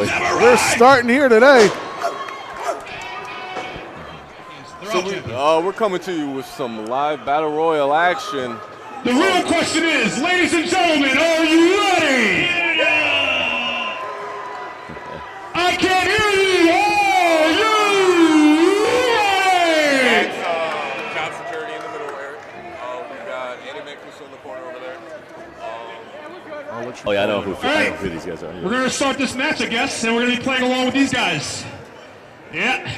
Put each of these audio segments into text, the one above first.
Absolutely. We're starting here today. So we're coming to you with some live Battle Royal action. The real question is, ladies and gentlemen, are you ready? I can't hear you. Are you ready? That's job security in the middle there. We got Andy McKenna in the corner over there. Oh yeah, I know who these guys are. We're going to start this match, I guess, and we're going to be playing along with these guys. Yeah.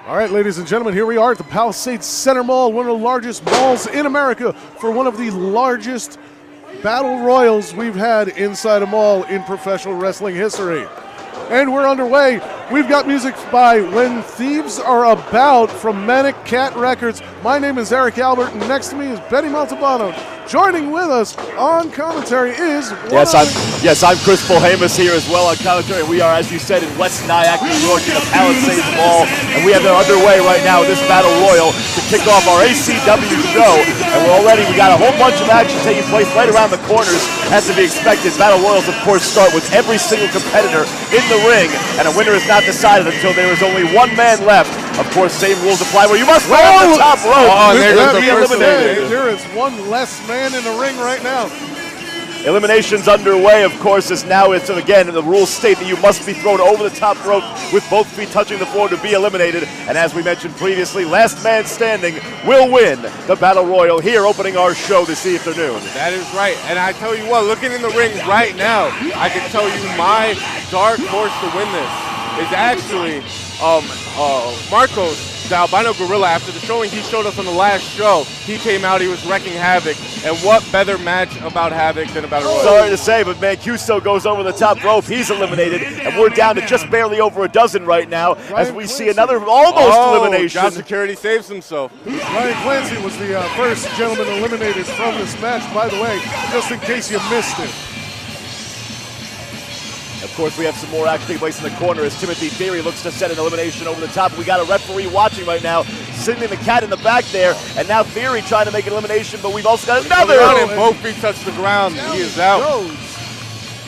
All right, ladies and gentlemen, here we are at the Palisades Center Mall, one of the largest malls in America, for one of the largest battle royals we've had inside a mall in professional wrestling history. And we're underway. We've got music by When Thieves Are About from Manic Cat Records. My name is Eric Albert, and next to me is Betty Montalbano. Joining with us on commentary is... Yes, I'm Chris Bohemus here as well on commentary. We are, as you said, in West Nyack, New York, in the Palisades Mall, and we have it underway right now, this Battle Royal, to kick off our ACW show. And we got a whole bunch of action taking place right around the corners, as to be expected. Battle Royals, of course, start with every single competitor in the ring, and a winner is not decided until there is only one man left. Of course, same rules apply where you must fall on the top rope. There is one less man in the ring right now. Elimination's underway, of course, as now it's, again, the rules state that you must be thrown over the top rope with both feet touching the floor to be eliminated. And as we mentioned previously, last man standing will win the Battle Royal here, opening our show this afternoon. That is right. And I tell you what, looking in the ring right now, I can tell you my dark horse to win this is actually Marcos, the albino gorilla. After the showing he showed us on the last show, he came out, he was wrecking havoc. And what better match about havoc than about a Royal? Sorry to say, but Mancuso goes over the top rope. He's eliminated, and we're down to just barely over a dozen right now as we see another almost elimination. Job security saves himself. Ryan Clancy was the first gentleman eliminated from this match, by the way, just in case you missed it. Of course, we have some more action taking place in the corner as Timothy Theory looks to set an elimination over the top. We got a referee watching right now, sending the cat in the back there, and now Theory trying to make an elimination, but we've also got another. And both feet touch the ground. He is out.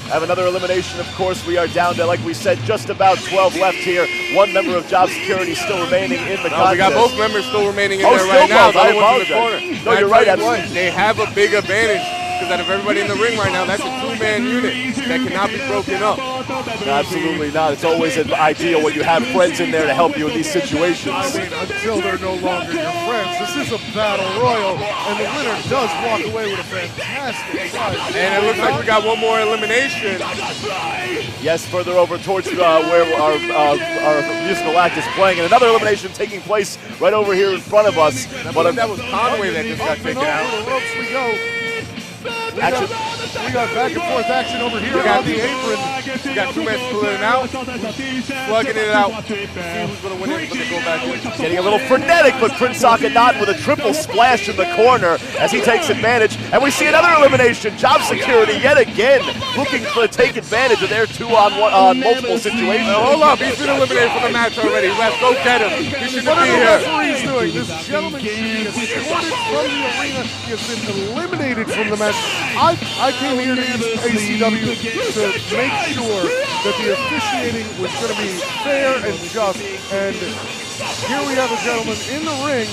Have another elimination, of course. We are down to, like we said, just about 12 left here. One member of Job Security still remaining in the contest. We got both members still remaining in there right now. I apologize. No, you're right. They have a big advantage because out of everybody in the ring right now, that's a two-man unit that cannot be broken up. No, absolutely not. It's always ideal when you have friends in there to help you in these situations. I mean, until they're no longer your friends. This is a battle royal, and the winner does walk away with a fantastic prize. And it looks like we got one more elimination. Yes, further over towards where our musical act is playing, and another elimination taking place right over here in front of us. But that was Conway that just got taken out. The ropes we go. We got back and forth action over here on the apron. We got two men splitting out, plugging it out. See who's going to win it, but they go back in. Getting a little frenetic, but Prince Akanattan with a triple splash in the corner as he takes advantage. And we see another elimination. Job Security yet again looking to take advantage of their two-on-one multiple situations. Hold up, he's been eliminated from the match already. Let's go get him. He shouldn't be here. What are the referees doing? This gentleman should be escorted from the arena. He has been eliminated from the match. I came here to ACW to make sure that the officiating was going to be fair and just, and here we have a gentleman in the ring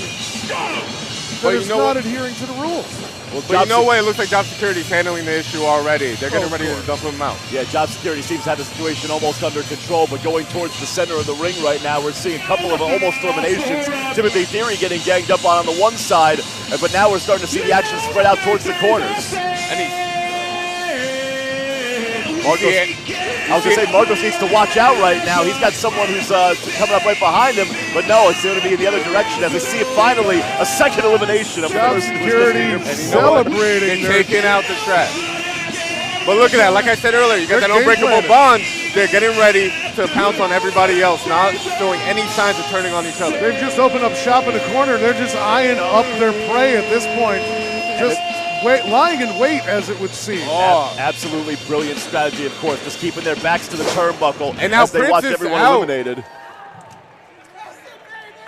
that is not adhering to the rules. Well, but you know what? It looks like Job Security is handling the issue already. They're getting ready to dump him out. Yeah, Job Security seems to have the situation almost under control, but going towards the center of the ring right now, we're seeing a couple of almost eliminations. Timothy Theory getting ganged up on the one side, but now we're starting to see the action spread out towards the corners. And I was going to say, Marcos needs to watch out right now. He's got someone who's coming up right behind him, but no, it's going to be in the other direction as we see finally a second elimination of Job Security celebrating. They're taking out the trap. But look at that. Like I said earlier, you got that unbreakable bond. They're getting ready to pounce on everybody else, not showing any signs of turning on each other. They've just opened up shop in the corner. They're just eyeing up their prey at this point. Just lying in wait, as it would seem. Absolutely brilliant strategy, of course, just keeping their backs to the turnbuckle and now as they watch everyone eliminated.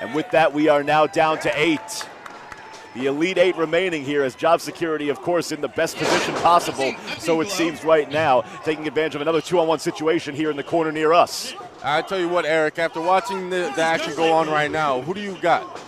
And with that, we are now down to 8. The Elite 8 remaining here as Job Security, of course, in the best position possible, so it seems right now, taking advantage of another 2-on-1 situation here in the corner near us. I tell you what, Eric, after watching the action go on right now, who do you got?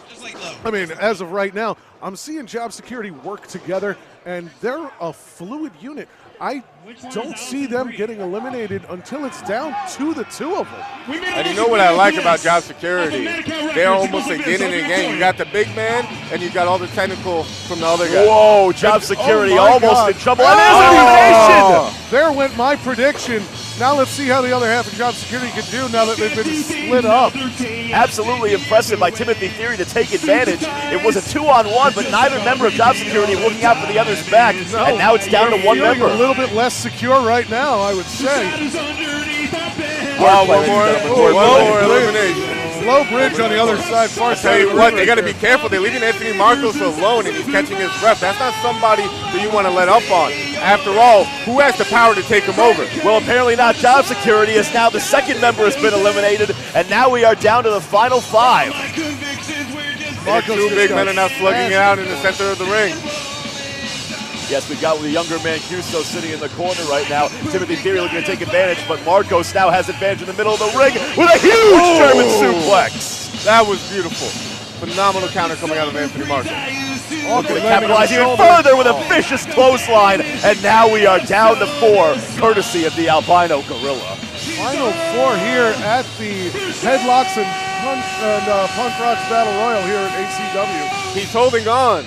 I mean, as of right now, I'm seeing Job Security work together, and they're a fluid unit. I don't see them getting eliminated until it's down to the two of them. And you know what I like about Job Security? They're almost a yin and a yang. You got the big man, and you got all the technical from the other guy. Whoa, Job Security almost in trouble. Oh. And elimination! There went my prediction. Now let's see how the other half of Job Security can do now that they've been split up. Absolutely impressive by Timothy Theory to take advantage. It was a 2-on-1, but neither member of Job Security looking out for the other's back, and now it's down to one member. A little bit less secure right now, I would say. Wow, one more elimination. Low bridge on the other side, far side. Tell you what, they got to be careful. They're leaving Anthony Marcos alone, and he's catching his breath. That's not somebody that you want to let up on. After all, who has the power to take him over? Well, apparently not Job Security, as now the second member has been eliminated, and now we are down to the final 5. Marcos, two big men are now slugging it out in the center of the ring. Yes, we've got the younger Mancuso sitting in the corner right now. Timothy Theory looking to take advantage, but Marcos now has advantage in the middle of the ring with a huge German suplex. That was beautiful. Phenomenal counter coming out of Anthony Marcos. Looking to capitalize even further with a vicious clothesline, and now we are down to 4, courtesy of the albino gorilla. Final 4 here at the Headlocks and Punk Rocks Battle Royal here at ACW. He's holding on,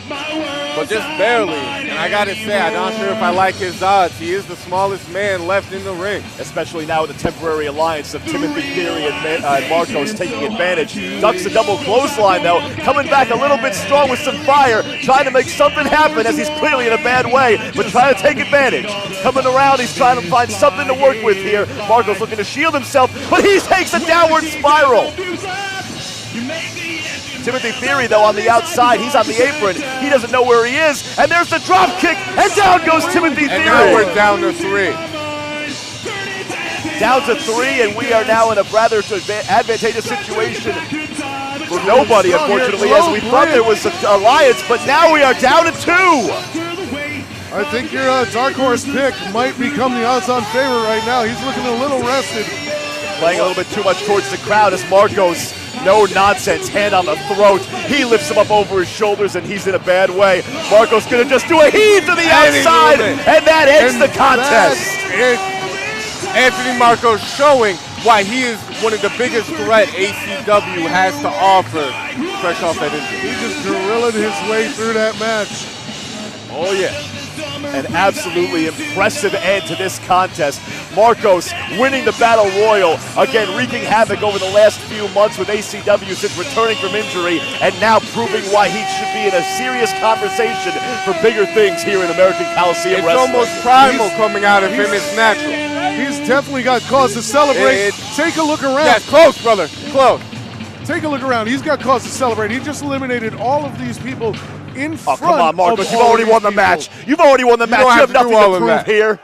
but just barely. And I gotta say, I'm not sure if I like his odds. He is the smallest man left in the ring. Especially now with the temporary alliance of Timothy Theory and Marcos taking advantage. Ducks a double clothesline though, coming back a little bit strong with some fire, trying to make something happen as he's clearly in a bad way, but trying to take advantage. Coming around, he's trying to find something to work with here. Marcos looking to shield himself, but he takes a downward spiral. Timothy Theory, though, on the outside. He's on the apron. He doesn't know where he is. And there's the drop kick, and down goes Timothy Theory. And now we're down to 3. Down to 3, and we are now in a rather advantageous situation for nobody, unfortunately, as we thought there was an alliance, but now we are down to 2. I think your dark horse pick might become the odds-on favorite right now. He's looking a little rested. Playing a little bit too much towards the crowd as Marcos, no nonsense, hand on the throat. He lifts him up over his shoulders, and he's in a bad way. Marcos gonna just do a heave to the outside, and that ends the contest. Anthony Marcos showing why he is one of the biggest threat ACW has to offer fresh off that injury. He just guerrillaed his way through that match. Oh yeah. An absolutely impressive end to this contest. Marcos winning the Battle Royal, again wreaking havoc over the last few months with ACW since returning from injury, and now proving why he should be in a serious conversation for bigger things here in American Coliseum Wrestling. It's almost primal coming out of him. It's natural. He's definitely got cause to celebrate. Take a look around. Yes, close, brother, close. Take a look around. He's got cause to celebrate. He just eliminated all of these people in front. Oh, come on, Marcos. You've already won the match. You've already won the match. You have nothing to prove here.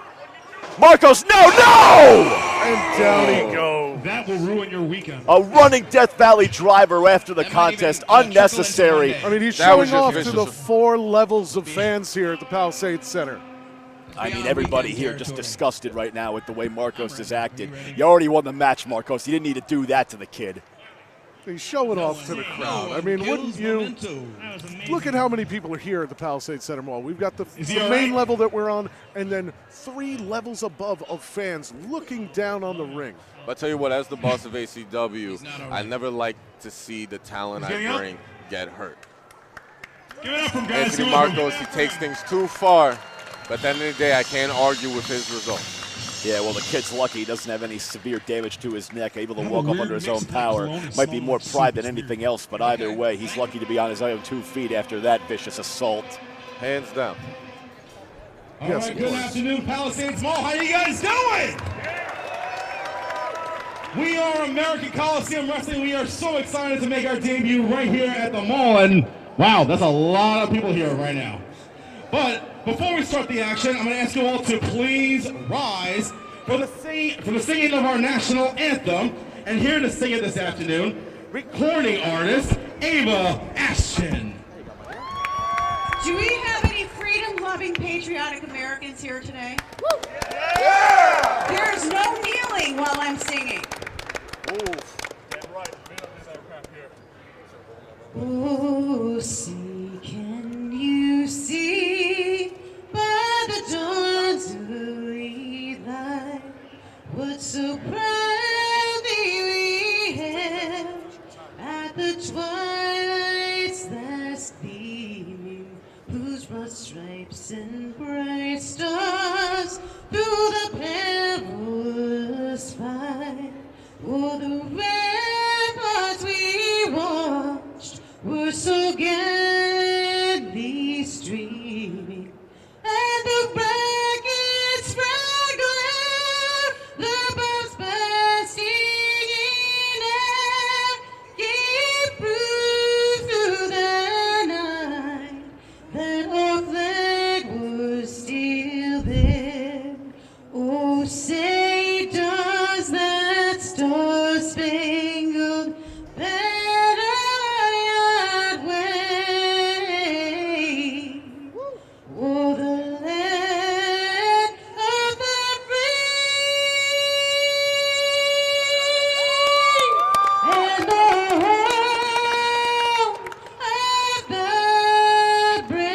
Marcos, no! And down he goes. That will ruin your weekend. A running Death Valley driver after the contest. Unnecessary. I mean, he's showing off to the 4 levels of fans here at the Palisades Center. I mean, everybody here just disgusted right now with the way Marcos has acted. You already won the match, Marcos. You didn't need to do that to the kid. He's showing off to the crowd. I mean, wouldn't you? Look at how many people are here at the Palisades Center Mall. We've got the main level that we're on, and then 3 levels above of fans looking down on the ring. But I tell you what, as the boss of ACW, I never like to see the talent I bring get hurt. Anthony Marcos, he takes things too far, but at the end of the day, I can't argue with his results. Yeah, well, the kid's lucky he doesn't have any severe damage to his neck, able to walk up under his own power. Might be more pride than anything else, but either way, he's lucky to be on his own 2 feet after that vicious assault. Hands down. All right, good afternoon, Palisades Mall. How you guys doing? We are American Coliseum Wrestling. We are so excited to make our debut right here at the mall. And wow, that's a lot of people here right now. But before we start the action, I'm going to ask you all to please rise for the singing of our national anthem. And here to sing it this afternoon, recording artist Ava Ashton. Do we have any freedom-loving, patriotic Americans here today? Woo. Yeah! There's no kneeling while I'm singing. Oh, see, can you see by the dawn's early light what so proudly we hailed at the twilight's last gleaming, whose broad stripes and bright stars through the perilous fight, oh, the ramparts we watched were so gallantly streaming, and the brackets fragile, the bombs bursting in air, gave proof through the night that our flag was still there. Oh, say does that star-spangled banner yet wave? Oh, the land of the free and the home of the brave.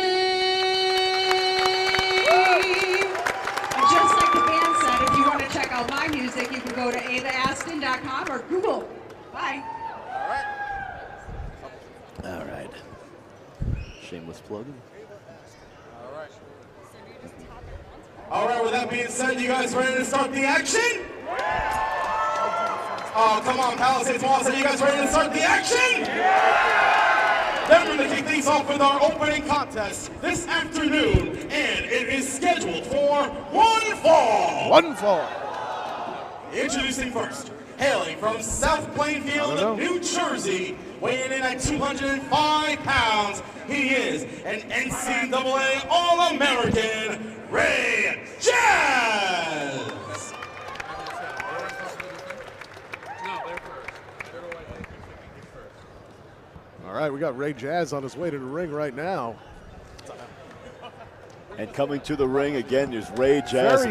And just like the band said, if you want to check out my music, you can go to avaaston.com or Google. Bye. All right. Shameless plugging. All right, with that being said, you guys ready to start the action? Oh, come on, Palisades Mall. Are you guys ready to start the action? Then we're going to kick things off with our opening contest this afternoon, and it is scheduled for one fall. One fall. Introducing first, hailing from South Plainfield, New Jersey, weighing in at 205 pounds, he is an NCAA All-American, Ray Jaz. All right, we got Ray Jaz on his way to the ring right now. And coming to the ring again is Ray Jaz.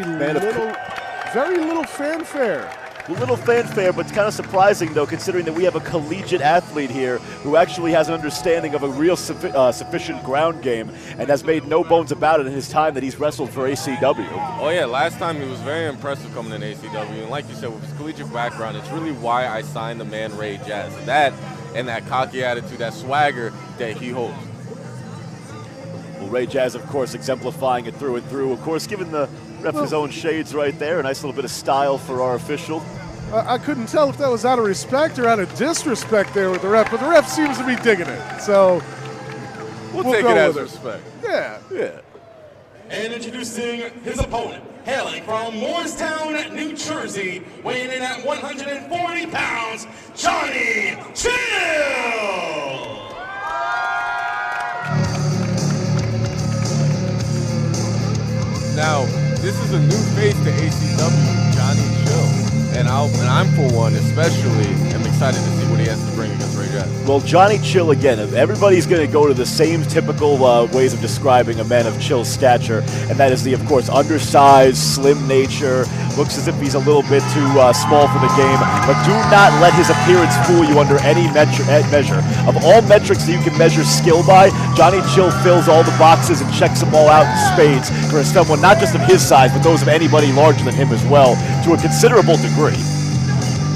Very little fanfare. A little fanfare, but it's kind of surprising, though, considering that we have a collegiate athlete here who actually has an understanding of a real sufficient ground game and has made no bones about it in his time that he's wrestled for ACW. Oh, yeah, last time he was very impressive coming in ACW. And like you said, with his collegiate background, it's really why I signed the man Ray Jaz. And that cocky attitude, that swagger that he holds. Well, Ray Jaz, of course, exemplifying it through and through. Of course, giving the ref his own shades right there. A nice little bit of style for our official. I couldn't tell if that was out of respect or out of disrespect there with the ref, but the ref seems to be digging it. So we'll take it as respect. Yeah. And introducing his opponent, hailing from Moorestown, New Jersey, weighing in at 140 pounds, Johnny Chill. Now, this is a new face to ACW, Johnny Chill. And I'm for one, especially, am excited to see what he has to bring against Ray Jaz. Well, Johnny Chill, again, everybody's going to go to the same typical ways of describing a man of Chill's stature, and that is the, of course, undersized, slim nature, looks as if he's a little bit too small for the game, but do not let his appearance fool you under any measure. Of all metrics that you can measure skill by, Johnny Chill fills all the boxes and checks them all out in spades for someone not just of his size, but those of anybody larger than him as well, to a considerable degree.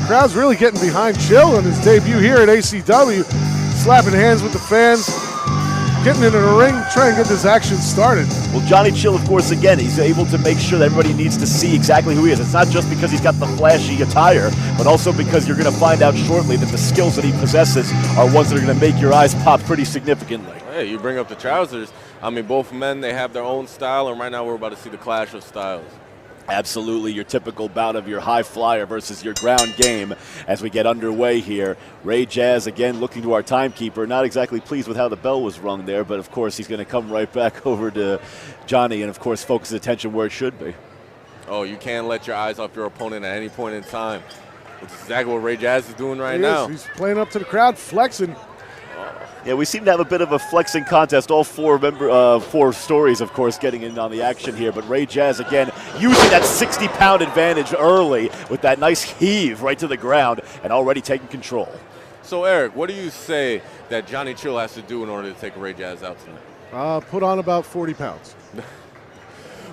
Crowd's really getting behind Chill on his debut here at ACW, slapping hands with the fans, getting into the ring, trying to get this action started. Well, Johnny Chill, of course, again, he's able to make sure that everybody needs to see exactly who he is. It's not just because he's got the flashy attire, but also because you're going to find out shortly that the skills that he possesses are ones that are going to make your eyes pop pretty significantly. Hey, you bring up the trousers. I mean, both men, they have their own style, and right now we're about to see the clash of styles. Absolutely, your typical bout of your high flyer versus your ground game as we get underway here. Ray Jaz, again, looking to our timekeeper. Not exactly pleased with how the bell was rung there, but of course he's going to come right back over to Johnny and, of course, focus his attention where it should be. Oh, you can't let your eyes off your opponent at any point in time. Which is exactly what Ray Jaz is doing right now. He's playing up to the crowd, flexing. Yeah, we seem to have a bit of a flexing contest. All four stories, of course, getting in on the action here. But Ray Jaz, again, using that 60-pound advantage early with that nice heave right to the ground and already taking control. So, Eric, what do you say that Johnny Chill has to do in order to take Ray Jaz out tonight? Put on about 40 pounds.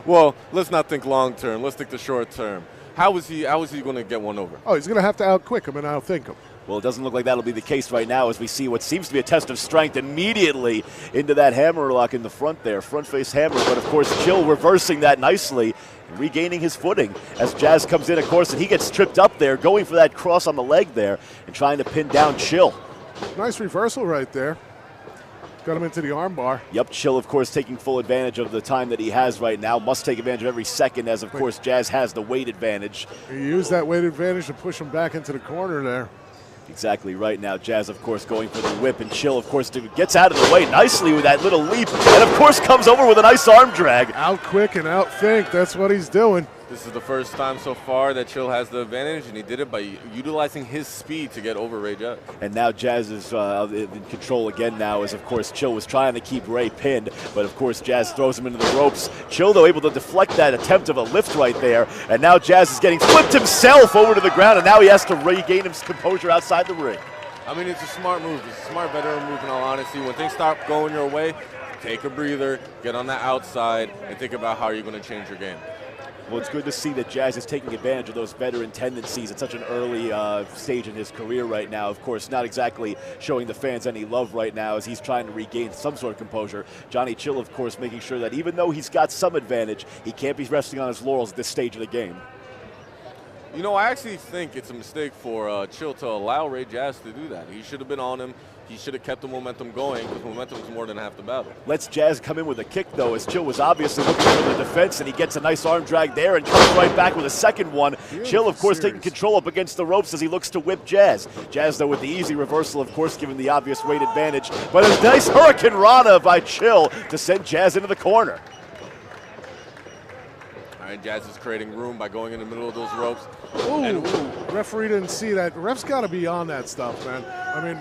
Well, let's not think long term. Let's think the short term. How is he going to get one over? Oh, he's going to have to outquick him and outthink him. Well, it doesn't look like that'll be the case right now as we see what seems to be a test of strength immediately into that hammer lock in the front there, front face hammer. But, of course, Chill reversing that nicely and regaining his footing as Jaz comes in, of course, and he gets tripped up there, going for that cross on the leg there and trying to pin down Chill. Nice reversal right there. Got him into the arm bar. Yep, Chill, of course, taking full advantage of the time that he has right now. Must take advantage of every second as, of course, Jaz has the weight advantage. He used that weight advantage to push him back into the corner there. Exactly right now. Jaz, of course, going for the whip, and Chill, of course, gets out of the way nicely with that little leap, and, of course, comes over with a nice arm drag. Out quick and out think. That's what he's doing. This is the first time so far that Chill has the advantage, and he did it by utilizing his speed to get over Ray Jaz. And now Jaz is in control again now as, of course, Chill was trying to keep Ray pinned, but, of course, Jaz throws him into the ropes. Chill, though, able to deflect that attempt of a lift right there, and now Jaz is getting flipped himself over to the ground, and now he has to regain his composure outside the ring. I mean, it's a smart move. It's a smart veteran move, in all honesty. When things start going your way, take a breather, get on the outside, and think about how you're going to change your game. Well, it's good to see that Jaz is taking advantage of those veteran tendencies at such an early stage in his career right now. Of course, not exactly showing the fans any love right now as he's trying to regain some sort of composure. Johnny Chill, of course, making sure that even though he's got some advantage, he can't be resting on his laurels at this stage of the game. You know, I actually think it's a mistake for Chill to allow Ray Jaz to do that. He should have been on him. He should have kept the momentum going because momentum is more than half the battle. Lets Jaz come in with a kick, though, as Chill was obviously looking for the defense, and he gets a nice arm drag there and comes right back with a second one. Chill, of course, taking control up against the ropes as he looks to whip Jaz. Jaz, though, with the easy reversal, of course, given the obvious weight advantage. But a nice Hurricane Rana by Chill to send Jaz into the corner. All right, Jaz is creating room by going in the middle of those ropes. Ooh, referee didn't see that. Ref's got to be on that stuff, man. I mean,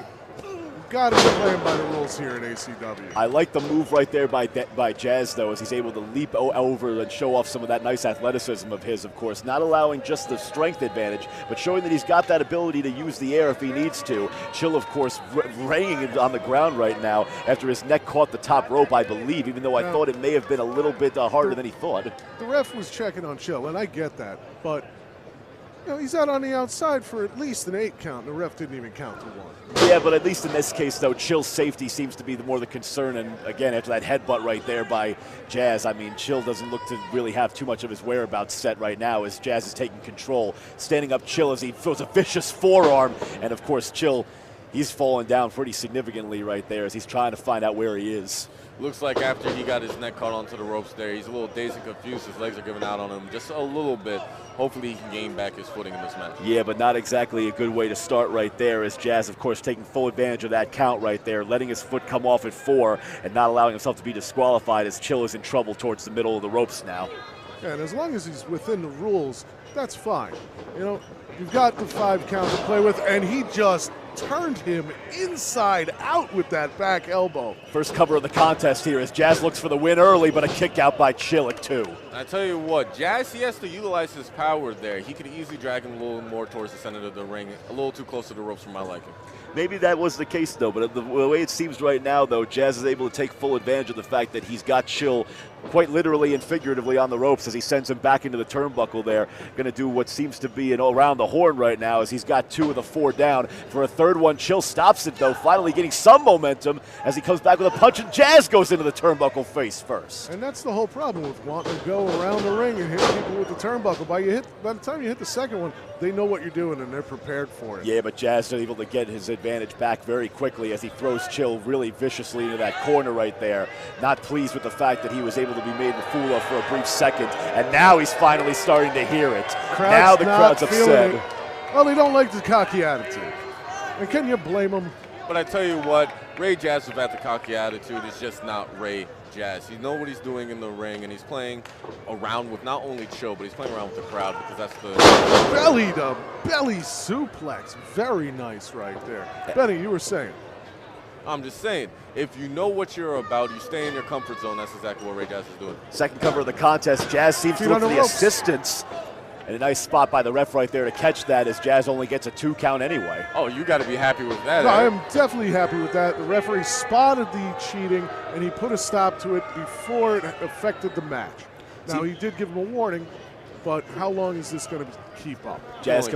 got to be playing by the rules here in ACW. I like the move right there by Jaz, though, as he's able to leap over and show off some of that nice athleticism of his, of course. Not allowing just the strength advantage, but showing that he's got that ability to use the air if he needs to. Chill, of course, laying on the ground right now after his neck caught the top rope, I believe, even though I thought it may have been a little bit harder than he thought. The ref was checking on Chill, and I get that, but you know, he's out on the outside for at least an 8 count. The ref didn't even count to 1. Yeah, but at least in this case, though, Chill's safety seems to be more the concern. And again, after that headbutt right there by Jaz, I mean, Chill doesn't look to really have too much of his whereabouts set right now as Jaz is taking control. Standing up Chill as he throws a vicious forearm. And of course, Chill, he's fallen down pretty significantly right there as he's trying to find out where he is. Looks like after he got his neck caught onto the ropes there, he's a little dazed and confused. His legs are giving out on him just a little bit. Hopefully he can gain back his footing in this match. Yeah, but not exactly a good way to start right there as Jaz, of course, taking full advantage of that count right there, letting his foot come off at 4 and not allowing himself to be disqualified as Chill is in trouble towards the middle of the ropes now. Yeah, and as long as he's within the rules, that's fine. You know, you've got the 5 count to play with, and he just turned him inside out with that back elbow. First cover of the contest here as Jaz looks for the win early, but a kick out by Chill at 2. I tell you what, Jaz, he has to utilize his power there. He could easily drag him a little more towards the center of the ring, a little too close to the ropes for my liking. Maybe that was the case, though, but the way it seems right now, though, Jaz is able to take full advantage of the fact that he's got Chill quite literally and figuratively on the ropes as he sends him back into the turnbuckle there. Going to do what seems to be an all-around the horn right now as he's got 2 of the 4 down. For a third one, Chill stops it, though, finally getting some momentum as he comes back with a punch, and Jaz goes into the turnbuckle face first. And that's the whole problem with wanting to go around the ring and hit people with the turnbuckle. By the time you hit the second one, they know what you're doing and they're prepared for it. Yeah, but Jaz is able to get his advantage back very quickly as he throws Chill really viciously into that corner right there. Not pleased with the fact that he was able to be made a fool of for a brief second, and now he's finally starting to hear it. Now the crowd's upset. Well, they don't like the cocky attitude. And can you blame them? But I tell you what, Ray Jaz without the cocky attitude is just not Ray Jaz. He knows what he's doing in the ring, and he's playing around with not only Chill, but he's playing around with the crowd because that's the belly to belly suplex. Very nice right there. Benny, you were saying. I'm just saying, if you know what you're about, you stay in your comfort zone. That's exactly what Ray Jaz is doing. Second cover of the contest. Jaz seems to look for the assistance. And a nice spot by the ref right there to catch that, as Jaz only gets a 2 count anyway. Oh, you got to be happy with that. No, I am definitely happy with that. The referee spotted the cheating, and he put a stop to it before it affected the match. Now, he did give him a warning, but how long is this going to keep up? Jaz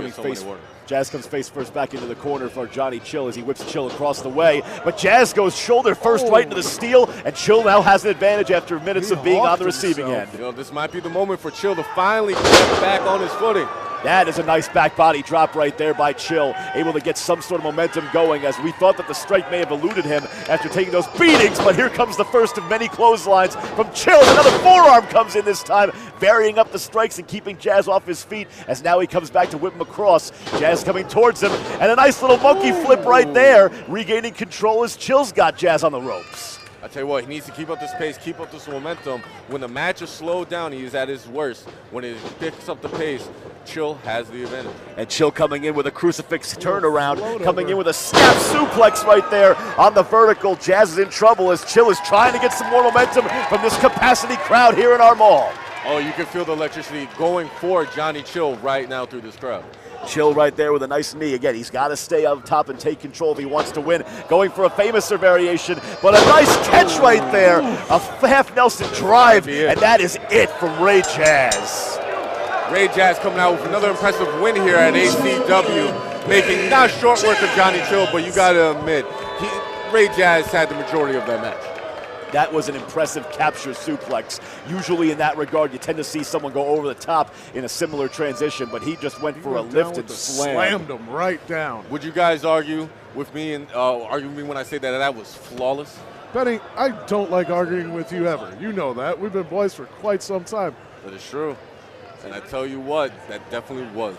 comes face first back into the corner for Johnny Chill as he whips Chill across the way. But Jaz goes shoulder first right into the steal, and Chill now has an advantage after minutes of being on the receiving end. You know, this might be the moment for Chill to finally get back on his footing. That is a nice back body drop right there by Chill, able to get some sort of momentum going, as we thought that the strike may have eluded him after taking those beatings, but here comes the first of many clotheslines from Chill. Another forearm comes in this time, varying up the strikes and keeping Jaz off his feet, as now he comes back to whip him across. Jaz coming towards him, and a nice little monkey flip right there, regaining control as Chill's got Jaz on the ropes. I tell you what, he needs to keep up this pace, keep up this momentum. When the match is slowed down, he is at his worst. When it picks up the pace, Chill has the advantage. And Chill coming in with a crucifix turnaround, coming in with a snap suplex right there on the vertical. Jaz is in trouble as Chill is trying to get some more momentum from this capacity crowd here in our mall. Oh, you can feel the electricity going for Johnny Chill right now through this crowd. Chill right there with a nice knee. Again, he's got to stay up top and take control if he wants to win. Going for a famouser variation, but a nice catch right there. A half Nelson drive, and that is it from Ray Jaz. Ray Jaz coming out with another impressive win here at ACW, making not short work of Johnny Chill, but you got to admit, Ray Jaz had the majority of that match. That was an impressive capture suplex. Usually in that regard, you tend to see someone go over the top in a similar transition, but he just went for a lift and slammed him right down. Would you guys argue with me and argue with me when I say that was flawless? Benny, I don't like arguing with you ever. You know that. We've been boys for quite some time. That is true. And I tell you what, that definitely was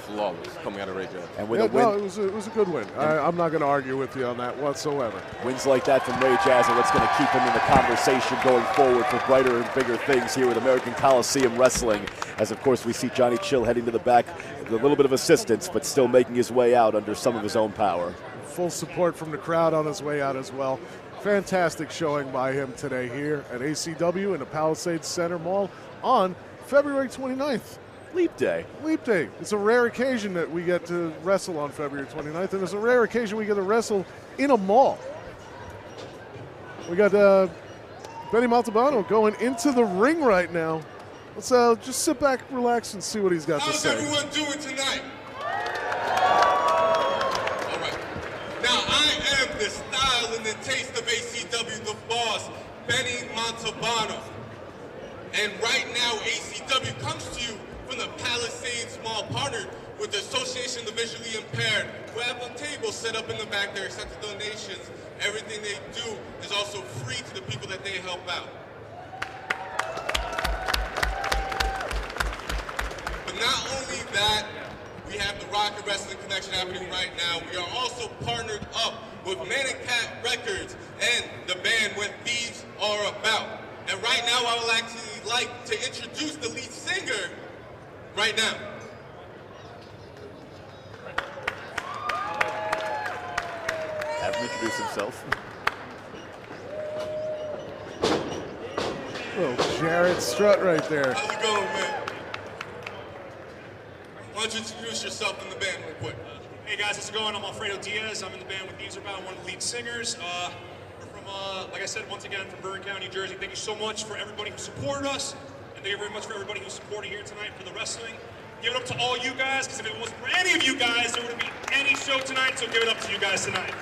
flawless coming out of Ray Jaz. And with a win, it was a good win. I'm not going to argue with you on that whatsoever. Wins like that from Ray Jaz are what's going to keep him in the conversation going forward for brighter and bigger things here with American Coliseum Wrestling. As, of course, we see Johnny Chill heading to the back with a little bit of assistance, but still making his way out under some of his own power. Full support from the crowd on his way out as well. Fantastic showing by him today here at ACW in the Palisades Center Mall on February 29th. Leap Day. Leap Day. It's a rare occasion that we get to wrestle on February 29th, and it's a rare occasion we get to wrestle in a mall. We got Benny Montalbano going into the ring right now. Let's just sit back, relax, and see what he's got to say. How's everyone doing tonight? All right. Now, I am the style and the taste of ACW, the boss, Benny Montalbano. And right now, ACW comes to you from the Palisades Mall, partnered with the Association of the Visually Impaired, who have a table set up in the back there, accepting donations. Everything they do is also free to the people that they help out. But not only that, we have the Rock and Wrestling Connection happening right now. We are also partnered up with Man and Cat Records and the band When Thieves Are About. And right now, I would actually like to introduce the lead singer right now. Have him introduce himself. Little Jarrett Strutt right there. How's it going, man? Why don't you introduce yourself in the band real quick? Hey guys, how's it going? I'm Alfredo Diaz. I'm in the band with Thieves Are About, one of the lead singers. We're from, like I said, once again, from Burgundy, New Jersey. Thank you so much for everybody who supported us. And thank you very much for everybody who's supporting here tonight for the wrestling. Give it up to all you guys, because if it wasn't for any of you guys, there wouldn't be any show tonight, so give it up to you guys tonight.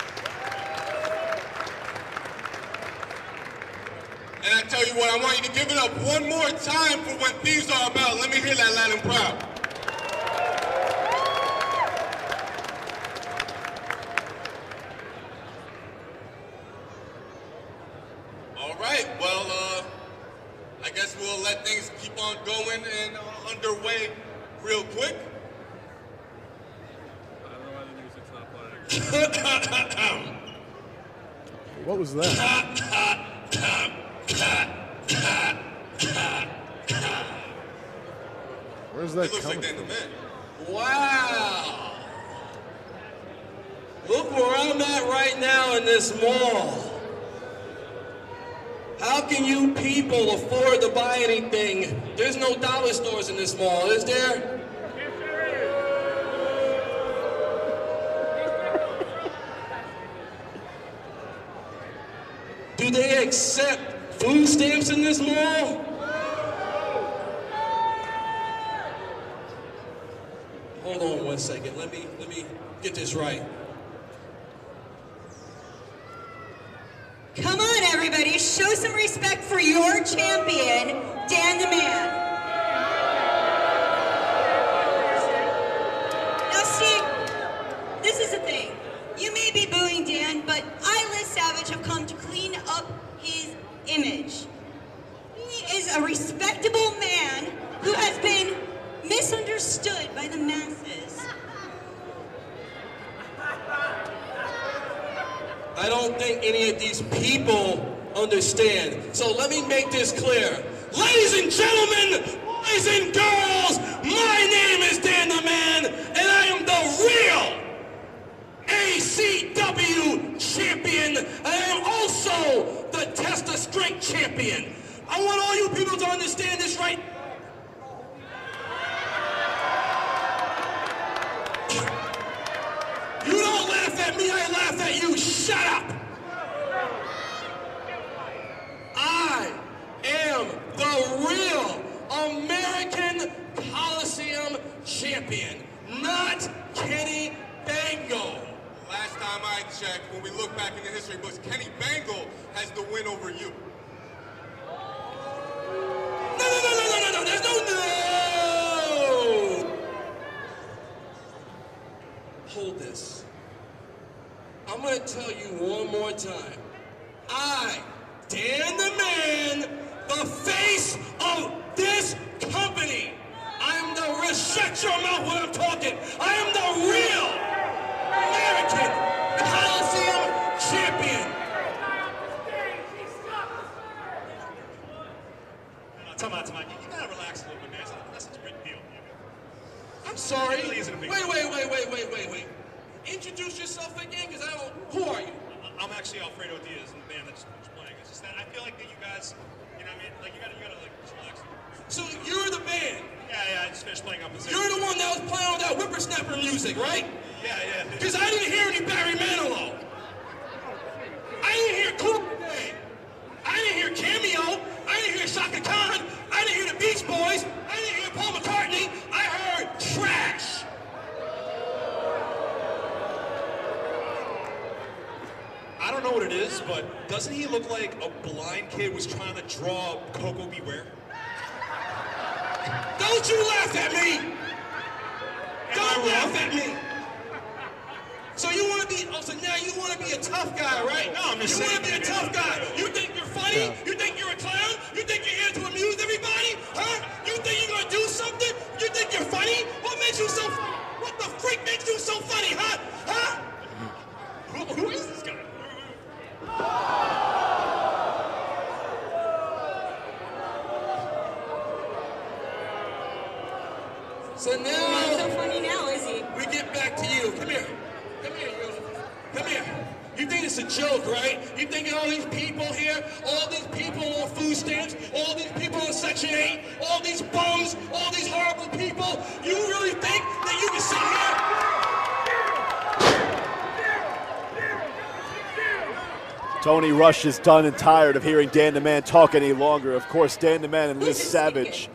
And I tell you what, I want you to give it up one more time for When Thieves Are About. Let me hear that loud and proud. All right, well, I guess we'll let things keep on going and underway real quick. I don't know why the music's not playing. What was that? Where's that It looks coming like they're in the from? man. Wow. Look where I'm at right now in this mall. How can you people afford to buy anything? There's no dollar stores in this mall, is there? Do they accept food stamps in this mall? Hold on 1 second. Let me get this right. Come on, everybody, show some respect for your champion, Dan the Man. Now, see, this is the thing. You may be booing Dan, but I, Liz Savage, have come to clean up his image. He is a respectable man who has been misunderstood by the masses. I don't think any of these people understand. So let me make this clear. Ladies and gentlemen, boys and girls, my name is Dan the Man, and I am the real ACW champion. I am also the Test of Strength champion. I want all you people to understand this right. You don't laugh at me, I laugh at you. Shut up. I am the real American Coliseum champion, not Kenny Bengal. Last time I checked, when we look back in the history books, Kenny Bengal has the win over you. No, there's no. Hold this. I'm gonna tell you one more time. I, Dan the Man, the face of this company. I am the real, shut your mouth when I'm talking. I am the real American Coliseum champion. Time out. You gotta relax a little bit, man. That's such a big deal. I'm sorry. It really isn't a big deal. Wait. Introduce yourself again, because I don't. Who are you? I'm actually Alfredo Diaz, and the band that's playing. It's just that I feel like that you guys, you know what I mean? Like, you gotta like, just relax. So you're the band. Yeah, I just finished playing opposition. You're the one that was playing all that whippersnapper music, right? Yeah. Because I didn't hear any Barry Manilow. I didn't hear Cool Day. I didn't hear Cameo. I didn't hear Shaka Kahn. I didn't hear the Beach Boys. I didn't hear Paul McCartney. I heard trash. I don't know what it is, but doesn't he look like a blind kid was trying to draw Coco Beware? Don't you laugh at me! Don't laugh at me! So you want to be, so now you want to be a tough guy, right? No, I'm just saying. You want to be a tough guy. You think you're funny? Yeah. You think you're a clown? You think you're here to amuse everybody? Huh? You think you're going to do something? You think you're funny? What makes you so funny? What the freak makes you so funny, huh? Huh? Who is this guy? So now, Not so funny now, Izzy. we get back to you. Come here, you. Come here. You think it's a joke, right? You think all these people here, all these people on food stamps, all these people on Section 8, all these bums, all these horrible people, you really think that you can sit here? Tony Rush is done and tired of hearing Dan the Man talk any longer. Of course, Dan the Man and Liz Savage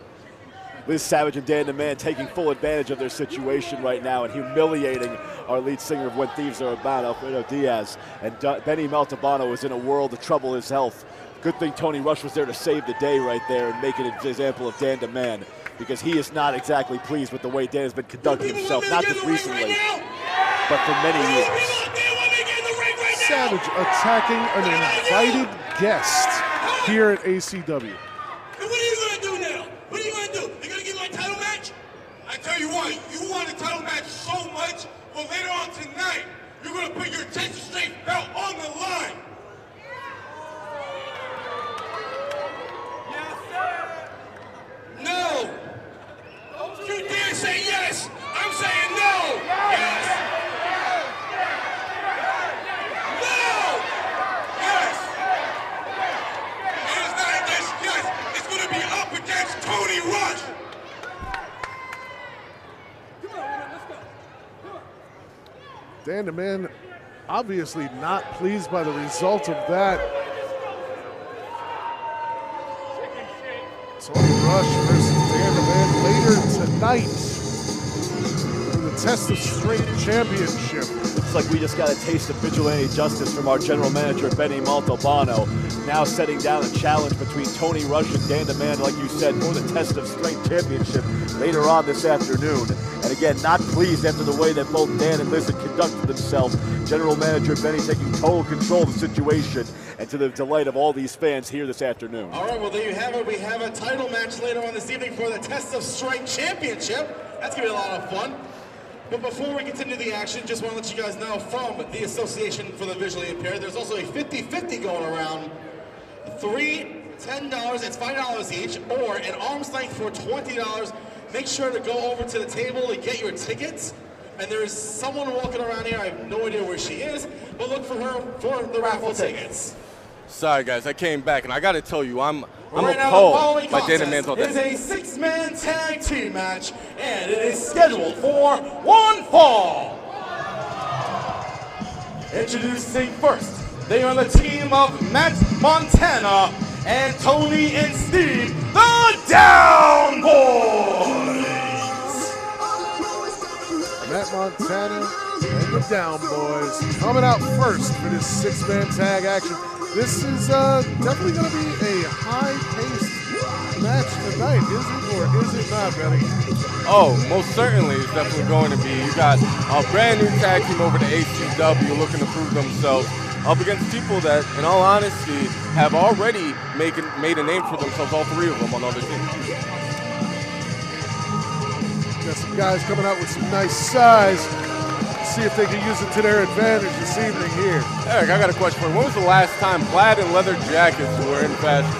and Dan the Man taking full advantage of their situation right now and humiliating our lead singer of When Thieves Are About, Alfredo Diaz. And Benny Maltabano is in a world of trouble his health. Good thing Tony Rush was there to save the day right there and make an example of Dan the Man, because he is not exactly pleased with the way Dan has been conducting himself, not just recently, but for many years. Savage attacking an invited guest here at ACW. And what are you going to do now? What are you going to do? You're going to give my title match? I tell you what, you want a title match so much, well, later on tonight, you're going to put your Test of Strength belt on the line. Yes, sir. No. You dare say yes. I'm saying no. Yes. Dan the Man obviously not pleased by the result of that. Tony Rush versus Dan the Man later tonight for the Test of Strength Championship. Looks like we just got a taste of vigilante justice from our general manager, Benny Montalbano. Now setting down a challenge between Tony Rush and Dan the Man, like you said, for the Test of Strength Championship later on this afternoon. And again, not pleased after the way that both Dan and Liz had conducted themselves. General manager Benny taking total control of the situation, and to the delight of all these fans here this afternoon. All right, well, there you have it. We have a title match later on this evening for the Test of Strength Championship. That's going to be a lot of fun. But before we continue the action, just want to let you guys know from the Association for the Visually Impaired, there's also a 50-50 going around. $3, $10, it's $5 each, or an arm's length for $20. Make sure to go over to the table to get your tickets. And there is someone walking around here, I have no idea where she is, but look for her for the raffle tickets. Sorry guys, I came back and I gotta tell you, I'm Right now, appalled by Dan the contest Man. is a six-man tag team match, and it is scheduled for one fall. Introducing first, they are the team of Matt Montana and Tony and Steve, the Down Boys. Matt Montana and the Down Boys coming out first for this six-man tag action. This is definitely going to be a high-paced match tonight, is it or is it not, Benny? Oh, most certainly it's definitely going to be. You got a brand new tag team over to ACW looking to prove themselves up against people that, in all honesty, have already made a name for themselves, all three of them on other teams. Got some guys coming out with some nice size. See if they can use it to their advantage this evening here. Eric, I got a question for you. When was the last time plaid and leather jackets were in fashion?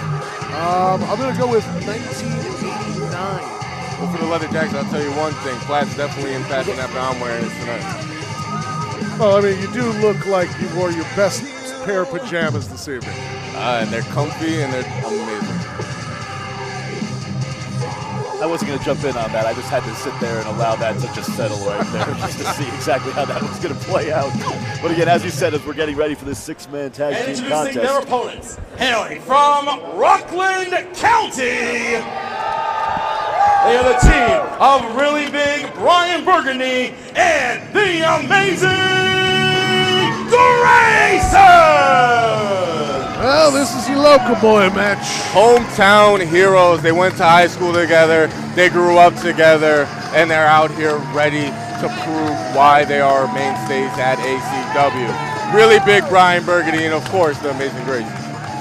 I'm going to go with 1989. Well, for the leather jackets, I'll tell you one thing. Plaid's definitely in fashion after I'm wearing it tonight. Well, I mean, you do look like you wore your best pair of pajamas this evening. And they're comfy and they're amazing. I wasn't going to jump in on that. I just had to sit there and allow that to just settle right there just to see exactly how that was going to play out. But again, as you said, as we're getting ready for this six-man tag And team introducing contest. their opponents, hailing from Rockland County, they are the team of Really Big Brian Burgundy and the amazing Graysons! Well, this is your local boy match. Hometown heroes. They went to high school together. They grew up together, and they're out here ready to prove why they are mainstays at ACW. Really Big Brian Burgundy, and of course, the amazing Grace.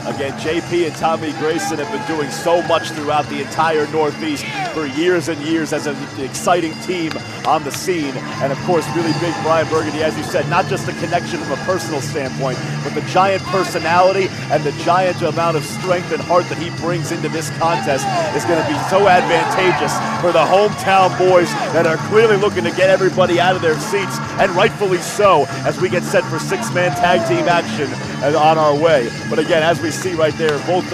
Again, JP and Tommy Grayson have been doing so much throughout the entire Northeast for years and years as an exciting team on the scene. And of course, Really Big Brian Burgundy, as you said, not just the connection from a personal standpoint, but the giant personality and the giant amount of strength and heart that he brings into this contest is going to be so advantageous for the hometown boys that are clearly looking to get everybody out of their seats, and rightfully so, as we get set for six-man tag team action on our way. But again, as we see right there, both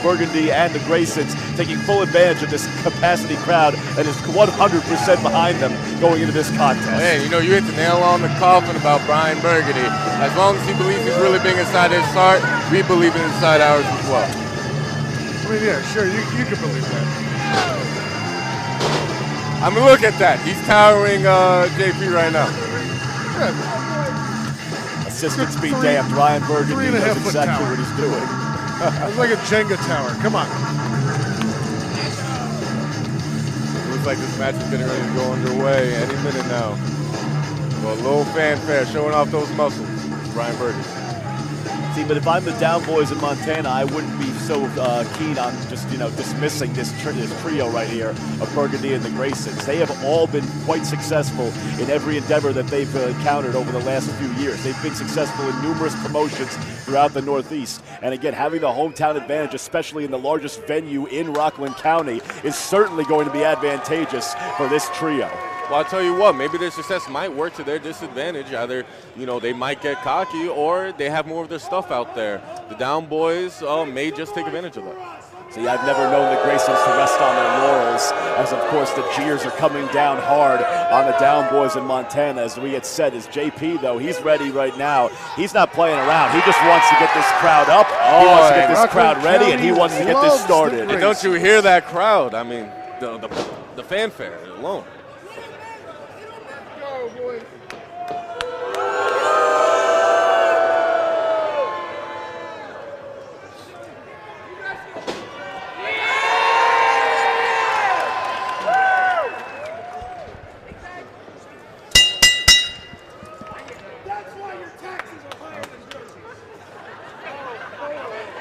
Burgundy and the Graysons taking full advantage of this capacity crowd that is 100% behind them going into this contest. Man, you know, you hit the nail on the coffin about Brian Burgundy. As long as he believes he's really big inside his heart, we believe it inside ours as well. I mean, yeah, sure, you can believe that. I mean, look at that. He's towering JP right now. Yeah. Assistants be damned. Brian Burgundy knows 3.5 foot exactly tower. what he's doing. It's like a Jenga tower. Come on. Looks like this match is getting ready to go underway any minute now. Well, a little fanfare showing off those muscles. Brian Burgundy. See, but if I'm the Down Boys in Montana, I wouldn't be so keen on just, dismissing this trio right here of Burgundy and the Graysons. They have all been quite successful in every endeavor that they've encountered over the last few years. They've been successful in numerous promotions throughout the Northeast. And again, having the hometown advantage, especially in the largest venue in Rockland County, is certainly going to be advantageous for this trio. Well, I'll tell you what, maybe their success might work to their disadvantage. Either, they might get cocky or they have more of their stuff out there. The Down Boys may just take advantage of that. See, I've never known the Graysons to rest on their laurels, as of course the jeers are coming down hard on the down boys in Montana. As we get set, as JP though, he's ready right now. He's not playing around. He just wants to get this crowd up. He wants to get this crowd ready, and he wants to get this started. And don't you hear that crowd? I mean, the fanfare alone.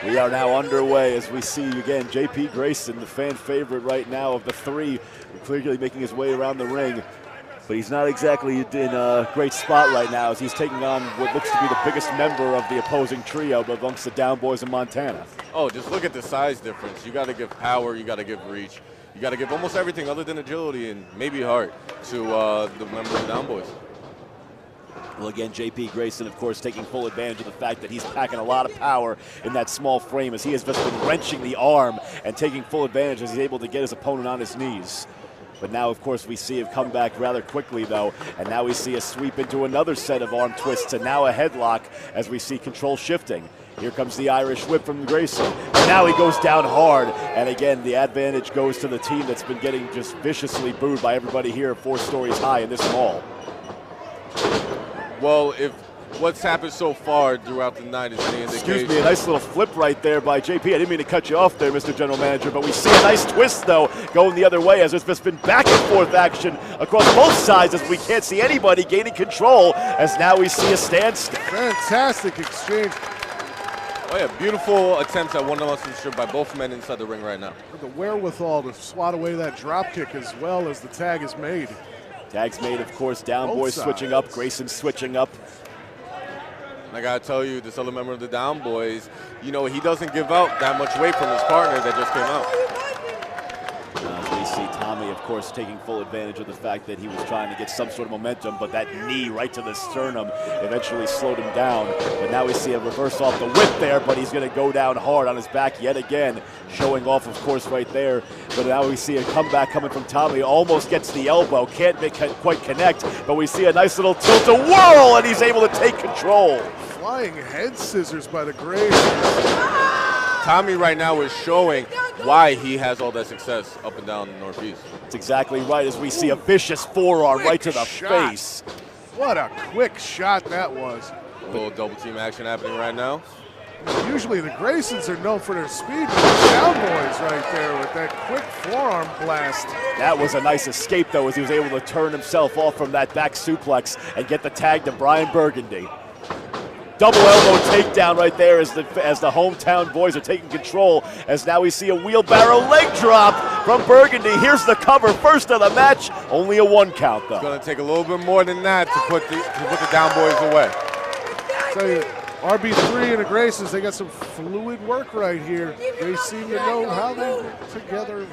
We are now underway as we see again JP Grayson, the fan favorite right now of the three, clearly making his way around the ring. But he's not exactly in a great spot right now as he's taking on what looks to be the biggest member of the opposing trio amongst the down boys in Montana. Oh, just look at the size difference. You got to give power, you got to give reach, you got to give almost everything other than agility and maybe heart to the member of the down boys. Well, again, JP Grayson, of course, taking full advantage of the fact that he's packing a lot of power in that small frame as he has just been wrenching the arm and taking full advantage as he's able to get his opponent on his knees. But now, of course, we see him come back rather quickly, though, and now we see a sweep into another set of arm twists and now a headlock as we see control shifting. Here comes the Irish whip from Grayson. And now he goes down hard, and again, the advantage goes to the team that's been getting just viciously booed by everybody here 4 stories high in this mall. Well, if what's happened so far throughout the night is any indication. Excuse me, a nice little flip right there by JP. I didn't mean to cut you off there, Mr. General Manager, but we see a nice twist, though, going the other way as there's just been back and forth action across both sides as we can't see anybody gaining control as now we see a standstill. Fantastic exchange. Oh yeah, beautiful attempts at one-on-one by both men inside the ring right now. With the wherewithal to swat away that drop kick as well as the tag is made. Tag's made, of course, down boys switching up, Grayson switching up. I gotta tell you, this other member of the down boys, you know, he doesn't give out that much weight from his partner that just came out. We see Tommy, of course, taking full advantage of the fact that he was trying to get some sort of momentum, but that knee right to the sternum eventually slowed him down. But now we see a reverse off the whip there, but he's going to go down hard on his back yet again, showing off, of course, right there. But now we see a comeback coming from Tommy, almost gets the elbow, can't quite connect, but we see a nice little tilt-a-whirl, and he's able to take control. Flying head scissors by the Graysons. Tommy right now is showing why he has all that success up and down the Northeast. That's exactly right, as we see a vicious forearm right to the face. What a quick shot that was. A little double team action happening right now. Usually the Graysons are known for their speed, but the down boys right there with that quick forearm blast. That was a nice escape, though, as he was able to turn himself off from that back suplex and get the tag to Brian Burgundy. Double elbow takedown right there as the hometown boys are taking control, as now we see a wheelbarrow leg drop from Burgundy. Here's the cover, first of the match, only a 1 count though. It's going to take a little bit more than that to put the down boys away. Tell you, RB3 and the Graysons, they got some fluid work right here. They seem to know how they work together.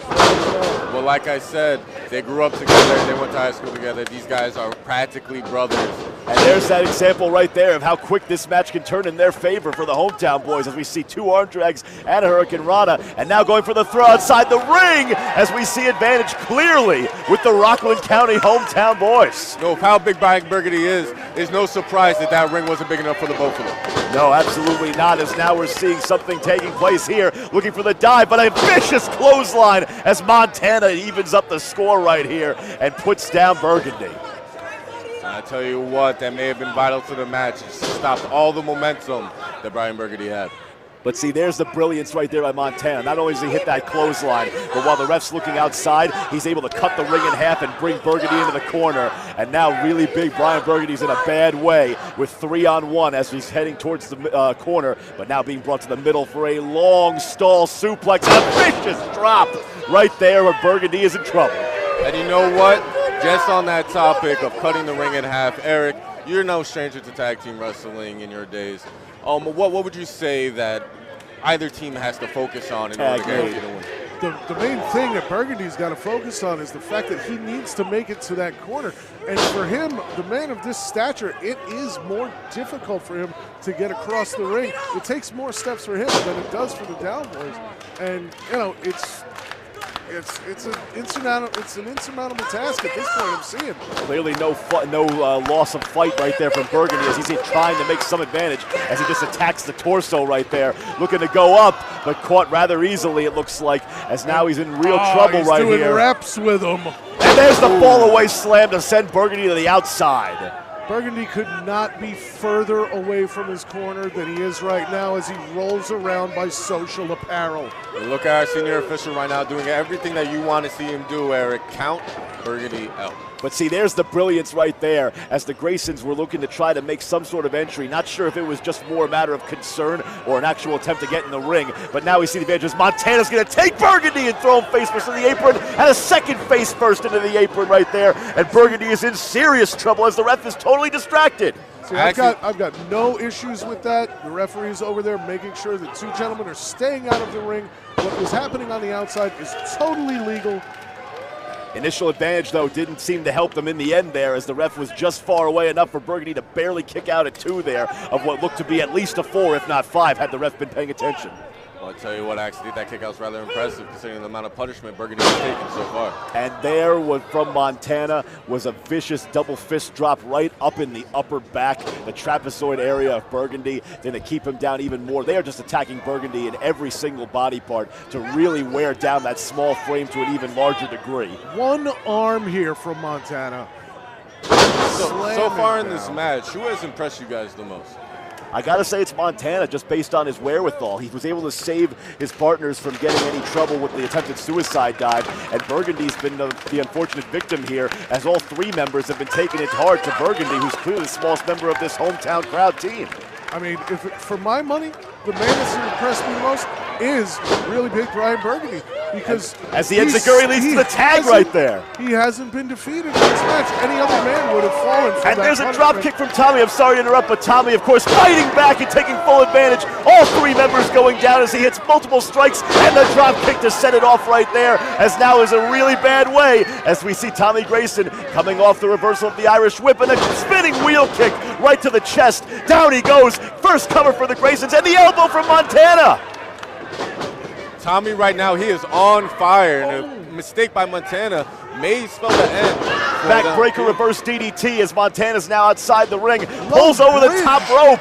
Well, like I said, they grew up together, they went to high school together. These guys are practically brothers. And there's that example right there of how quick this match can turn in their favor for the hometown boys, as we see 2 arm drags and a Hurricane Rana, and now going for the throw outside the ring as we see advantage clearly with the Rockland County hometown boys. No, how big Brian Burgundy is no surprise that ring wasn't big enough for the both of them. No, absolutely not, as now we're seeing something taking place here, looking for the dive, but a vicious clothesline as Montana evens up the score right here and puts down Burgundy. I tell you what, that may have been vital to the match. It stopped all the momentum that Brian Burgundy had. But see, there's the brilliance right there by Montana. Not only does he hit that clothesline, but while the ref's looking outside, he's able to cut the ring in half and bring Burgundy into the corner. And now really big Brian Burgundy's in a bad way with 3-on-1 as he's heading towards the corner, but now being brought to the middle for a long stall suplex and a vicious drop right there where Burgundy is in trouble. And you know what? Just on that topic of cutting the ring in half, Eric, you're no stranger to tag team wrestling in your days. What would you say that either team has to focus on in order to guarantee the win? the main thing that Burgundy's got to focus on is the fact that he needs to make it to that corner. And for him, the man of this stature, it is more difficult for him to get across the ring. It takes more steps for him than it does for the down boys. And, you know, it's an insurmountable task at this point, I'm seeing. Clearly no loss of fight right there from Burgundy as he's trying to make some advantage as he just attacks the torso right there, looking to go up, but caught rather easily, it looks like, as now he's in real trouble right here. He's doing reps with him. And there's the fall-away slam to send Burgundy to the outside. Burgundy could not be further away from his corner than he is right now as he rolls around by social apparel. And look at our senior official right now doing everything that you want to see him do, Eric. Count Burgundy out. But see, there's the brilliance right there as the Graysons were looking to try to make some sort of entry. Not sure if it was just more a matter of concern or an actual attempt to get in the ring. But now we see the advantage as Montana's going to take Burgundy and throw him face first into the apron. And a second face first into the apron right there. And Burgundy is in serious trouble as the ref is totally distracted. See, I've got no issues with that. The referee's over there making sure the two gentlemen are staying out of the ring. What was happening on the outside is totally legal. Initial advantage, though, didn't seem to help them in the end there as the ref was just far away enough for Burgundy to barely kick out at 2 there of what looked to be at least a 4, if not 5, had the ref been paying attention. Well, I'll tell you what, actually, that kick out was rather impressive considering the amount of punishment Burgundy has taken so far. And there was from Montana was a vicious double fist drop right up in the upper back, the trapezoid area of Burgundy. Then to keep him down even more, they are just attacking Burgundy in every single body part to really wear down that small frame to an even larger degree. One arm here from Montana. So far in this match, who has impressed you guys the most? I got to say it's Montana just based on his wherewithal. He was able to save his partners from getting any trouble with the attempted suicide dive, and Burgundy's been the unfortunate victim here as all 3 members have been taking it hard to Burgundy, who's clearly the smallest member of this hometown crowd team. I mean, for my money, the man that's impressed me most is really big Brian Burgundy. Because as the enziguri leads to the tag right there. He hasn't been defeated in this match. Any other man would have fallen from and that there's a drop kick from Tommy. I'm sorry to interrupt, but Tommy, of course, fighting back and taking full advantage. All 3 members going down as he hits multiple strikes and the drop kick to set it off right there, as now is a really bad way as we see Tommy Grayson coming off the reversal of the Irish whip and a spinning wheel kick right to the chest. Down he goes. First cover for the Graysons and the elbow from Montana. Tommy right now, he is on fire, and a mistake by Montana may spell the end. Backbreaker reverse DDT as Montana's now outside the ring, pulls over the top rope.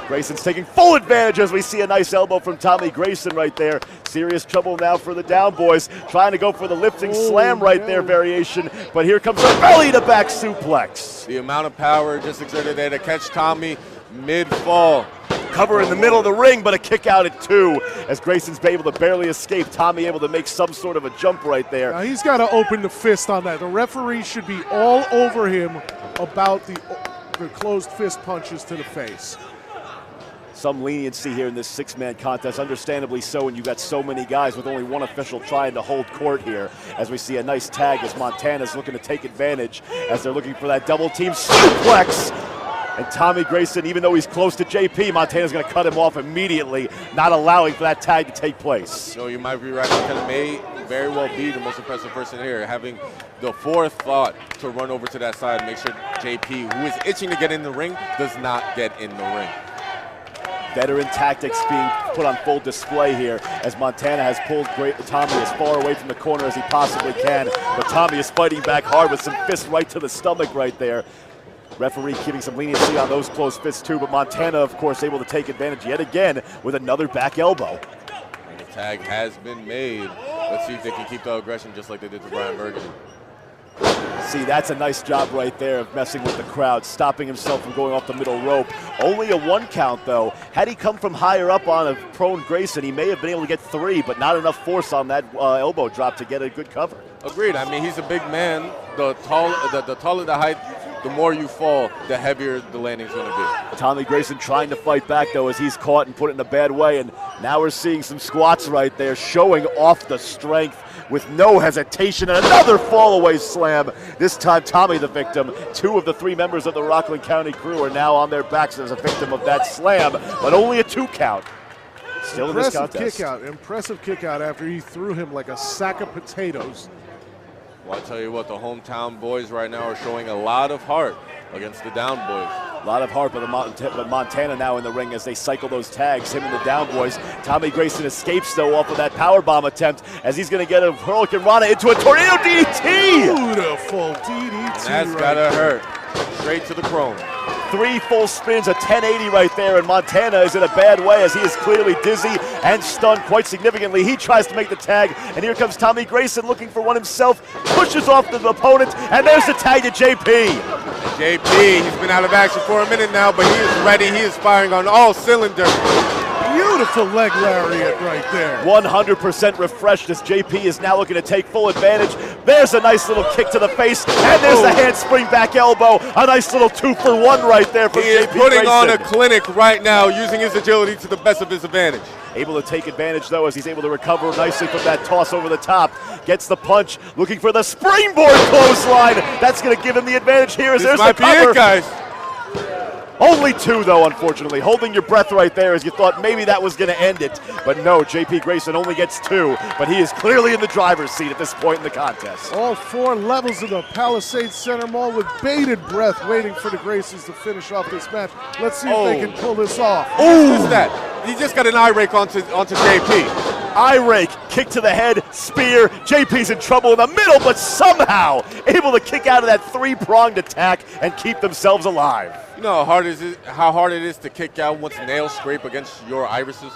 Grayson's taking full advantage as we see a nice elbow from Tommy Grayson right there. Serious trouble now for the down boys, trying to go for the lifting slam right there variation, but here comes a belly to back suplex. The amount of power just exerted there to catch Tommy mid-fall. Cover in the middle of the ring, but a kick out at 2 as Grayson's been able to barely escape. Tommy able to make some sort of a jump right there. Now he's got to open the fist on that. The referee should be all over him about the closed fist punches to the face. Some leniency here in this 6-man contest, understandably so, when you got so many guys with only one official trying to hold court here. As we see a nice tag as Montana's looking to take advantage as they're looking for that double team suplex. And Tommy Grayson, even though he's close to JP, Montana's going to cut him off immediately, not allowing for that tag to take place. No, you might be right. Montana may very well be the most impressive person here, having the forethought to run over to that side and make sure JP, who is itching to get in the ring, does not get in the ring. Veteran tactics being put on full display here as Montana has pulled Tommy as far away from the corner as he possibly can. But Tommy is fighting back hard with some fists right to the stomach right there. Referee keeping some leniency on those closed fists too, but Montana, of course, able to take advantage yet again with another back elbow. And the tag has been made. Let's see if they can keep the aggression just like they did to Brian Burgundy. See, that's a nice job right there of messing with the crowd, stopping himself from going off the middle rope. Only a 1 count, though. Had he come from higher up on a prone Grayson, he may have been able to get 3, but not enough force on that elbow drop to get a good cover. Agreed. I mean, he's a big man. The taller the height, the more you fall, the heavier the landing's going to be. Tommy Grayson trying to fight back, though, as he's caught and put in a bad way. And now we're seeing some squats right there, showing off the strength with no hesitation. And another fall-away slam. This time, Tommy the victim. 2 of the 3 members of the Rockland County crew are now on their backs as a victim of that slam, but only a 2 count. Still in this contest. Impressive kick out after he threw him like a sack of potatoes. Well, I tell you what, the hometown boys right now are showing a lot of heart against the down boys. A lot of heart, but Montana now in the ring as they cycle those tags, him and the down boys. Tommy Grayson escapes, though, off of that powerbomb attempt as he's going to get a Hurricane Rana into a tornado DDT. Beautiful DDT. That's gotta hurt. Straight to the chrome. 3 full spins, a 1080 right there, and Montana is in a bad way as he is clearly dizzy and stunned quite significantly. He tries to make the tag, and here comes Tommy Grayson looking for one himself, pushes off the opponent, and there's the tag to JP. JP, he's been out of action for a minute now, but he is ready. He is firing on all cylinders. Beautiful leg lariat right there. 100% refreshed as JP is now looking to take full advantage. There's a nice little kick to the face, and there's the handspring back elbow. A nice little 2-for-1 right there from JP. He is putting on a clinic right now, using his agility to the best of his advantage. Able to take advantage, though, as he's able to recover nicely from that toss over the top. Gets the punch, looking for the springboard clothesline. That's going to give him the advantage here as there's the cover. This might be it, guys. Only 2, though, unfortunately. Holding your breath right there as you thought maybe that was going to end it. But no, JP Grayson only gets 2, but he is clearly in the driver's seat at this point in the contest. All 4 levels of the Palisades Center Mall with bated breath waiting for the Graysons to finish off this match. Let's see if they can pull this off. Who's that? He just got an eye rake onto JP. Eye rake, kick to the head, spear. JP's in trouble in the middle, but somehow able to kick out of that 3-pronged attack and keep themselves alive. You know how hard it is to kick out once nails scrape against your irises?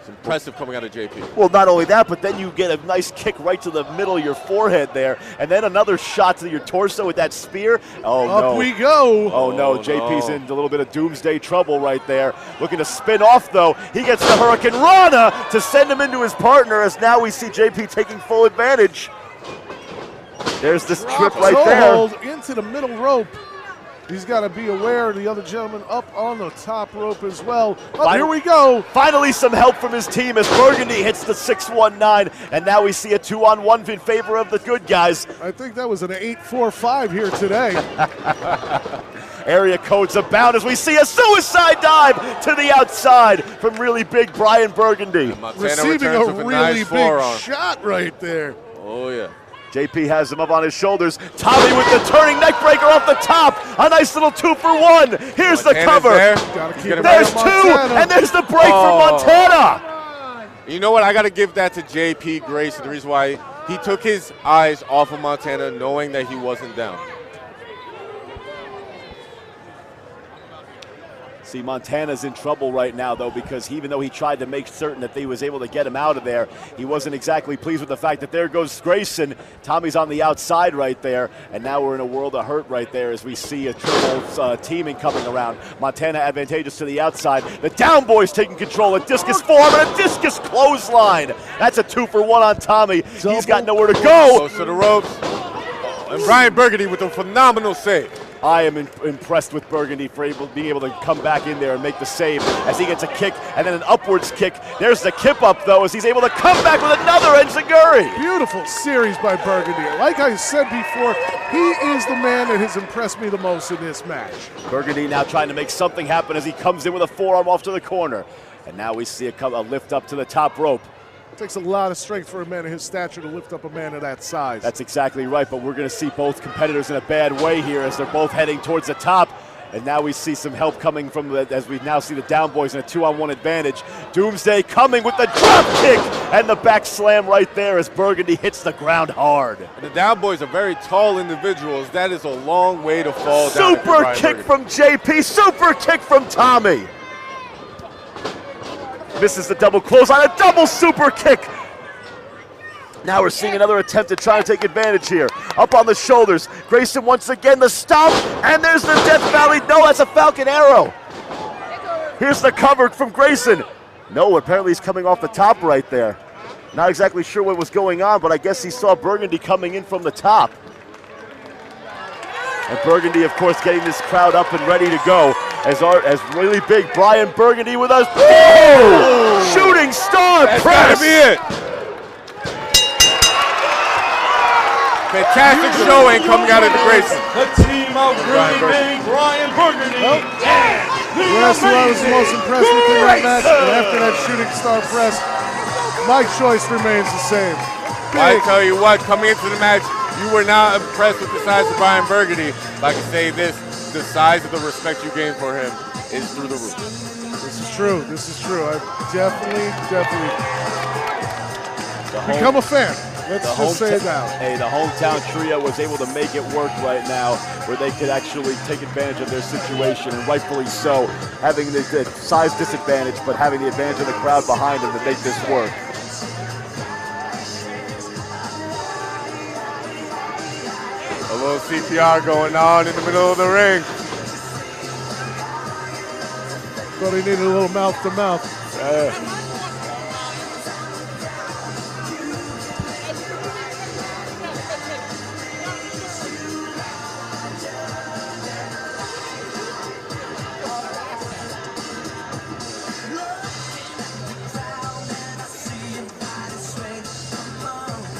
It's impressive coming out of JP. Well, not only that, but then you get a nice kick right to the middle of your forehead there, and then another shot to your torso with that spear. Oh, no. Up we go. Oh, no. JP's in a little bit of doomsday trouble right there. Looking to spin off, though. He gets the Hurricane Rana to send him into his partner, as now we see JP taking full advantage. There's this trip right there. Hold into the middle rope. He's got to be aware of the other gentleman up on the top rope as well. Here we go. Finally some help from his team as Burgundy hits the 619, and now we see a 2-on-1 in favor of the good guys. I think that was an 8-4-5 here today. Area codes abound as we see a suicide dive to the outside from really big Brian Burgundy. Receiving a really big shot right there. Oh, yeah. JP has him up on his shoulders. Tommy with the turning neck breaker off the top. A nice little 2-for-1. Here's the cover. There's 2, and there's the break from Montana. You know what? I got to give that to JP Grayson. The reason why he took his eyes off of Montana knowing that he wasn't down. See, Montana's in trouble right now, though, because even though he tried to make certain that he was able to get him out of there, he wasn't exactly pleased with the fact that there goes Grayson. Tommy's on the outside right there, and now we're in a world of hurt right there as we see a triple teaming coming around. Montana advantageous to the outside. The down boys taking control. A discus forearm and a discus clothesline. That's a 2-for-1 on Tommy. He's got nowhere to go. Goes to the ropes. And Brian Burgundy with a phenomenal save. I am impressed with Burgundy for being able to come back in there and make the save as he gets a kick and then an upwards kick. There's the kip up, though, as he's able to come back with another enziguri. Beautiful series by Burgundy. Like I said before, he is the man that has impressed me the most in this match. Burgundy now trying to make something happen as he comes in with a forearm off to the corner. And now we see a lift up to the top rope. It takes a lot of strength for a man of his stature to lift up a man of that size. That's exactly right, but we're going to see both competitors in a bad way here as they're both heading towards the top. And now we see some help coming from as we now see the down boys in a 2-on-1 advantage. Doomsday coming with the drop kick and the back slam right there as Burgundy hits the ground hard. And the down boys are very tall individuals. That is a long way to fall down. Super kick from JP, super kick from Tommy. Misses the double clothesline, a double super kick. Now we're seeing another attempt at trying to take advantage here. Up on the shoulders. Grayson once again the stomp, and there's the Death Valley. No, that's a Falcon Arrow. Here's the cover from Grayson. No, apparently he's coming off the top right there. Not exactly sure what was going on, but I guess he saw Burgundy coming in from the top. And Burgundy, of course, getting this crowd up and ready to go as really big Brian Burgundy with us. Oh! Shooting star That's press. gotta be it. Fantastic showing coming out of the Graysons. The team of Burgundy, Burgundy, and Yes, who I was the most impressed with in that match, and after that shooting star press, my choice remains the same. I tell you what, coming into the match, you were not impressed with the size of Brian Burgundy. But I can say this, the size of the respect you gained for him is through the roof. This is true. This is true. I've definitely become a fan. Let's just say that. Hey, the hometown trio was able to make it work right now, where they could actually take advantage of their situation, and rightfully so, having the size disadvantage, but having the advantage of the crowd behind them to make this work. A little CPR going on in the middle of the ring. Thought he needed a little mouth-to-mouth.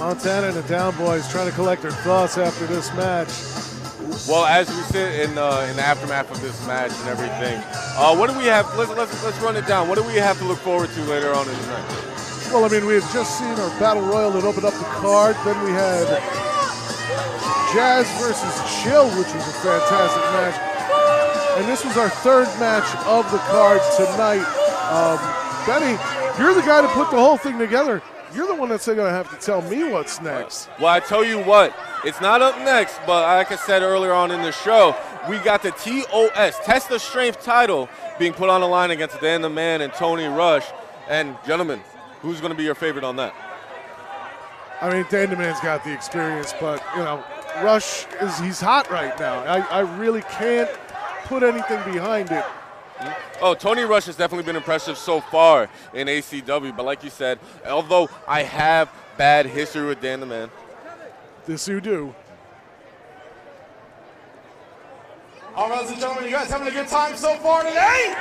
Montana and the Down Boys trying to collect their thoughts after this match. Well, as we sit in the aftermath of this match and everything, what do we have? Let's run it down. What do we have to look forward to later on in the night? Well, I mean, we had just seen our Battle Royal that opened up the card. Then we had Jazz versus Chill, which was a fantastic match. And this was our third match of the card tonight. Benny, you're the guy to put the whole thing together. You're the one that's going to have to tell me what's next. Well, I tell you what, it's not up next, but like I said earlier on in the show, we got the TOS, Test of Strength title, being put on the line against Dan the Man and Tony Rush. And gentlemen, who's going to be your favorite on that? I mean, Dan the Man's got the experience, but, you know, Rush, he's hot right now. I really can't put anything behind it. Oh, Tony Rush has definitely been impressive so far in ACW, but like you said, although I have bad history with Dan the Man. This you do. All right, ladies and gentlemen, you guys having a good time so far today?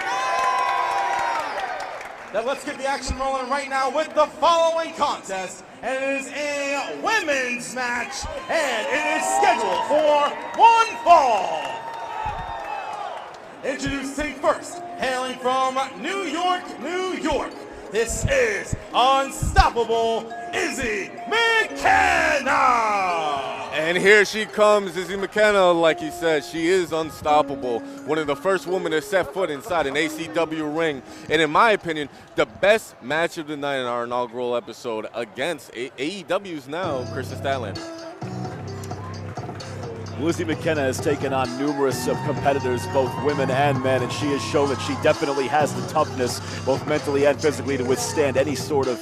Now let's get the action rolling right now with the following contest. And it is a women's match, and it is scheduled for one fall. Introducing first, hailing from New York, New York, this is Unstoppable Izzy McKenna! And here she comes, Izzy McKenna, like he said, she is unstoppable. One of the first women to set foot inside an ACW ring. And in my opinion, the best match of the night in our inaugural episode against AEW's now, Kristen Statlander. Izzy McKenna has taken on numerous competitors, both women and men, and she has shown that she definitely has the toughness, both mentally and physically, to withstand any sort of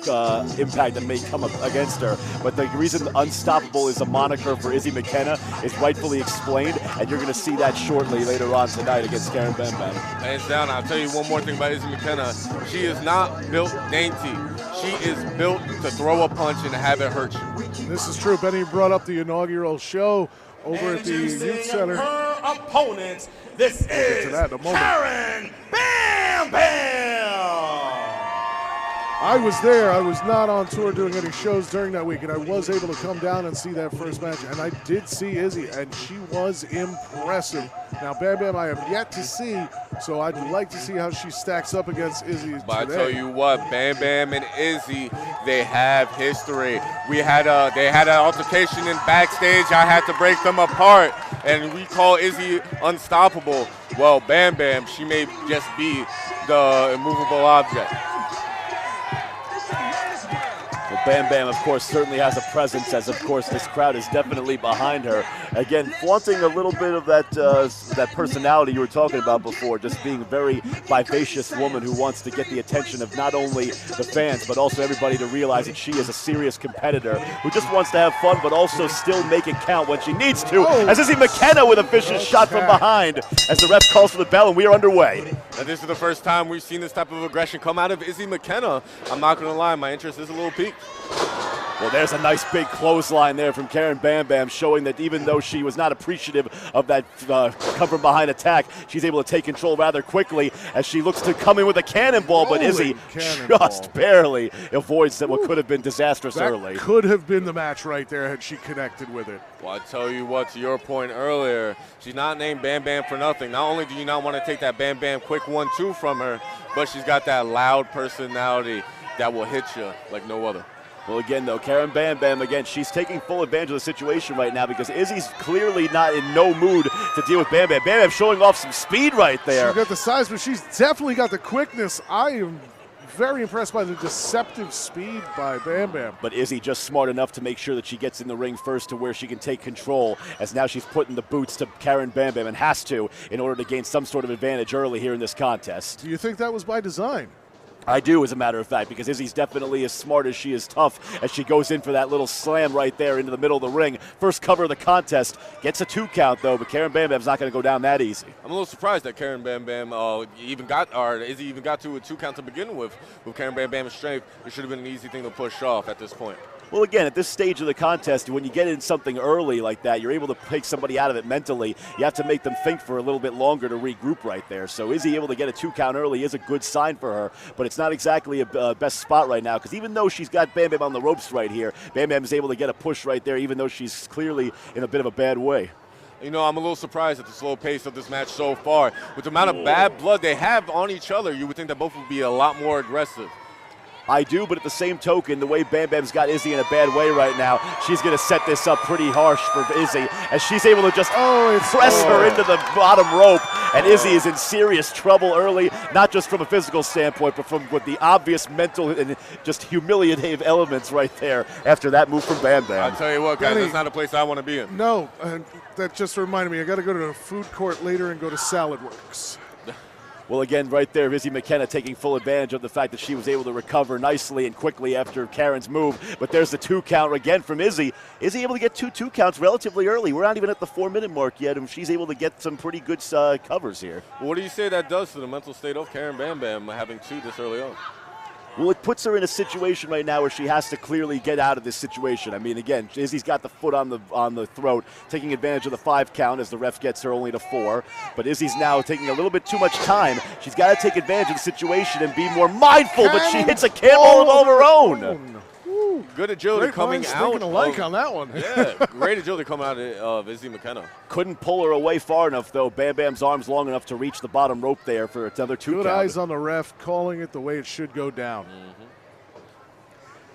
impact that may come up against her. But the reason Unstoppable is a moniker for Izzy McKenna is rightfully explained, and you're going to see that shortly later on tonight against Karen Bam Bam. Hands down, I'll tell you one more thing about Izzy McKenna. She is not built dainty. She is built to throw a punch and have it hurt you. This is true. Benny brought up the inaugural show over at the Youth Center. Her opponent, this is Karen Bam Bam! I was there. I was not on tour doing any shows during that week, and I was able to come down and see that first match, and I did see Izzy, and she was impressive. Now, Bam Bam I have yet to see, so I'd like to see how she stacks up against Izzy today. But I tell you what, Bam Bam and Izzy, they have history. They had an altercation in backstage. I had to break them apart, and we call Izzy unstoppable. Well, Bam Bam, she may just be the immovable object. Well, Bam Bam, of course, certainly has a presence, as of course this crowd is definitely behind her. Again, flaunting a little bit of that personality you were talking about before, just being a very vivacious woman who wants to get the attention of not only the fans, but also everybody to realize that she is a serious competitor who just wants to have fun, but also still make it count when she needs to. As Izzy McKenna with a vicious shot from behind as the ref calls for the bell, and we are underway. Now, this is the first time we've seen this type of aggression come out of Izzy McKenna. I'm not going to lie, my interest is a little piqued. Well, there's a nice big clothesline there from Karen Bam Bam, showing that even though she was not appreciative of that come from behind attack, she's able to take control rather quickly as she looks to come in with a cannonball, but Izzy just barely avoids that what could have been disastrous early. That could have been the match right there had she connected with it. Well, I tell you what, to your point earlier, she's not named Bam Bam for nothing. Not only do you not want to take that Bam Bam quick 1-2 from her, but she's got that loud personality that will hit you like no other. Well, again, though, Karen Bam Bam, again, she's taking full advantage of the situation right now because Izzy's clearly not in no mood to deal with Bam Bam. Bam Bam showing off some speed right there. She's got the size, but she's definitely got the quickness. I am very impressed by the deceptive speed by Bam Bam. But Izzy just smart enough to make sure that she gets in the ring first to where she can take control, as now she's putting the boots to Karen Bam Bam and has to in order to gain some sort of advantage early here in this contest. Do you think that was by design? I do, as a matter of fact, because Izzy's definitely as smart as she is tough as she goes in for that little slam right there into the middle of the ring. First cover of the contest. Gets a 2 count, though, but Karen Bam Bam's not going to go down that easy. I'm a little surprised that Karen Bam Bam Izzy even got to a 2 count to begin with. With Karen Bam Bam's strength, it should have been an easy thing to push off at this point. Well, again, at this stage of the contest, when you get in something early like that, you're able to take somebody out of it mentally. You have to make them think for a little bit longer to regroup right there. So Izzy able to get a 2 count early is a good sign for her, but it's not exactly a best spot right now because even though she's got Bam Bam on the ropes right here, Bam Bam is able to get a push right there even though she's clearly in a bit of a bad way. You know, I'm a little surprised at the slow pace of this match so far. With the amount of bad blood they have on each other, you would think that both would be a lot more aggressive. I do, but at the same token, the way Bam Bam's got Izzy in a bad way right now, she's going to set this up pretty harsh for Izzy as she's able to just press her into the bottom rope, and Izzy is in serious trouble early, not just from a physical standpoint, but from with the obvious mental and just humiliative elements right there after that move from Bam Bam. I'll tell you what, guys, that's not a place I want to be in. No, that just reminded me, I got to go to the food court later and go to Salad Works. Well, again, right there, Izzy McKenna taking full advantage of the fact that she was able to recover nicely and quickly after Karen's move. But there's the 2 count again from Izzy. Izzy able to get 2 counts relatively early. We're not even at the 4-minute mark yet, and she's able to get some pretty good covers here. Well, what do you say that does to the mental state of Karen Bam Bam having 2 this early on? Well, it puts her in a situation right now where she has to clearly get out of this situation. I mean, again, Izzy's got the foot on the throat, taking advantage of the 5 count as the ref gets her only to 4. But Izzy's now taking a little bit too much time. She's got to take advantage of the situation and be more mindful, but she hits a cannonball of her own. Ooh, good agility coming out. Alike on that one. Yeah, great agility coming out of Izzy McKenna. Couldn't pull her away far enough, though. Bam Bam's arms long enough to reach the bottom rope there for another 2 count. Good eyes on the ref, calling it the way it should go down. Mm-hmm.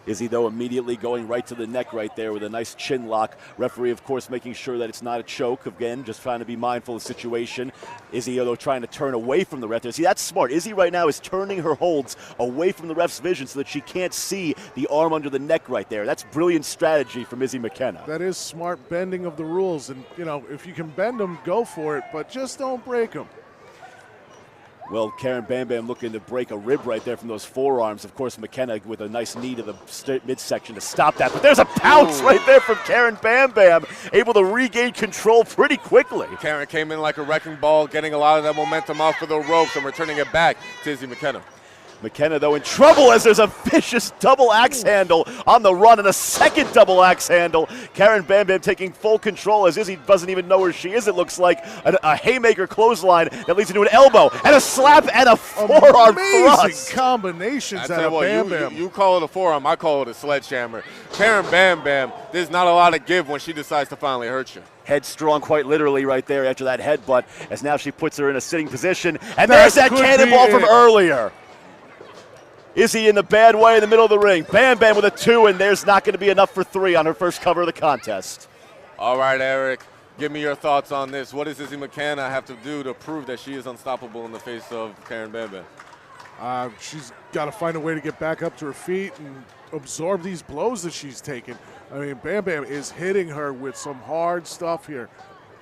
Izzy, though, immediately going right to the neck right there with a nice chin lock. Referee, of course, making sure that it's not a choke. Again, just trying to be mindful of the situation. Izzy, though, trying to turn away from the ref there. See, that's smart. Izzy right now is turning her holds away from the ref's vision so that she can't see the arm under the neck right there. That's brilliant strategy from Izzy McKenna. That is smart bending of the rules. And, you know, if you can bend them, go for it, but just don't break them. Well, Karen Bam Bam looking to break a rib right there from those forearms. Of course, McKenna with a nice knee to the midsection to stop that. But there's a pounce right there from Karen Bam Bam, able to regain control pretty quickly. Karen came in like a wrecking ball, getting a lot of that momentum off of the ropes and returning it back to Izzy McKenna. McKenna, though, in trouble as there's a vicious double axe handle on the run and a second double axe handle. Karen Bam Bam taking full control as Izzy doesn't even know where she is, it looks like. A haymaker clothesline that leads into an elbow and a slap and a forearm thrust. Amazing combinations out of Bam Bam. You call it a forearm, I call it a sledgehammer. Karen Bam Bam, there's not a lot of give when she decides to finally hurt you. Headstrong quite literally right there after that headbutt as now she puts her in a sitting position. And there's that cannonball from earlier. Izzy in the bad way in the middle of the ring. Bam Bam with a 2, and there's not going to be enough for 3 on her first cover of the contest. All right, Eric, give me your thoughts on this. What does Izzy McKenna have to do to prove that she is unstoppable in the face of Karen Bam Bam? She's got to find a way to get back up to her feet and absorb these blows that she's taken. I mean, Bam Bam is hitting her with some hard stuff here.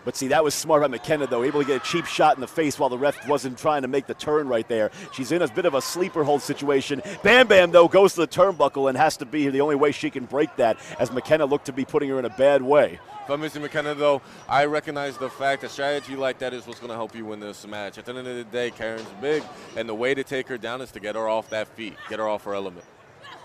But see, that was smart by McKenna, though, able to get a cheap shot in the face while the ref wasn't trying to make the turn right there. She's in a bit of a sleeper hold situation. Bam Bam, though, goes to the turnbuckle and has to be the only way she can break that, as McKenna looked to be putting her in a bad way. If I'm Izzy McKenna, though, I recognize the fact that strategy like that is what's going to help you win this match. At the end of the day, Karen's big, and the way to take her down is to get her off that feet, get her off her element.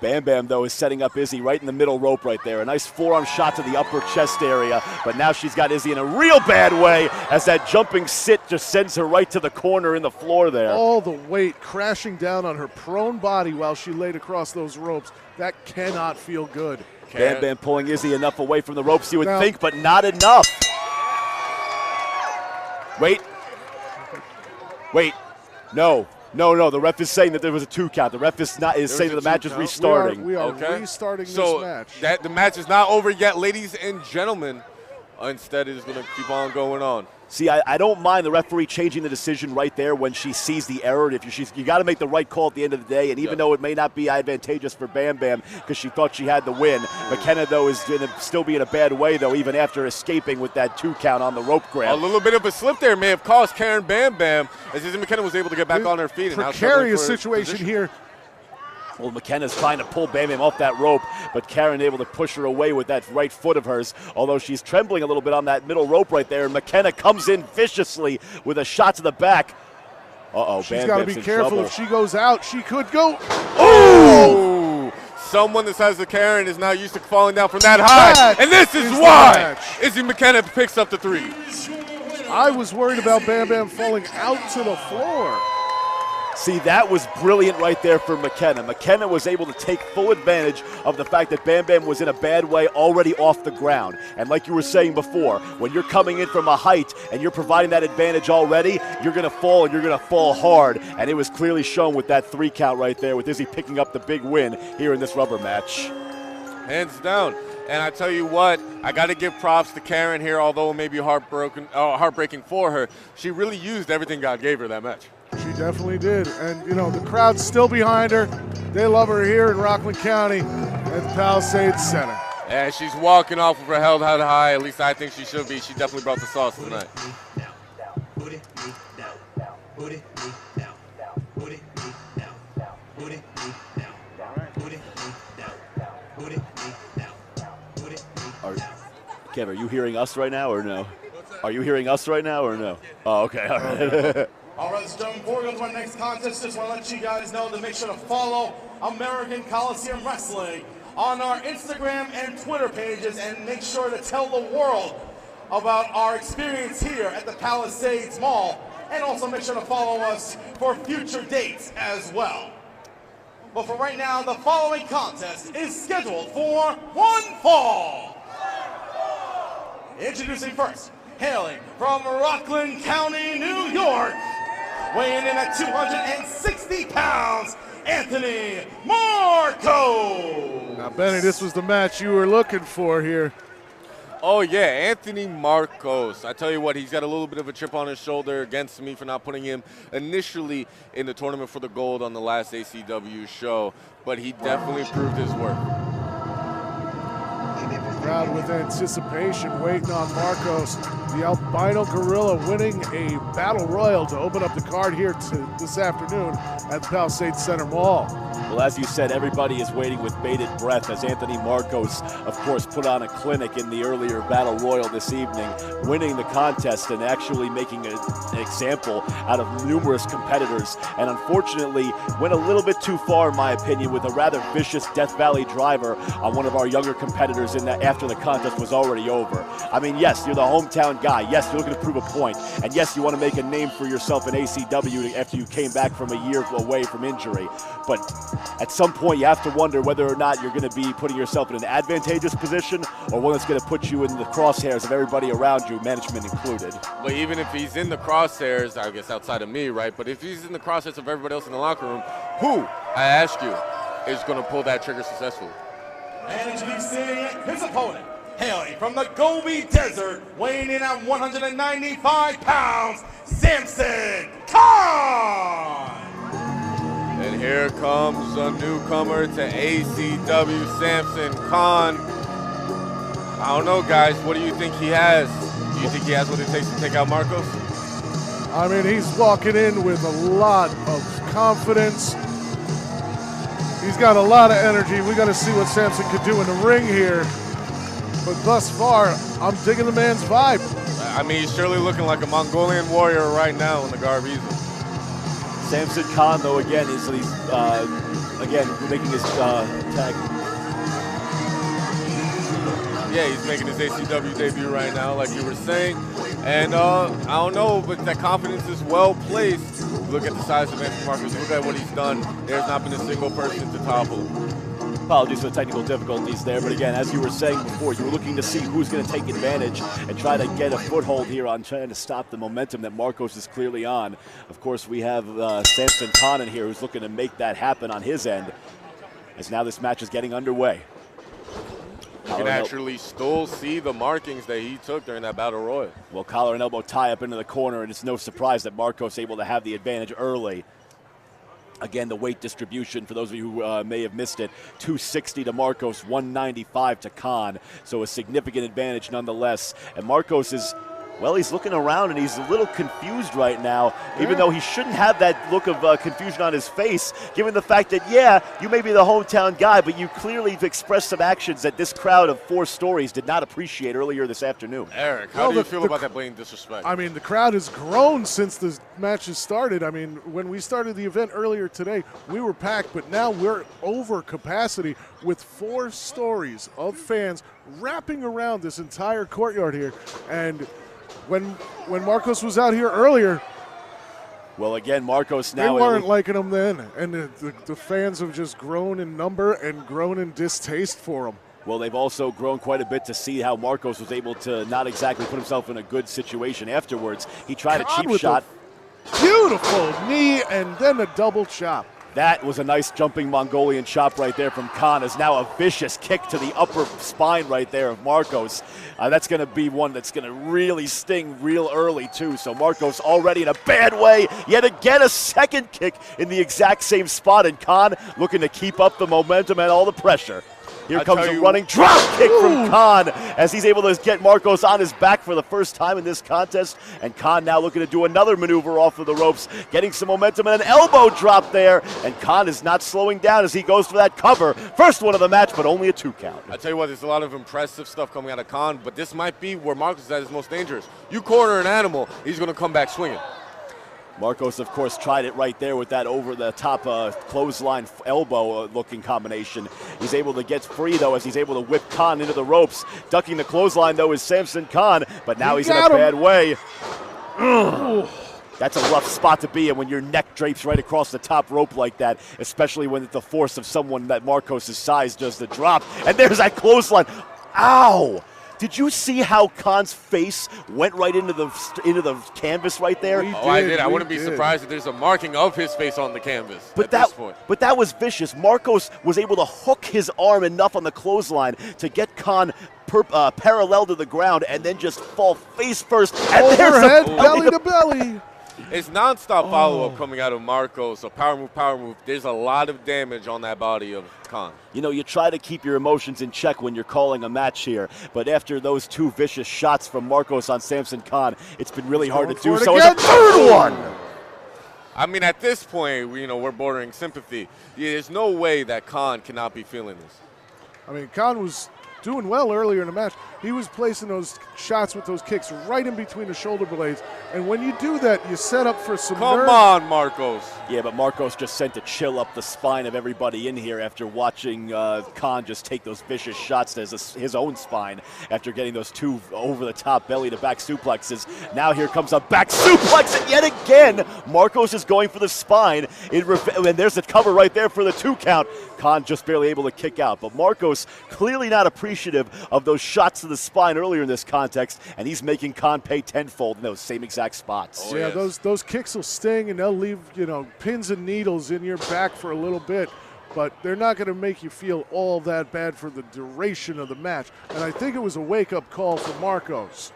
Bam Bam, though, is setting up Izzy right in the middle rope right there. A nice forearm shot to the upper chest area, but now she's got Izzy in a real bad way as that jumping sit just sends her right to the corner in the floor there. All the weight crashing down on her prone body while she laid across those ropes. That cannot feel good. Bam Bam pulling Izzy enough away from the ropes, you would think, but not enough. Wait. No. The ref is saying that there was a 2 count. The ref is saying that the match is restarting. We are restarting this match. So the match is not over yet, ladies and gentlemen. Instead, it is going to keep on going on. See, I don't mind the referee changing the decision right there when she sees the error. You got to make the right call at the end of the day, and even though it may not be advantageous for Bam Bam because she thought she had the win, McKenna, though, is going to still be in a bad way, though, even after escaping with that 2 count on the rope grab. A little bit of a slip there may have cost Karen Bam Bam as Izzy McKenna was able to get back on her feet. Precarious situation here. Well, McKenna's trying to pull Bam Bam off that rope, but Karen able to push her away with that right foot of hers, although she's trembling a little bit on that middle rope right there. And McKenna comes in viciously with a shot to the back. She's got to be careful. If she goes out, she could go. Oh! Someone the size of Karen is now used to falling down from that high. And this is why Izzy McKenna picks up the 3. I was worried about Bam Bam falling out to the floor. See, that was brilliant right there for McKenna. McKenna was able to take full advantage of the fact that Bam Bam was in a bad way already off the ground. And like you were saying before, when you're coming in from a height and you're providing that advantage already, you're going to fall, and you're going to fall hard. And it was clearly shown with that 3 count right there, with Izzy picking up the big win here in this rubber match. Hands down. And I tell you what, I got to give props to Karen here, although it may be heartbreaking for her. She really used everything God gave her that match. She definitely did. And, the crowd's still behind her. They love her here in Rockland County at the Palisades Center. And she's walking off with her head held high. At least I think she should be. She definitely brought the sauce tonight. Kev, are you hearing us right now or no? Are you hearing us right now or no? Oh, okay. All right. All right, so before we go to our next contest, just want to let you guys know to make sure to follow American Coliseum Wrestling on our Instagram and Twitter pages, and make sure to tell the world about our experience here at the Palisades Mall, and also make sure to follow us for future dates as well. But for right now, the following contest is scheduled for 1 fall. Introducing first, hailing from Rockland County, New York, weighing in at 260 pounds, Anthony Marco. Now, Benny, this was the match you were looking for here. Oh, yeah, Anthony Marcos. I tell you what, he's got a little bit of a chip on his shoulder against me for not putting him initially in the tournament for the gold on the last ACW show, but he definitely proved his worth. Crowd with anticipation waiting on Marcos, the albino gorilla, winning a battle royal to open up the card here this afternoon at the Palisades Center Mall. Well, as you said, everybody is waiting with bated breath as Anthony Marcos, of course, put on a clinic in the earlier battle royal this evening, winning the contest and actually making an example out of numerous competitors, and unfortunately went a little bit too far, in my opinion, with a rather vicious Death Valley driver on one of our younger competitors in that after the contest was already over. I mean, yes, you're the hometown guy. Yes, you're looking to prove a point. And yes, you want to make a name for yourself in ACW after you came back from a year away from injury. But at some point, you have to wonder whether or not you're going to be putting yourself in an advantageous position or one that's going to put you in the crosshairs of everybody around you, management included. But even if he's in the crosshairs, I guess outside of me, right? But if he's in the crosshairs of everybody else in the locker room, who, I ask you, is going to pull that trigger successfully? And introducing his opponent, hailing from the Gobi Desert, weighing in at 195 pounds, Samson Kahn! And here comes a newcomer to ACW, Samson Kahn. I don't know, guys. What do you think he has? Do you think he has what it takes to take out Marcos? I mean, he's walking in with a lot of confidence. He's got a lot of energy. We got to see what Samson could do in the ring here. But thus far, I'm digging the man's vibe. I mean, he's surely looking like a Mongolian warrior right now in the garb easily. Samson Kahn, though, again, is again, making his tag. Yeah, he's making his ACW debut right now, like you were saying. And I don't know, but that confidence is well placed. Look at the size of Anthony Marcos. Look at what he's done. There's not been a single person to topple him. Apologies for the technical difficulties there, but again, as you were saying before, you were looking to see who's going to take advantage and try to get a foothold here on trying to stop the momentum that Marcos is clearly on. Of course, we have Samson Kahn in here who's looking to make that happen on his end, as now this match is getting underway. You can actually still see the markings that he took during that battle royal. Well, collar and elbow tie up into the corner, and it's no surprise that Marcos able to have the advantage early. Again, the weight distribution, for those of you who may have missed it, 260 to Marcos, 195 to Kahn. So a significant advantage nonetheless. And Marcos is, well, he's looking around and he's a little confused right now, even though he shouldn't have that look of confusion on his face, given the fact that, yeah, you may be the hometown guy, but you clearly have expressed some actions that this crowd of 4 stories did not appreciate earlier this afternoon. Eric, how do you feel about that blatant disrespect? I mean, the crowd has grown since the match has started. I mean, when we started the event earlier today, we were packed, but now we're over capacity with 4 stories of fans wrapping around this entire courtyard here. And when Marcos was out here earlier, well, again, Marcos now, they weren't liking him then, and the fans have just grown in number and grown in distaste for him. Well, they've also grown quite a bit to see how Marcos was able to not exactly put himself in a good situation afterwards. He tried a cheap shot. Beautiful knee and then a double chop. That was a nice jumping Mongolian chop right there from Kahn. Is now a vicious kick to the upper spine right there of Marcos. That's going to be one that's going to really sting real early too. So Marcos already in a bad way. Yet again a second kick in the exact same spot, and Kahn looking to keep up the momentum and all the pressure. Here comes a running drop kick from Kahn as he's able to get Marcos on his back for the first time in this contest. And Kahn now looking to do another maneuver off of the ropes, getting some momentum and an elbow drop there. And Kahn is not slowing down as he goes for that cover. First one of the match, but only a 2 count. I tell you what, there's a lot of impressive stuff coming out of Kahn, but this might be where Marcos is at his most dangerous. You corner an animal, he's going to come back swinging. Marcos, of course, tried it right there with that over-the-top clothesline elbow-looking combination. He's able to get free, though, as he's able to whip Kahn into the ropes. Ducking the clothesline, though, is Samson Kahn, but now he's in a bad way. That's a rough spot to be in when your neck drapes right across the top rope like that, especially when the force of someone that Marcos' size does the drop. And there's that clothesline. Ow! Did you see how Kahn's face went right into the canvas right there? I did. I wouldn't be surprised if there's a marking of his face on the canvas at this point. But that was vicious. Marcos was able to hook his arm enough on the clothesline to get Kahn parallel to the ground and then just fall face first. And overhead, belly to belly. It's nonstop follow-up coming out of Marcos. So power move. There's a lot of damage on that body of Kahn. You know, you try to keep your emotions in check when you're calling a match here, but after those 2 vicious shots from Marcos on Samson Kahn, it's been really hard to do so. It's a 3rd one. I mean, at this point, we're bordering sympathy. There's no way that Kahn cannot be feeling this. I mean, Kahn was doing well earlier in the match. He was placing those shots with those kicks right in between the shoulder blades. And when you do that, you set up for some Come on, Marcos. Yeah, but Marcos just sent a chill up the spine of everybody in here after watching Kahn just take those vicious shots to his own spine after getting those 2 over-the-top belly-to-back suplexes. Now here comes a back suplex, and yet again, Marcos is going for the spine. And there's the cover right there for the 2 count. Kahn just barely able to kick out. But Marcos clearly not appreciative of those shots to the spine earlier in this context, and he's making Kahn pay tenfold in those same exact spots. Oh, yeah, those kicks will sting, and they'll leave, pins and needles in your back for a little bit, but they're not going to make you feel all that bad for the duration of the match. And I think it was a wake-up call for Marcos.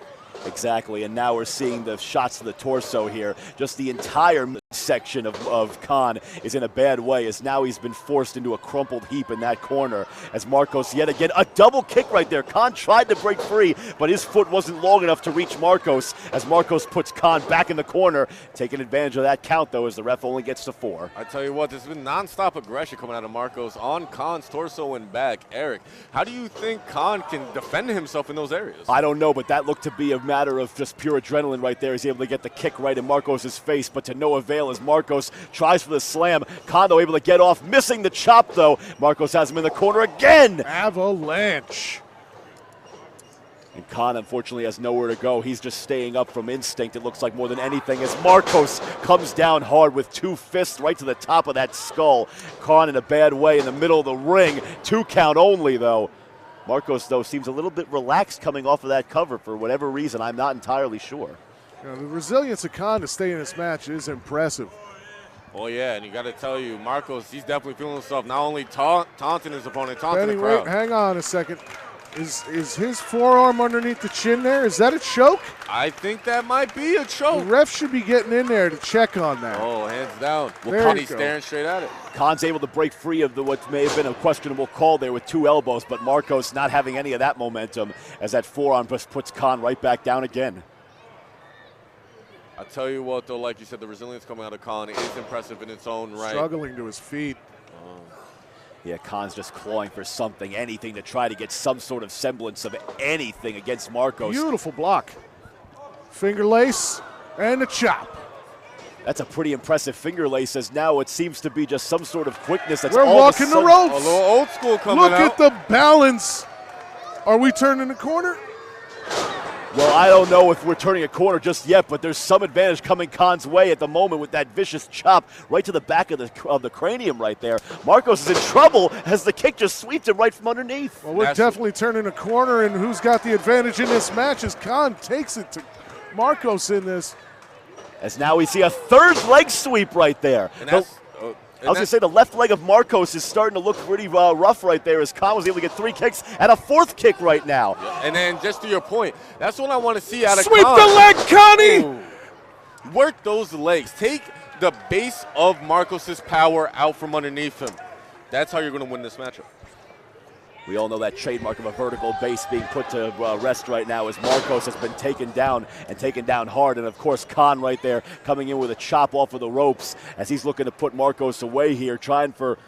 Exactly, and now we're seeing the shots to the torso here. Just the entire section of Kahn is in a bad way, as now he's been forced into a crumpled heap in that corner. As Marcos, yet again, a double kick right there. Kahn tried to break free, but his foot wasn't long enough to reach Marcos, as Marcos puts Kahn back in the corner, taking advantage of that count, though, as the ref only gets to 4. I tell you what, there's been nonstop aggression coming out of Marcos on Kahn's torso and back. Eric, how do you think Kahn can defend himself in those areas? I don't know, but that looked to be a matter of just pure adrenaline right there. He's able to get the kick right in Marcos' face, but to no avail as as Marcos tries for the slam. Kahn, though, able to get off, missing the chop, though. Marcos has him in the corner again. Avalanche. And Kahn, unfortunately, has nowhere to go. He's just staying up from instinct, it looks like, more than anything, as Marcos comes down hard with 2 fists right to the top of that skull. Kahn in a bad way in the middle of the ring. 2 count only, though. Marcos, though, seems a little bit relaxed coming off of that cover for whatever reason. I'm not entirely sure. You know, the resilience of Kahn to stay in this match is impressive. Oh, yeah, and you got to tell you, Marcos, he's definitely feeling himself. Not only taunting his opponent, taunting the crowd. Wait, hang on a second. Is his forearm underneath the chin there? Is that a choke? I think that might be a choke. The ref should be getting in there to check on that. Oh, hands down. There Well, you he's go. staring straight at it. Kahn's able to break free of what may have been a questionable call there with 2 elbows, but Marcos not having any of that momentum as that forearm just puts Kahn right back down again. I'll tell you what, though, like you said, the resilience coming out of Kahn is impressive in its own right. Struggling to his feet. Yeah, Kahn's just clawing for something, anything to try to get some sort of semblance of anything against Marcos. Beautiful block. Finger lace and a chop. That's a pretty impressive finger lace, as now it seems to be just some sort of quickness. That's We're all walking of a the sudden. ropes. A little old school coming Look out. at the balance. Are we turning the corner? Well, I don't know if we're turning a corner just yet, but there's some advantage coming Kahn's way at the moment with that vicious chop right to the back of the cranium right there. Marcos is in trouble as the kick just sweeps him right from underneath. Well, we're definitely turning a corner, and who's got the advantage in this match as Kahn takes it to Marcos in this. As now we see a 3rd leg sweep right there. And that's, I was going to say the left leg of Marcos is starting to look pretty rough right there, as Kahn was able to get 3 kicks and a 4th kick right now. And then just to your point, that's what I want to see out of Sweep Kahn. the leg, Connie! Ooh. Work those legs. Take the base of Marcos's power out from underneath him. That's how you're going to win this matchup. We all know that trademark of a vertical base being put to rest right now, as Marcos has been taken down and taken down hard. And, of course, Kahn right there coming in with a chop off of the ropes as he's looking to put Marcos away here, trying for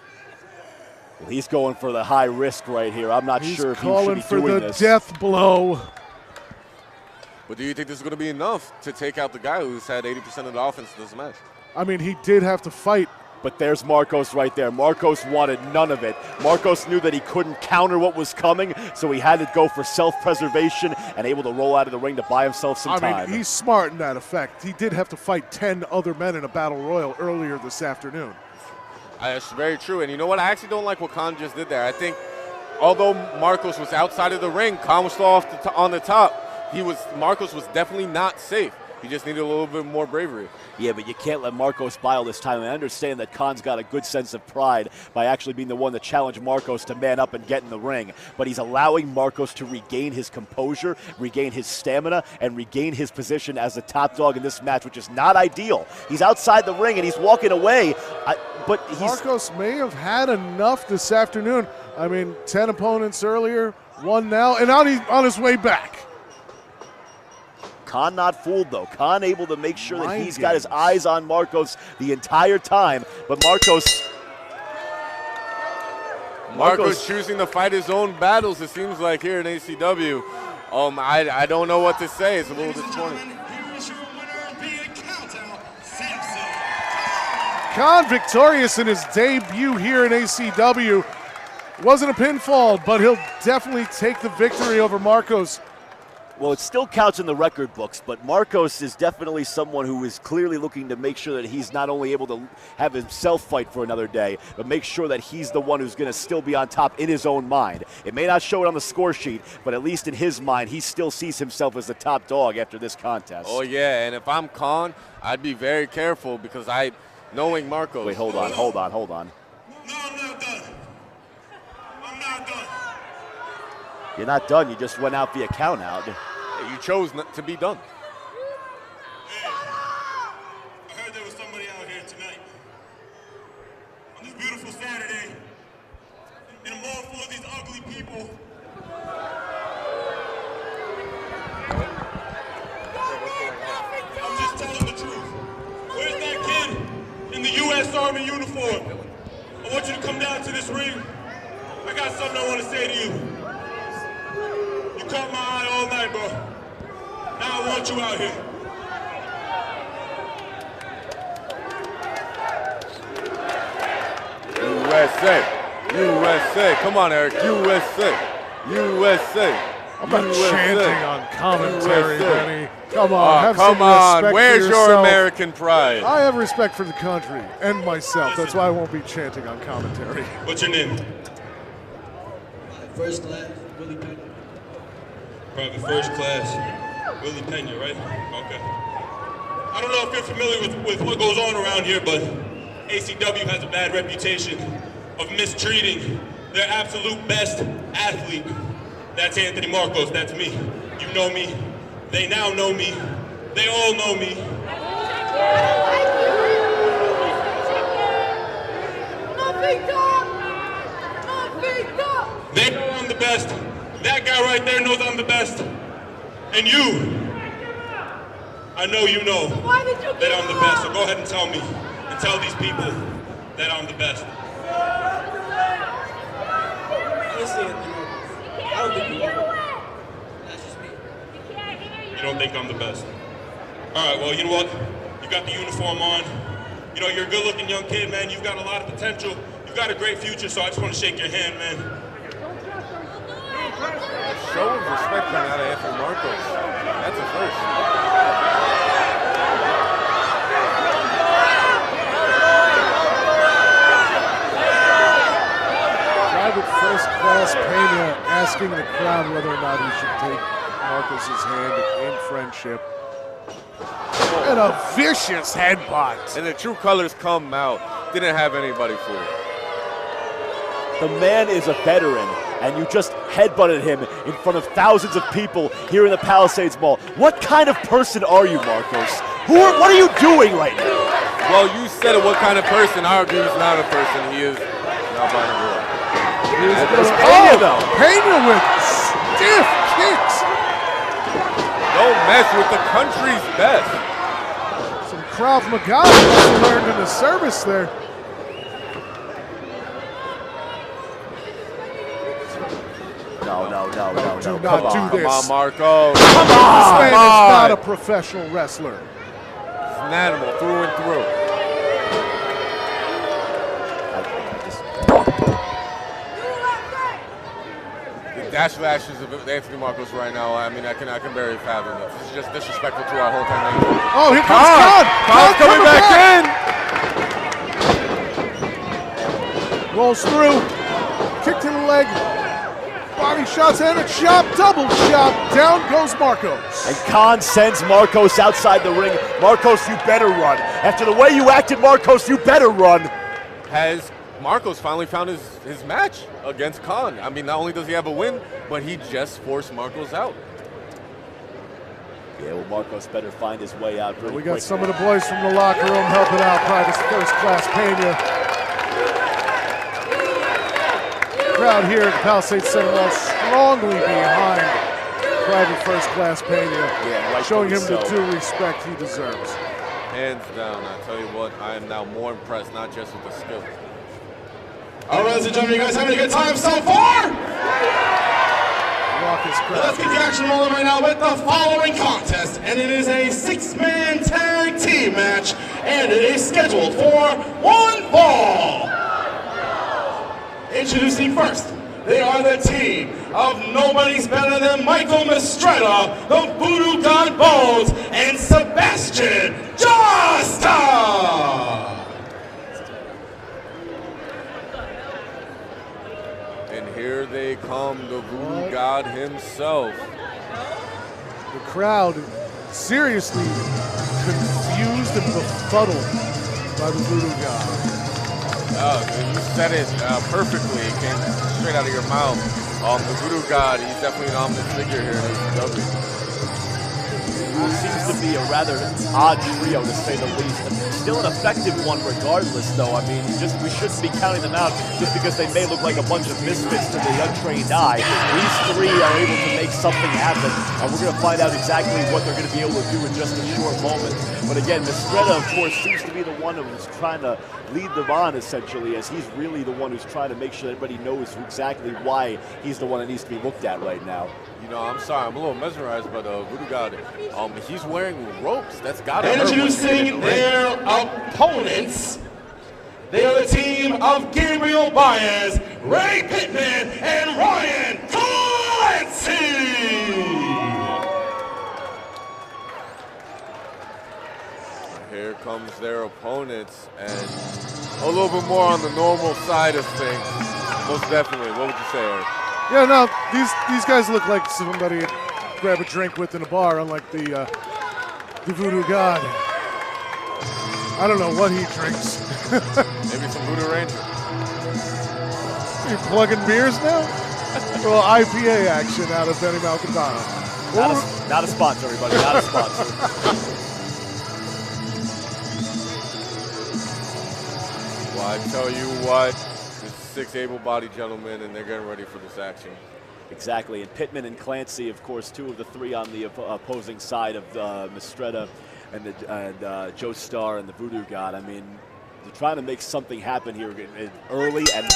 – well, he's going for the high risk right here. I'm not sure if he should be doing this. Calling for the death blow. But do you think this is going to be enough to take out the guy who's had 80% of the offense in this match? I mean, he did have to fight. But there's Marcos right there. Marcos wanted none of it. Marcos knew that he couldn't counter what was coming, so he had to go for self-preservation and able to roll out of the ring to buy himself some time. I mean, he's smart in that effect. He did have to fight 10 other men in a battle royal earlier this afternoon. That's very true. And you know what? I actually don't like what Kahn just did there. I think although Marcos was outside of the ring, Kahn was still on the top. Marcos was definitely not safe. He just needed a little bit more bravery. Yeah, but you can't let Marcos by all this time. I understand that Kahn's got a good sense of pride by actually being the one to challenge Marcos to man up and get in the ring. But he's allowing Marcos to regain his composure, regain his stamina, and regain his position as the top dog in this match, which is not ideal. He's outside the ring and he's walking away. Marcos may have had enough this afternoon. I mean, 10 opponents earlier, 1 now, and on his way back. Kahn not fooled, though. Kahn able to make sure that he's got his eyes on Marcos the entire time. But Marcos choosing to fight his own battles, it seems like, here in ACW. I don't know what to say. It's a little disappointing. Here is your winner via countout, Samson. Kahn victorious in his debut here in ACW. Wasn't a pinfall, but he'll definitely take the victory over Marcos. Well, it still counts in the record books, but Marcos is definitely someone who is clearly looking to make sure that he's not only able to have himself fight for another day, but make sure that he's the one who's going to still be on top in his own mind. It may not show it on the score sheet, but at least in his mind, he still sees himself as the top dog after this contest. Oh, yeah, and if I'm Kahn, I'd be very careful because knowing Marcos. Wait, hold on. No, I'm not done. I'm not done. You're not done. You just went out via count out. You chose not to be done. Hey, I heard there was somebody out here tonight. On this beautiful Saturday, in a mall full of these ugly people. I'm just telling the truth. Where's that kid in the U.S. Army uniform? I want you to come down to this ring. I got something I want to say to you. You caught my eye all night, bro. Now I want you out here. USA. USA. Come on, Eric. USA. USA. I'm not chanting on commentary, Benny. Come on, have come some on. respect Where's for your yourself. American pride? I have respect for the country and myself. That's why I won't be chanting on commentary. What's your name? First class, Willie Payne. Private first class, Willie Pena, right? Okay. I don't know if you're familiar with what goes on around here, but ACW has a bad reputation of mistreating their absolute best athlete. That's Anthony Marcos, that's me. You know me, they now know me, they all know me. They know I'm the best. That guy right there knows I'm the best. And you, I know you know that I'm the best, so go ahead and tell me, and tell these people that I'm the best. I don't think you are. That's just me. You don't think I'm the best? All right, well, you know what? You got the uniform on. You know, you're a good-looking young kid, man. You've got a lot of potential. You've got a great future, so I just want to shake your hand, man. Show of respect coming out of Anthony Marcos. That's a first. Private first class Pena asking the crowd whether or not he should take Marcos's hand in friendship. And a vicious headbutt. And the true colors come out. Didn't have anybody fooled. The man is a veteran, and you just headbutted him in front of thousands of people here in the Palisades Mall. What kind of person are you, Marcos? What are you doing right now? Well, you said it, what kind of person. I argue he's not a person. He is now by the world. Pena, though. Pena with stiff kicks. Don't mess with the country's best. Some Krav Maga that learned in the service there. No. Do Come not on. do this. Come on, Marco. Come on! This man is not a professional wrestler. He's an animal through and through. The dash lashes of Anthony Marcos right now, I mean, I can barely fathom it. This is just disrespectful to our whole time. Oh, here comes Kahn! Kahn's coming back in! Rolls through. Kick to the leg. Body shots and a chop, double chop. Down goes Marcos. And Kahn sends Marcos outside the ring. Marcos, you better run. After the way you acted, Marcos, you better run. Has Marcos finally found his match against Kahn? I mean, not only does he have a win, but he just forced Marcos out. Yeah, well, Marcos better find his way out really We got quickly. some of the boys from the locker room helping out Private First Class Pena. Crowd here at the Palisades Center Mall strongly behind Private First Class Pena, Yeah, showing him rightfully the so. due respect he deserves. Hands down, I tell you what, I am now more impressed, not just with the skill. All right, ladies and gentlemen, you guys having a good time so far? Raucous crowd. Let's get the action rolling right now with the following contest. And it is a 6-man tag team match. And it is scheduled for one fall. Introducing first, they are the team of Nobody's Better Than Michael Mistretta, the Voodoo God Bonez, and Sebastian Josta. And here they come, the Voodoo God himself. The crowd seriously confused and befuddled by the Voodoo God. You said it perfectly. It came straight out of your mouth. The Voodoo God, he's definitely an ominous figure here in ACW. It seems to be a rather odd trio, to say the least. Still an effective one regardless, though. I mean, we shouldn't be counting them out just because they may look like a bunch of misfits to the untrained eye. These three are able to make something happen, and we're going to find out exactly what they're going to be able to do in just a short moment. But again, Mistretta, of course, seems to be the one who's trying to lead them on, essentially, as he's really the one who's trying to make sure that everybody knows exactly why he's the one that needs to be looked at right now. You know, I'm sorry, I'm a little mesmerized by the Voodoo God. He's wearing ropes. That's gotta hurt. Introducing their opponents, They are the team of Gabriel Baez, Ray Pittman, and Ryan Clancy. Here comes their opponents, and a little bit more on the normal side of things. Most definitely. What would you say, Eric? Yeah, no, these guys look like somebody to grab a drink with in a bar, unlike the Voodoo God. I don't know what he drinks. Maybe some Voodoo Ranger. You plugging beers now? A little IPA action out of Benny Malcadano. Not a sponsor, everybody. Not a sponsor. Well, I tell you what, there's 6 able-bodied gentlemen, and they're getting ready for this action. Exactly, and Pittman and Clancy, of course, 2 of the 3 on the opposing side of Mistretta and Joe Starr and the Voodoo God. I mean, they're trying to make something happen here early and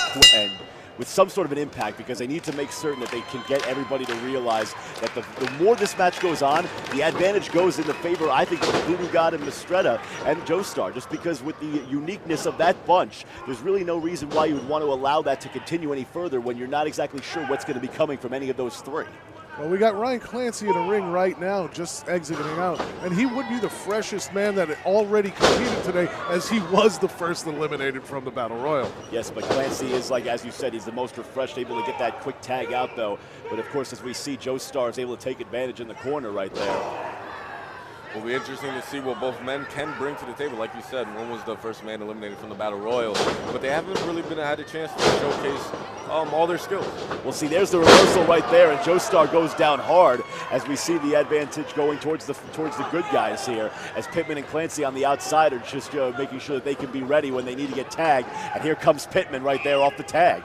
with some sort of an impact, because they need to make certain that they can get everybody to realize that the more this match goes on, the advantage goes in the favor, I think, of the Voodoo God and Mistretta and Joestar, just because with the uniqueness of that bunch, there's really no reason why you would want to allow that to continue any further when you're not exactly sure what's going to be coming from any of those 3. Well, we got Ryan Clancy in a ring right now, just exiting out. And he would be the freshest man that already competed today, as he was the first eliminated from the Battle Royal. Yes, but Clancy is, like, as you said, he's the most refreshed, able to get that quick tag out, though. But, of course, as we see, Joe Starr is able to take advantage in the corner right there. It'll be interesting to see what both men can bring to the table. Like you said, one was the first man eliminated from the Battle Royal, but they haven't really had a chance to showcase all their skills. Well, see, there's the reversal right there, and Joe Starr goes down hard as we see the advantage going towards the good guys here, as Pittman and Clancy on the outside are just making sure that they can be ready when they need to get tagged. And here comes Pittman right there off the tag.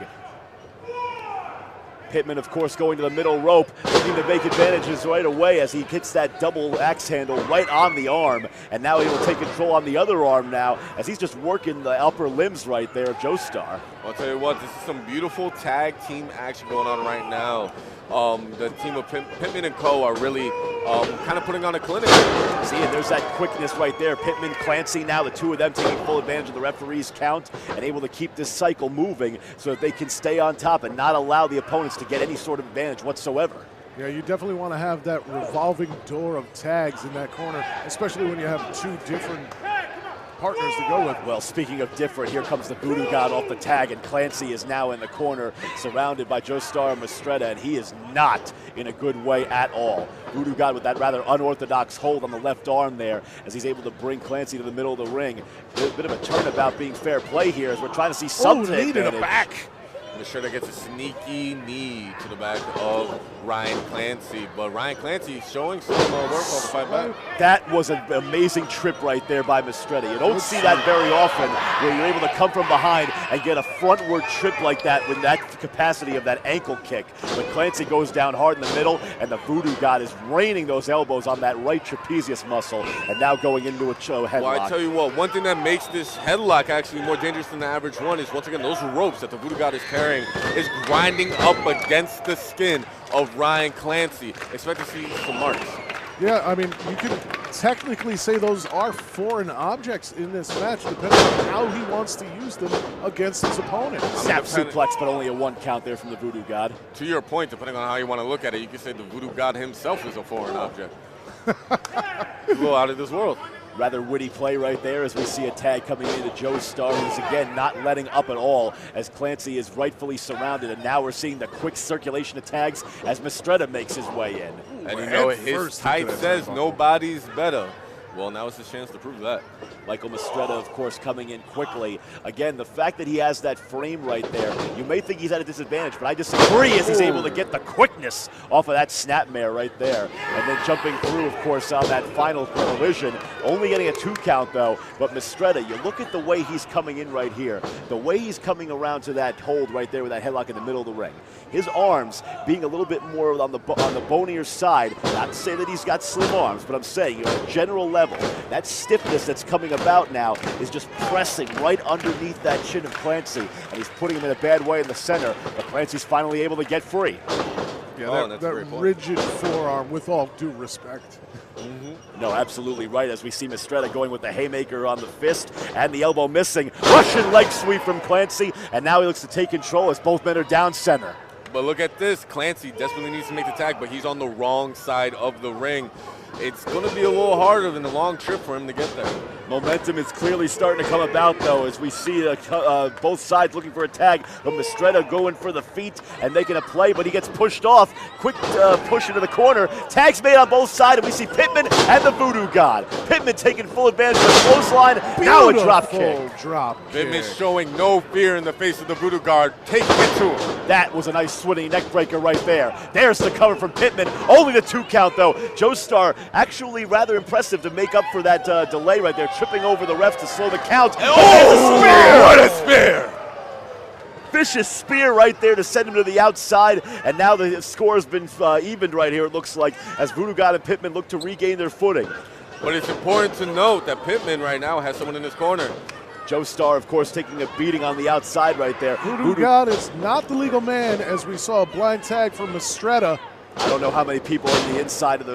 Pittman, of course, going to the middle rope, looking to make advantages right away as he hits that double axe handle right on the arm. And now he will take control on the other arm now, as he's just working the upper limbs right there of Joestar. I'll tell you what, this is some beautiful tag team action going on right now. The team of Pittman and Co. are really kind of putting on a clinic. See, and there's that quickness right there. Pittman, Clancy, now the 2 of them taking full advantage of the referee's count and able to keep this cycle moving so that they can stay on top and not allow the opponents to get any sort of advantage whatsoever. Yeah, you definitely want to have that revolving door of tags in that corner, especially when you have 2 different partners to go with. Well, speaking of different, here comes the Voodoo God off the tag, and Clancy is now in the corner, surrounded by Joestar and Mistretta, and he is not in a good way at all. Voodoo God with that rather unorthodox hold on the left arm there, as he's able to bring Clancy to the middle of the ring. A bit of a turnabout being fair play here, as we're trying to see something. Knee to the back. Mistretta gets a sneaky knee to the back of Ryan Clancy, but Ryan Clancy showing some work on the fight back. That was an amazing trip right there by Mistretta. You don't see that very often, where you're able to come from behind and get a frontward trip like that with that capacity of that ankle kick. But Clancy goes down hard in the middle, and the Voodoo God is raining those elbows on that right trapezius muscle, and now going into a headlock. Well, I tell you what, one thing that makes this headlock actually more dangerous than the average one is, once again, those ropes that the Voodoo God is carrying is grinding up against the skin of Ryan Clancy. Expect to see some marks. Yeah, I mean, you could technically say those are foreign objects in this match, depending on how he wants to use them against his opponent. Snap suplex, but only a 1 count there from the Voodoo God. To your point, depending on how you want to look at it, you could say the Voodoo God himself is a foreign object. He's a little out of this world. Rather witty play right there, as we see a tag coming into Joestar, who's again not letting up at all, as Clancy is rightfully surrounded, and now we're seeing the quick circulation of tags as Mistretta makes his way in. And you know, his tight says nobody's better. Well, now it's his chance to prove that. Michael Mistretta, of course, coming in quickly. Again, the fact that he has that frame right there, you may think he's at a disadvantage, but I disagree, as he's able to get the quickness off of that snapmare right there. And then jumping through, of course, on that final collision, only getting a 2 count, though. But Mistretta, you look at the way he's coming in right here, the way he's coming around to that hold right there with that headlock in the middle of the ring. His arms being a little bit more on the bonier side. Not to say that he's got slim arms, but I'm saying, at a general level, that stiffness that's coming about now is just pressing right underneath that chin of Clancy, and he's putting him in a bad way in the center, but Clancy's finally able to get free. Yeah, that's that a great point. rigid forearm, with all due respect. No, absolutely right, as we see Mistretta going with the haymaker on the fist and the elbow missing. Russian leg sweep from Clancy, and now he looks to take control as both men are down center. But look at this. Clancy desperately needs to make the tag, but he's on the wrong side of the ring. It's going to be a little harder than a long trip for him to get there. Momentum is clearly starting to come about, though, as we see both sides looking for a tag. But Mistretta going for the feet and making a play, but he gets pushed off. Quick push into the corner. Tags made on both sides, and we see Pittman and the Voodoo God. Pittman taking full advantage of the clothesline. Now a drop kick. Pittman showing no fear in the face of the Voodoo God, taking it to him. That was a nice swinging neck breaker right there. There's the cover from Pittman. Only the 2 count, though. Joestar actually rather impressive to make up for that delay right there, tripping over the ref to slow the count. Oh, spear! What a spear! Vicious spear right there to send him to the outside, and now the score has been evened right here, it looks like, as Voodoo God and Pittman look to regain their footing. But it's important to note that Pittman right now has someone in his corner. Joestar, of course, taking a beating on the outside right there. Voodoo God is not the legal man, as we saw a blind tag from Mistretta. I don't know how many people on the inside of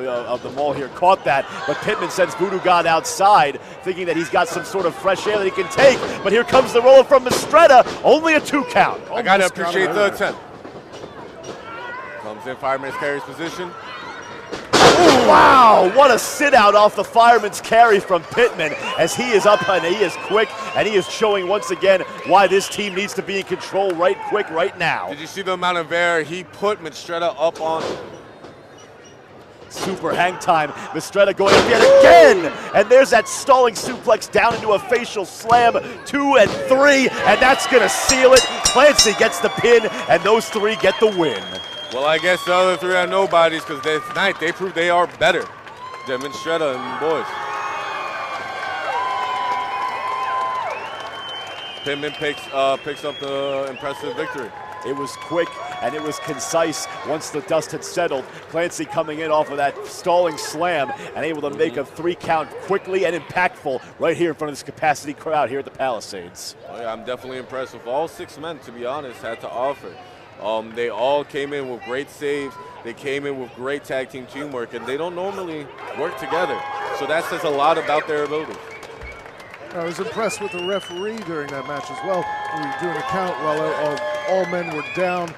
the mall here caught that, but Pittman sends Voodoo God outside, thinking that he's got some sort of fresh air that he can take. But here comes the roller from Mistretta, only a 2 count. I gotta appreciate the attempt. Comes in, fireman's carries position. Ooh, wow, what a sit out off the fireman's carry from Pittman, as he is up and he is quick, and he is showing once again why this team needs to be in control right quick right now. Did you see the amount of air he put Mistretta up on? Super hang time. Mistretta going up yet again. And there's that stalling suplex down into a facial slam. 2 and 3, and that's going to seal it. Clancy gets the pin, and those 3 get the win. Well, I guess the other 3 are nobodies, because tonight they proved they are better than Mistretta and Boys. Pittman picks up the impressive victory. It was quick and it was concise once the dust had settled. Clancy coming in off of that stalling slam and able to make a 3 count quickly and impactful right here in front of this capacity crowd here at the Palisades. Oh, yeah, I'm definitely impressed with all 6 men, to be honest, had to offer. They all came in with great saves. They came in with great tag team teamwork, and they don't normally work together. So that says a lot about their abilities. I was impressed with the referee during that match as well. He was doing a count while all men were down.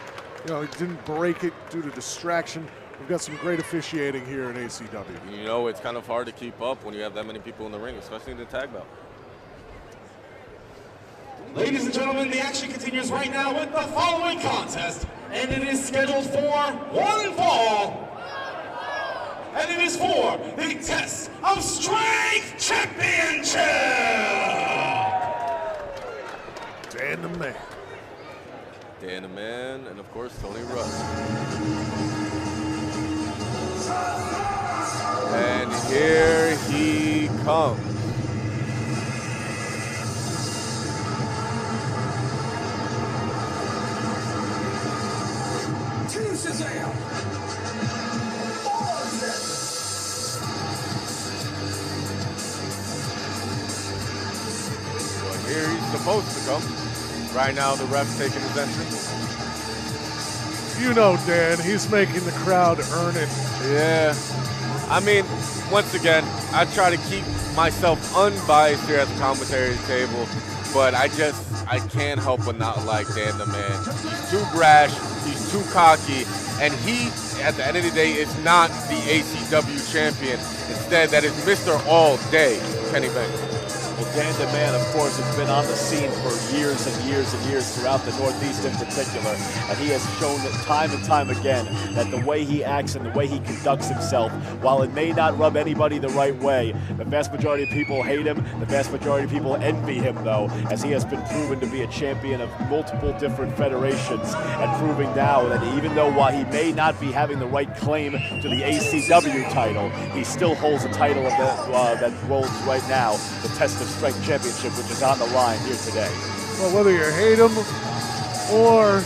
You know, he didn't break it due to distraction. We've got some great officiating here in ACW. You know, it's kind of hard to keep up when you have that many people in the ring, especially in the tag bout. Ladies and gentlemen, the action continues right now with the following contest, and it is scheduled for 1 fall. And it is for the Test of Strength Championship! Dan the Man. Dan the Man, and of course, Tony Russ. And here he comes. Here he's supposed to come. Right now, the ref's taking his entrance. You know, Dan, he's making the crowd earn it. Yeah. I mean, once again, I try to keep myself unbiased here at the commentary table, but I can't help but not like Dan the Man. He's too brash, he's too cocky, and he, at the end of the day, is not the ACW champion. Instead, that is Mr. All Day, Kenny Bengal. Well, Dan the Man, of course, has been on the scene for years and years and years throughout the Northeast in particular, and he has shown that time and time again that the way he acts and the way he conducts himself, while it may not rub anybody the right way, the vast majority of people hate him, the vast majority of people envy him, though, as he has been proven to be a champion of multiple different federations, and proving now that even though while he may not be having the right claim to the ACW title, he still holds a title of that rolls right now, the Test of Strength Championship, which is on the line here today. Well, whether you hate him or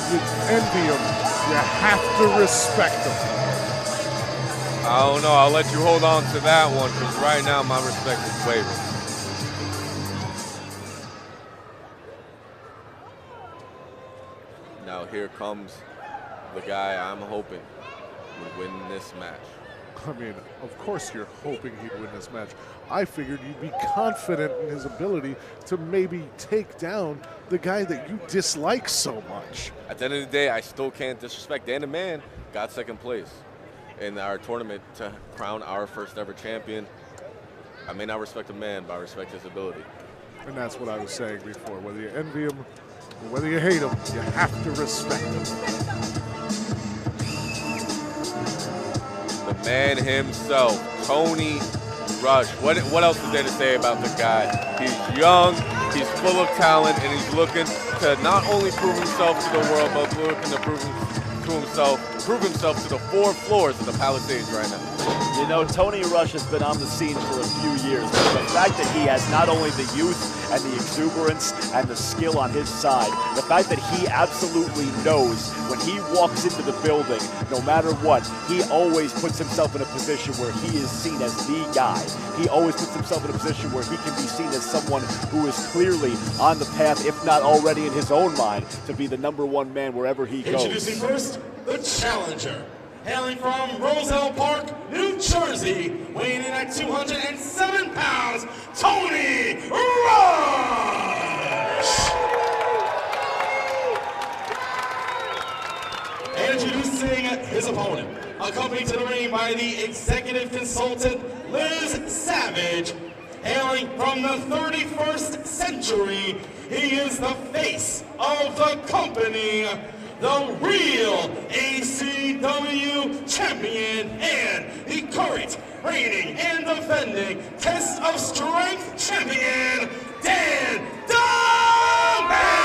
you envy him, you have to respect him. I don't know. I'll let you hold on to that one, because right now my respect is wavering. Now here comes the guy I'm hoping would win this match. I mean, of course you're hoping he'd win this match. I figured you'd be confident in his ability to maybe take down the guy that you dislike so much. At the end of the day, I still can't disrespect. Dan the Man got second place in our tournament to crown our first ever champion. I may not respect a man, but I respect his ability. And that's what I was saying before. Whether you envy him or whether you hate him, you have to respect him. The man himself, Tony Rush. What else is there to say about the guy? He's young, he's full of talent, and he's looking to not only prove himself to the world, but looking to prove himself to the 4 floors of the Palisades right now. You know, Tony Rush has been on the scene for a few years, but the fact that he has not only the youth and the exuberance and the skill on his side, the fact that he absolutely knows when he walks into the building, no matter what, he always puts himself in a position where he is seen as the guy. He always puts himself in a position where he can be seen as someone who is clearly on the path, if not already in his own mind, to be the #1 man wherever he goes. Introducing first, the challenger. Hailing from Roselle Park, New Jersey, weighing in at 207 pounds, Tony Rush! And introducing his opponent, accompanied to the ring by the executive consultant, Liz Savage. Hailing from the 31st century, he is the face of the company, the real ACW champion and the current reigning and defending Test of Strength champion, Dan the Man!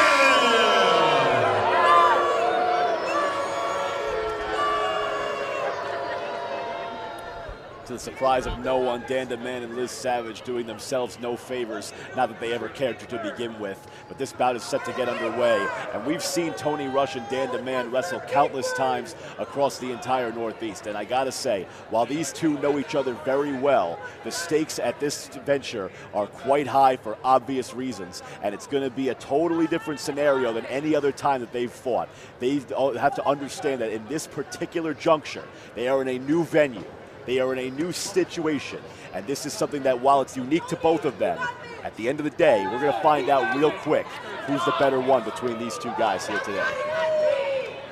To the surprise of no one, Dan the Man and Liz Savage doing themselves no favors, not that they ever cared to begin with. But this bout is set to get underway, and we've seen Tony Rush and Dan the Man wrestle countless times across the entire Northeast. And I gotta say, while these two know each other very well, the stakes at this venture are quite high for obvious reasons, and it's gonna be a totally different scenario than any other time that they've fought. They have to understand that in this particular juncture, they are in a new venue. They are in a new situation, and this is something that, while it's unique to both of them, at the end of the day, we're going to find out real quick who's the better one between these two guys here today.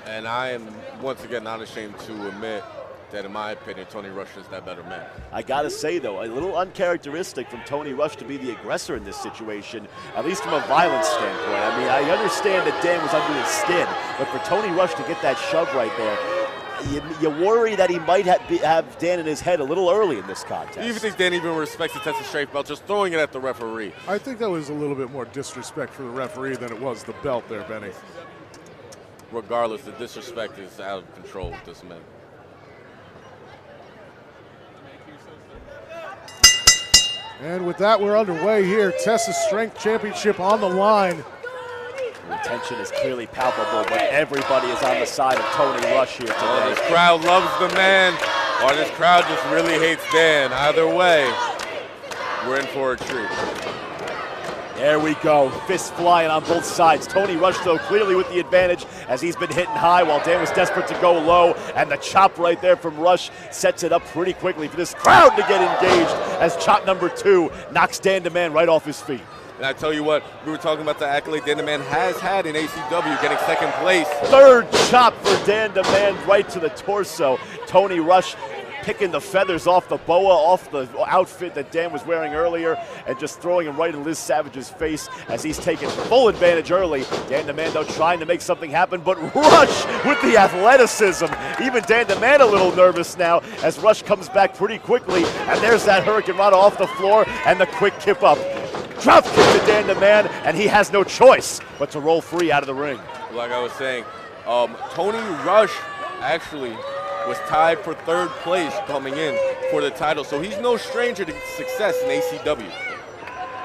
And I am, once again, not ashamed to admit that, in my opinion, Tony Rush is that better man. I got to say, though, a little uncharacteristic from Tony Rush to be the aggressor in this situation, at least from a violence standpoint. I mean, I understand that Dan was under his skin, but for Tony Rush to get that shove right there, you worry that he might have Dan in his head a little early in this contest. Do you think Dan even respects the Test of Strength belt, just throwing it at the referee? I think that was a little bit more disrespect for the referee than it was the belt there, Benny. Regardless, the disrespect is out of control with this man. And with that, we're underway here. Test of Strength Championship on the line. The tension is clearly palpable, but everybody is on the side of Tony Rush here today. Oh, this crowd loves the man, or this crowd just really hates Dan. Either way, we're in for a treat. There we go, fists flying on both sides. Tony Rush, though, clearly with the advantage as he's been hitting high while Dan was desperate to go low. And the chop right there from Rush sets it up pretty quickly for this crowd to get engaged as chop number 2 knocks Dan the Man right off his feet. And I tell you what, we were talking about the accolade Dan the Man has had in ACW, getting second place. Third chop for Dan the Man right to the torso. Tony Rush picking the feathers off the boa, off the outfit that Dan was wearing earlier, and just throwing him right in Liz Savage's face as he's taking full advantage early. Dan the Man, though, trying to make something happen, but Rush with the athleticism. Even Dan the Man a little nervous now as Rush comes back pretty quickly, and there's that Hurricane Rana off the floor and the quick kip up. Drop kick to Dan the Man, and he has no choice but to roll free out of the ring. Like I was saying, Tony Rush actually was tied for 3rd place coming in for the title, so he's no stranger to success in ACW.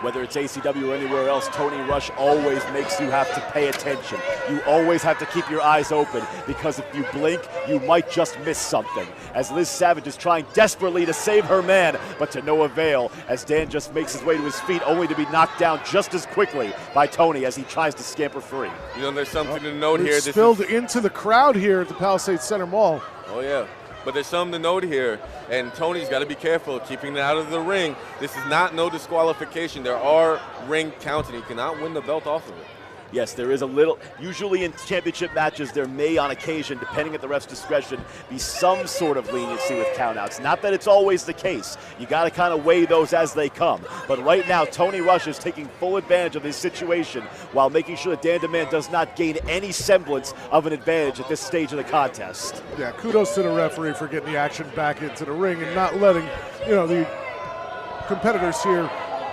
Whether it's ACW or anywhere else, Tony Rush always makes you have to pay attention. You always have to keep your eyes open, because if you blink, you might just miss something. As Liz Savage is trying desperately to save her man, but to no avail, as Dan just makes his way to his feet, only to be knocked down just as quickly by Tony as he tries to scamper free. You know, there's something to note here. This spilled into the crowd here at the Palisades Center Mall. Oh, yeah. But there's something to note here, and Tony's got to be careful keeping it out of the ring. This is not no disqualification. There are ring counts, and he cannot win the belt off of it. Yes, there is a little, usually in championship matches, there may on occasion, depending at the ref's discretion, be some sort of leniency with countouts. Not that it's always the case. You got to kind of weigh those as they come. But right now, Tony Rush is taking full advantage of this situation while making sure that Dan DeMann does not gain any semblance of an advantage at this stage of the contest. Yeah, kudos to the referee for getting the action back into the ring and not letting, the competitors here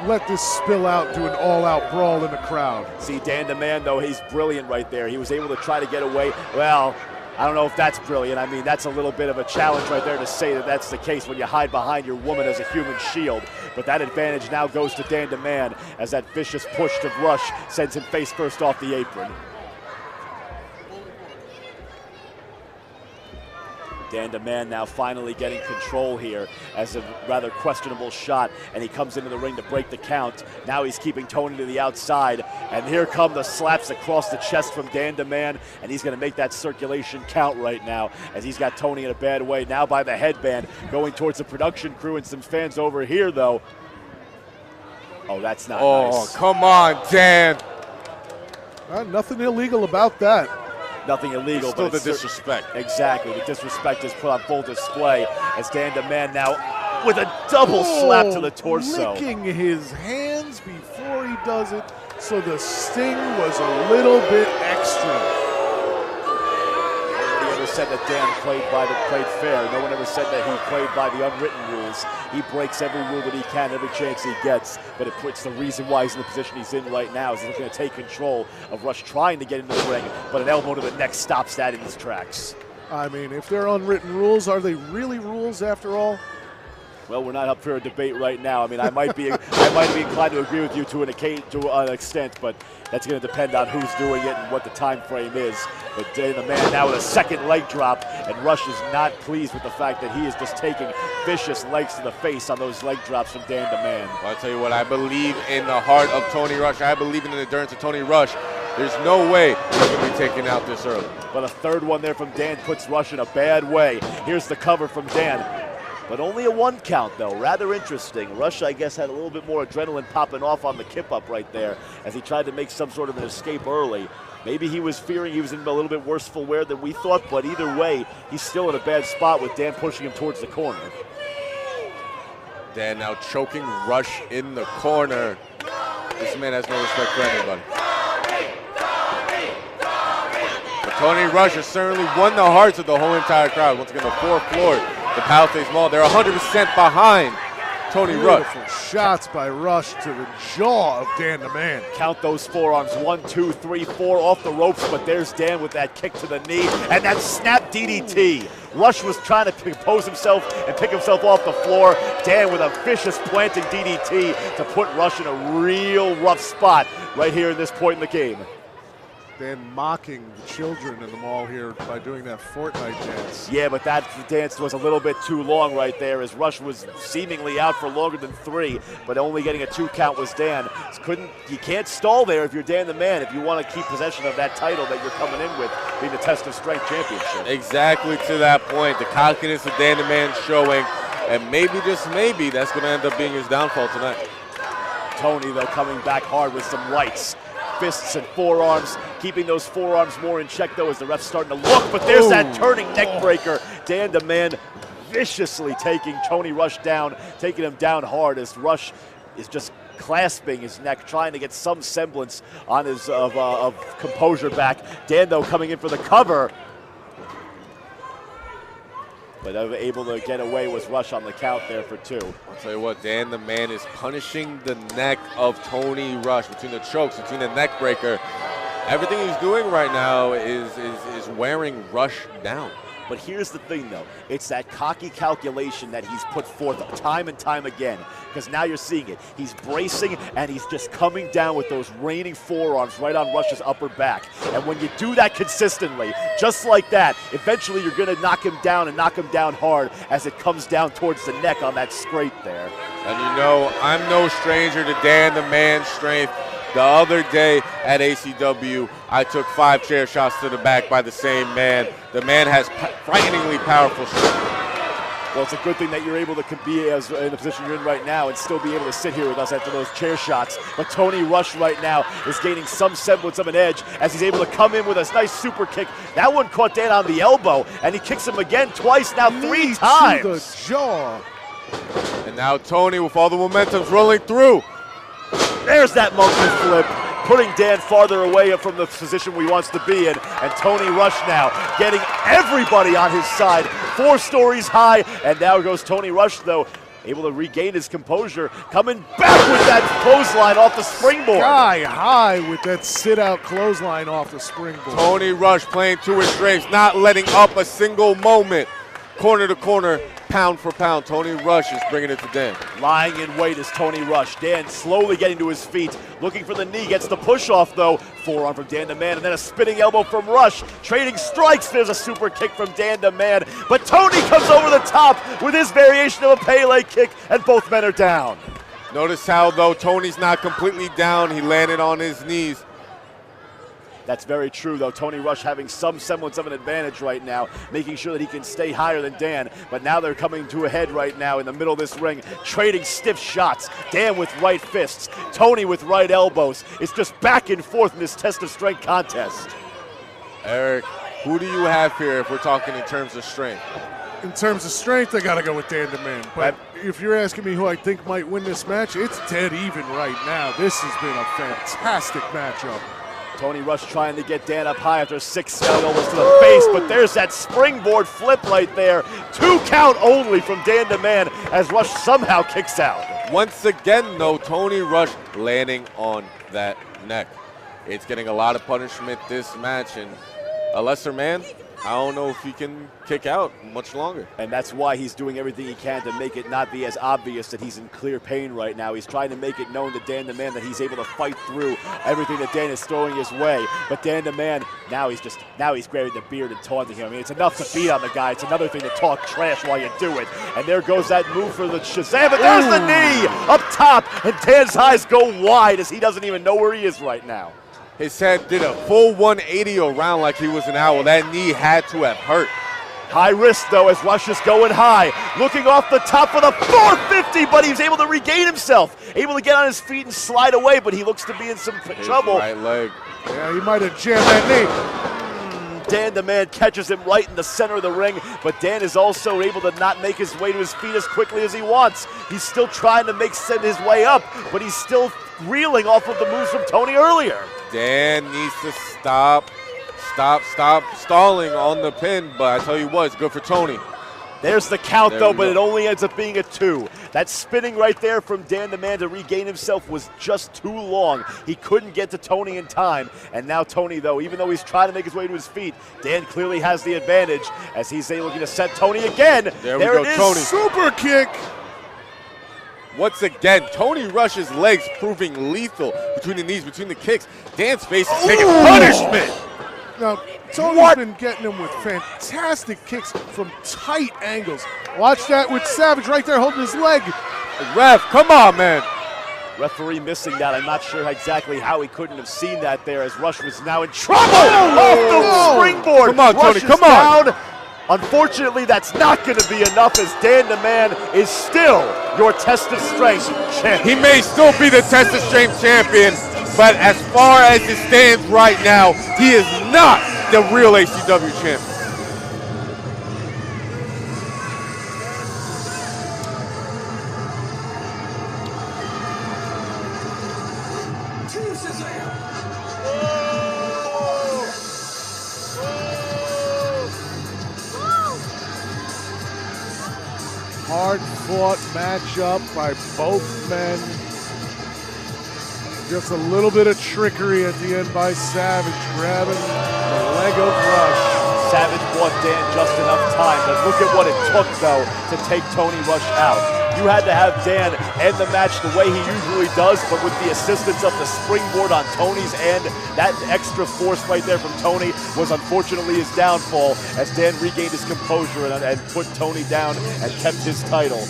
let this spill out to an all-out brawl in the crowd. See, Dan DeMann, though, he's brilliant right there. He was able to try to get away. Well, I don't know if that's brilliant. I mean, that's a little bit of a challenge right there to say that that's the case when you hide behind your woman as a human shield. But that advantage now goes to Dan DeMann as that vicious push to Rush sends him face first off the apron. Dan DeMann now finally getting control here as a rather questionable shot, and he comes into the ring to break the count. Now he's keeping Tony to the outside, and here come the slaps across the chest from Dan DeMann, and he's going to make that circulation count right now as he's got Tony in a bad way. Now by the headband, going towards the production crew and some fans over here, though. Oh, that's not nice. Oh, come on, Dan. Nothing illegal about that. Nothing illegal, it's still but the disrespect. Exactly, the disrespect is put on full display as Dan DeMann now with a double slap to the torso. Licking his hands before he does it, so the sting was a little bit extra. Nobody ever said that Dan played fair. No one ever said that he played by the unwritten rules. He breaks every rule that he can, every chance he gets, but it puts the reason why he's in the position he's in right now is he's looking to take control of Rush trying to get into the ring, but an elbow to the neck stops that in his tracks. I mean, if they're unwritten rules, are they really rules after all? Well, we're not up for a debate right now. I mean, I might be inclined to agree with you to an extent, but that's going to depend on who's doing it and what the time frame is. But Dan DeMann now with a second leg drop, and Rush is not pleased with the fact that he is just taking vicious legs to the face on those leg drops from Dan DeMann. Well, I'll tell you what, I believe in the heart of Tony Rush. I believe in the endurance of Tony Rush. There's no way he's going to be taken out this early. But a third one there from Dan puts Rush in a bad way. Here's the cover from Dan. But only a one count, though. Rather interesting. Rush, I guess, had a little bit more adrenaline popping off on the kip-up right there as he tried to make some sort of an escape early. Maybe he was fearing he was in a little bit worse for wear than we thought, but either way, he's still in a bad spot with Dan pushing him towards the corner. Dan now choking Rush in the corner. This man has no respect for anybody. But Tony Rush has certainly won the hearts of the whole entire crowd. Once again, the fourth floor, the Palisades Mall, they're 100% behind Tony Rush. Shots by Rush to the jaw of Dan DeMann. Count those forearms, 1, 2, 3, 4 off the ropes, but there's Dan with that kick to the knee and that snap DDT. Rush was trying to compose himself and pick himself off the floor. Dan with a vicious planting DDT to put Rush in a real rough spot right here at this point in the game. Dan mocking the children in the mall here by doing that Fortnite dance. Yeah, but that dance was a little bit too long right there as Rush was seemingly out for longer than 3, but only getting a 2 count was Dan. You can't stall there if you're Dan DeMann, if you want to keep possession of that title that you're coming in with, being the Test of Strength Championship. Exactly to that point. The cockiness of Dan DeMann showing, and maybe, just maybe, that's going to end up being his downfall tonight. Tony, though, coming back hard with some lights. Fists and forearms, keeping those forearms more in check, though, as the ref's starting to look, but there's that turning neck breaker. Dan DeMann viciously taking Tony Rush down, taking him down hard as Rush is just clasping his neck, trying to get some semblance on his of composure back. Dan, though, coming in for the cover, but able to get away was Rush on the count there for 2. I'll tell you what, Dan DeMann is punishing the neck of Tony Rush between the chokes, between the neck breaker. Everything he's doing right now is wearing Rush down. But here's the thing, though. It's that cocky calculation that he's put forth time and time again, because now you're seeing it. He's bracing, and he's just coming down with those raining forearms right on Rush's upper back. And when you do that consistently, just like that, eventually you're going to knock him down and knock him down hard as it comes down towards the neck on that scrape there. And you know, I'm no stranger to Dan the Man's strength. The other day at ACW, I took 5 chair shots to the back by the same man. The man has frighteningly powerful strength. Well, it's a good thing that you're able to be in the position you're in right now and still be able to sit here with us after those chair shots. But Tony Rush right now is gaining some semblance of an edge as he's able to come in with a nice super kick. That one caught Dan on the elbow, and he kicks him again twice, now 3 times. To the jaw. And now Tony, with all the momentum's rolling through. There's that monkey flip, putting Dan farther away from the position we wants to be in. And Tony Rush now getting everybody on his side, 4 stories high. And now goes Tony Rush, though, able to regain his composure, coming back with that clothesline off the springboard. Sky high with that sit-out clothesline off the springboard. Tony Rush playing to his strengths, not letting up a single moment. Corner to corner, pound for pound, Tony Rush is bringing it to Dan. Lying in wait is Tony Rush. Dan slowly getting to his feet, looking for the knee, gets the push off though. Forearm from Dan the Man, and then a spinning elbow from Rush. Trading strikes, there's a super kick from Dan the Man, but Tony comes over the top with his variation of a Pele kick, and both men are down. Notice how, though, Tony's not completely down. He landed on his knees. That's very true, though. Tony Rush having some semblance of an advantage right now, making sure that he can stay higher than Dan. But now they're coming to a head right now in the middle of this ring, trading stiff shots. Dan with right fists, Tony with right elbows. It's just back and forth in this test of strength contest. Eric, who do you have here if we're talking in terms of strength? In terms of strength, I got to go with Dan the Man. But if you're asking me who I think might win this match, it's dead even right now. This has been a fantastic matchup. Tony Rush trying to get Dan up high after 6 elbows to the face, but there's that springboard flip right there. 2 count only from Dan the Man as Rush somehow kicks out. Once again, though, Tony Rush landing on that neck. It's getting a lot of punishment this match, and a lesser man, I don't know if he can kick out much longer. And that's why he's doing everything he can to make it not be as obvious that he's in clear pain right now. He's trying to make it known to Dan the Man that he's able to fight through everything that Dan is throwing his way. But Dan the Man, now he's grabbing the beard and taunting him. I mean, it's enough to beat on the guy. It's another thing to talk trash while you do it. And there goes that move for the Shazam, but there's the knee up top, and Dan's eyes go wide as he doesn't even know where he is right now. His head did a full 180 around like he was an owl. That knee had to have hurt. High risk, though, as Rush is going high. Looking off the top for the 450, but he's able to regain himself. Able to get on his feet and slide away, but he looks to be in some trouble. Right leg. Yeah, he might have jammed that knee. Dan the Man catches him right in the center of the ring, but Dan is also able to not make his way to his feet as quickly as he wants. He's still trying to send his way up, but he's still reeling off of the moves from Tony earlier. Dan needs to stop stalling on the pin, but I tell you what, it's good for Tony. There's the count, though, but it only ends up being a 2. That spinning right there from Dan the Man to regain himself was just too long. He couldn't get to Tony in time. And now Tony, though, even though he's trying to make his way to his feet, Dan clearly has the advantage as he's looking to set Tony again. There we go, it is. Tony. Super kick. Once again, Tony Rush's legs proving lethal between the knees, between the kicks. Dan's face is taking punishment. Now, Tony's been getting him with fantastic kicks from tight angles. Watch that with Savage right there holding his leg. Ref, come on, man. Referee missing that. I'm not sure exactly how he couldn't have seen that there as Rush was now in trouble off the springboard. Come on, Tony, Rush come is on. Down. Unfortunately, that's not going to be enough as Dan the Man is still your test of strength champion. He may still be the test of strength champion, but as far as it stands right now, he is not the real ACW champion. Hard-fought matchup by both men. Just a little bit of trickery at the end by Savage, grabbing the leg of Rush. Savage bought Dan just enough time, but look at what it took, though, to take Tony Rush out. You had to have Dan end the match the way he usually does, but with the assistance of the springboard on Tony's end, that extra force right there from Tony was unfortunately his downfall as Dan regained his composure and put Tony down and kept his title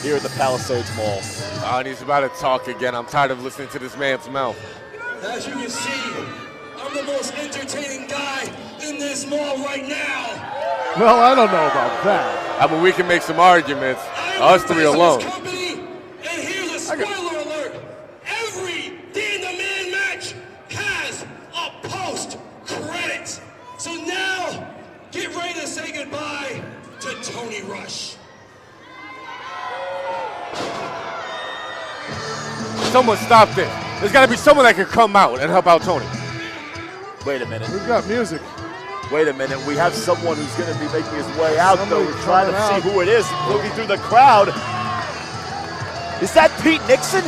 here at the Palisades Mall. Oh, and he's about to talk again. I'm tired of listening to this man's mouth. As you can see, I'm the most entertaining guy in this mall right now. Well, I don't know about that. I mean, we can make some arguments. Us three alone. Company, and here's a spoiler alert. Every Dan the Man match has a post-credits. So now, get ready to say goodbye to Tony Rush. Someone stop this. There's got to be someone that can come out and help out Tony. Wait a minute. We've got music. Wait a minute. We have someone who's going to be making his way out, though. We're trying to see who it is, looking through the crowd. Is that Pete Nixon?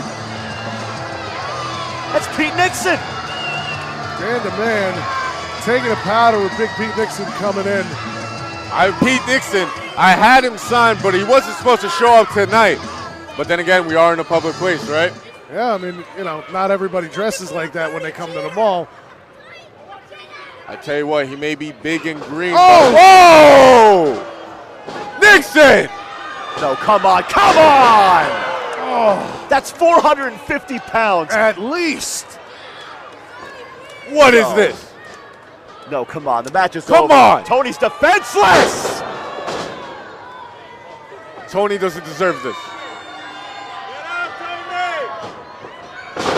That's Pete Nixon. Dan the Man taking a powder with Big Pete Nixon coming in. Pete Nixon, I had him signed, but he wasn't supposed to show up tonight. But then again, we are in a public place, right? Yeah, I mean, you know, not everybody dresses like that when they come to the mall. I tell you what, he may be big and green. Oh! Whoa! Nixon! No, come on, come on! Oh, that's 450 pounds. At least. What is this? No, come on, the match is over. Come on! Tony's defenseless! Tony doesn't deserve this.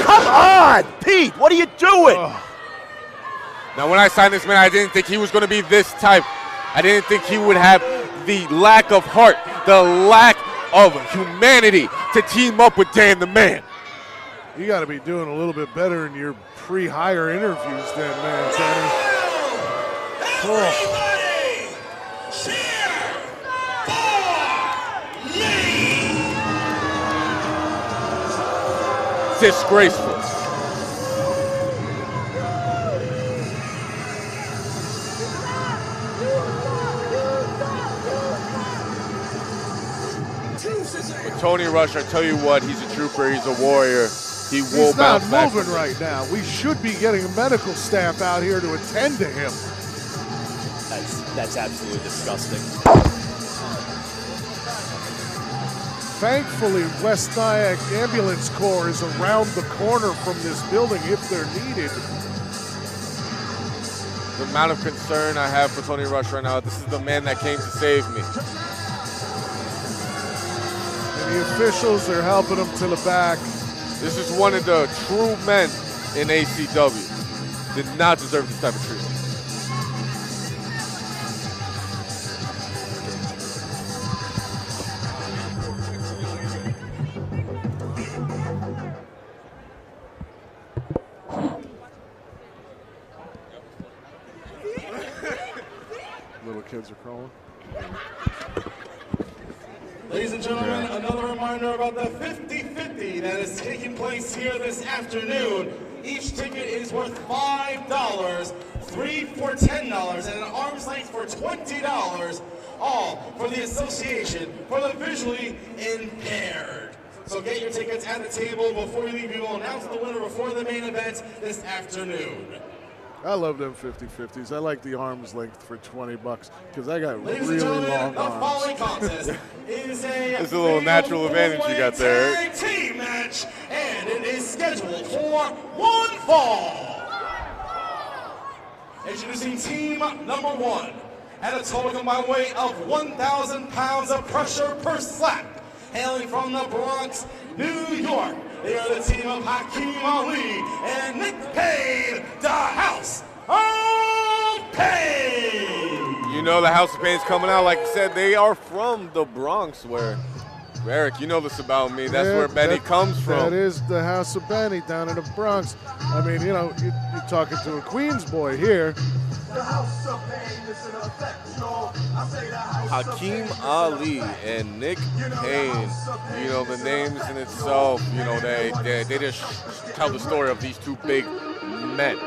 Come on, Pete, what are you doing? Now, when I signed this man, I didn't think he was going to be this type. I didn't think he would have the lack of heart, the lack of humanity to team up with Dan the Man. You got to be doing a little bit better in your pre-hire interviews then, man, Tony. Everybody, cheer for me! Disgraceful. Tony Rush, I tell you what, he's a trooper, he's a warrior. He will bounce back. He's not moving right now. We should be getting a medical staff out here to attend to him. That's absolutely disgusting. Thankfully, West Nyack Ambulance Corps is around the corner from this building if they're needed. The amount of concern I have for Tony Rush right now, this is the man that came to save me. The officials are helping him to the back. This is one of the true men in ACW. Did not deserve this type of treatment. Little kids are crawling. Ladies and gentlemen, another reminder about the 50-50 that is taking place here this afternoon. Each ticket is worth $5, 3 for $10, and an arm's length for $20, all for the Association for the Visually Impaired. So get your tickets at the table before you leave. We will announce the winner before the main event this afternoon. I love them 50-50s. I like the arm's length for $20 because I got Ladies really and long gentlemen, the arms. following contest is There's a little natural advantage you got there. tag team match, and it is scheduled for one fall. Introducing team number 1 at a total combined weight of 1,000 pounds of pressure per slap, hailing from the Bronx, New York. They are the team of Hakeem Ali and Nick Payne, the House of Payne. You know the House of Payne's coming out. Like I said, they are from the Bronx, where, Eric, you know this about me. That's where Benny comes from. That is the House of Benny down in the Bronx. I mean, you know, you're talking to a Queens boy here. Hakeem Ali and Nick Payne, you know, the names in itself, you know, they just tell the story of these two big men.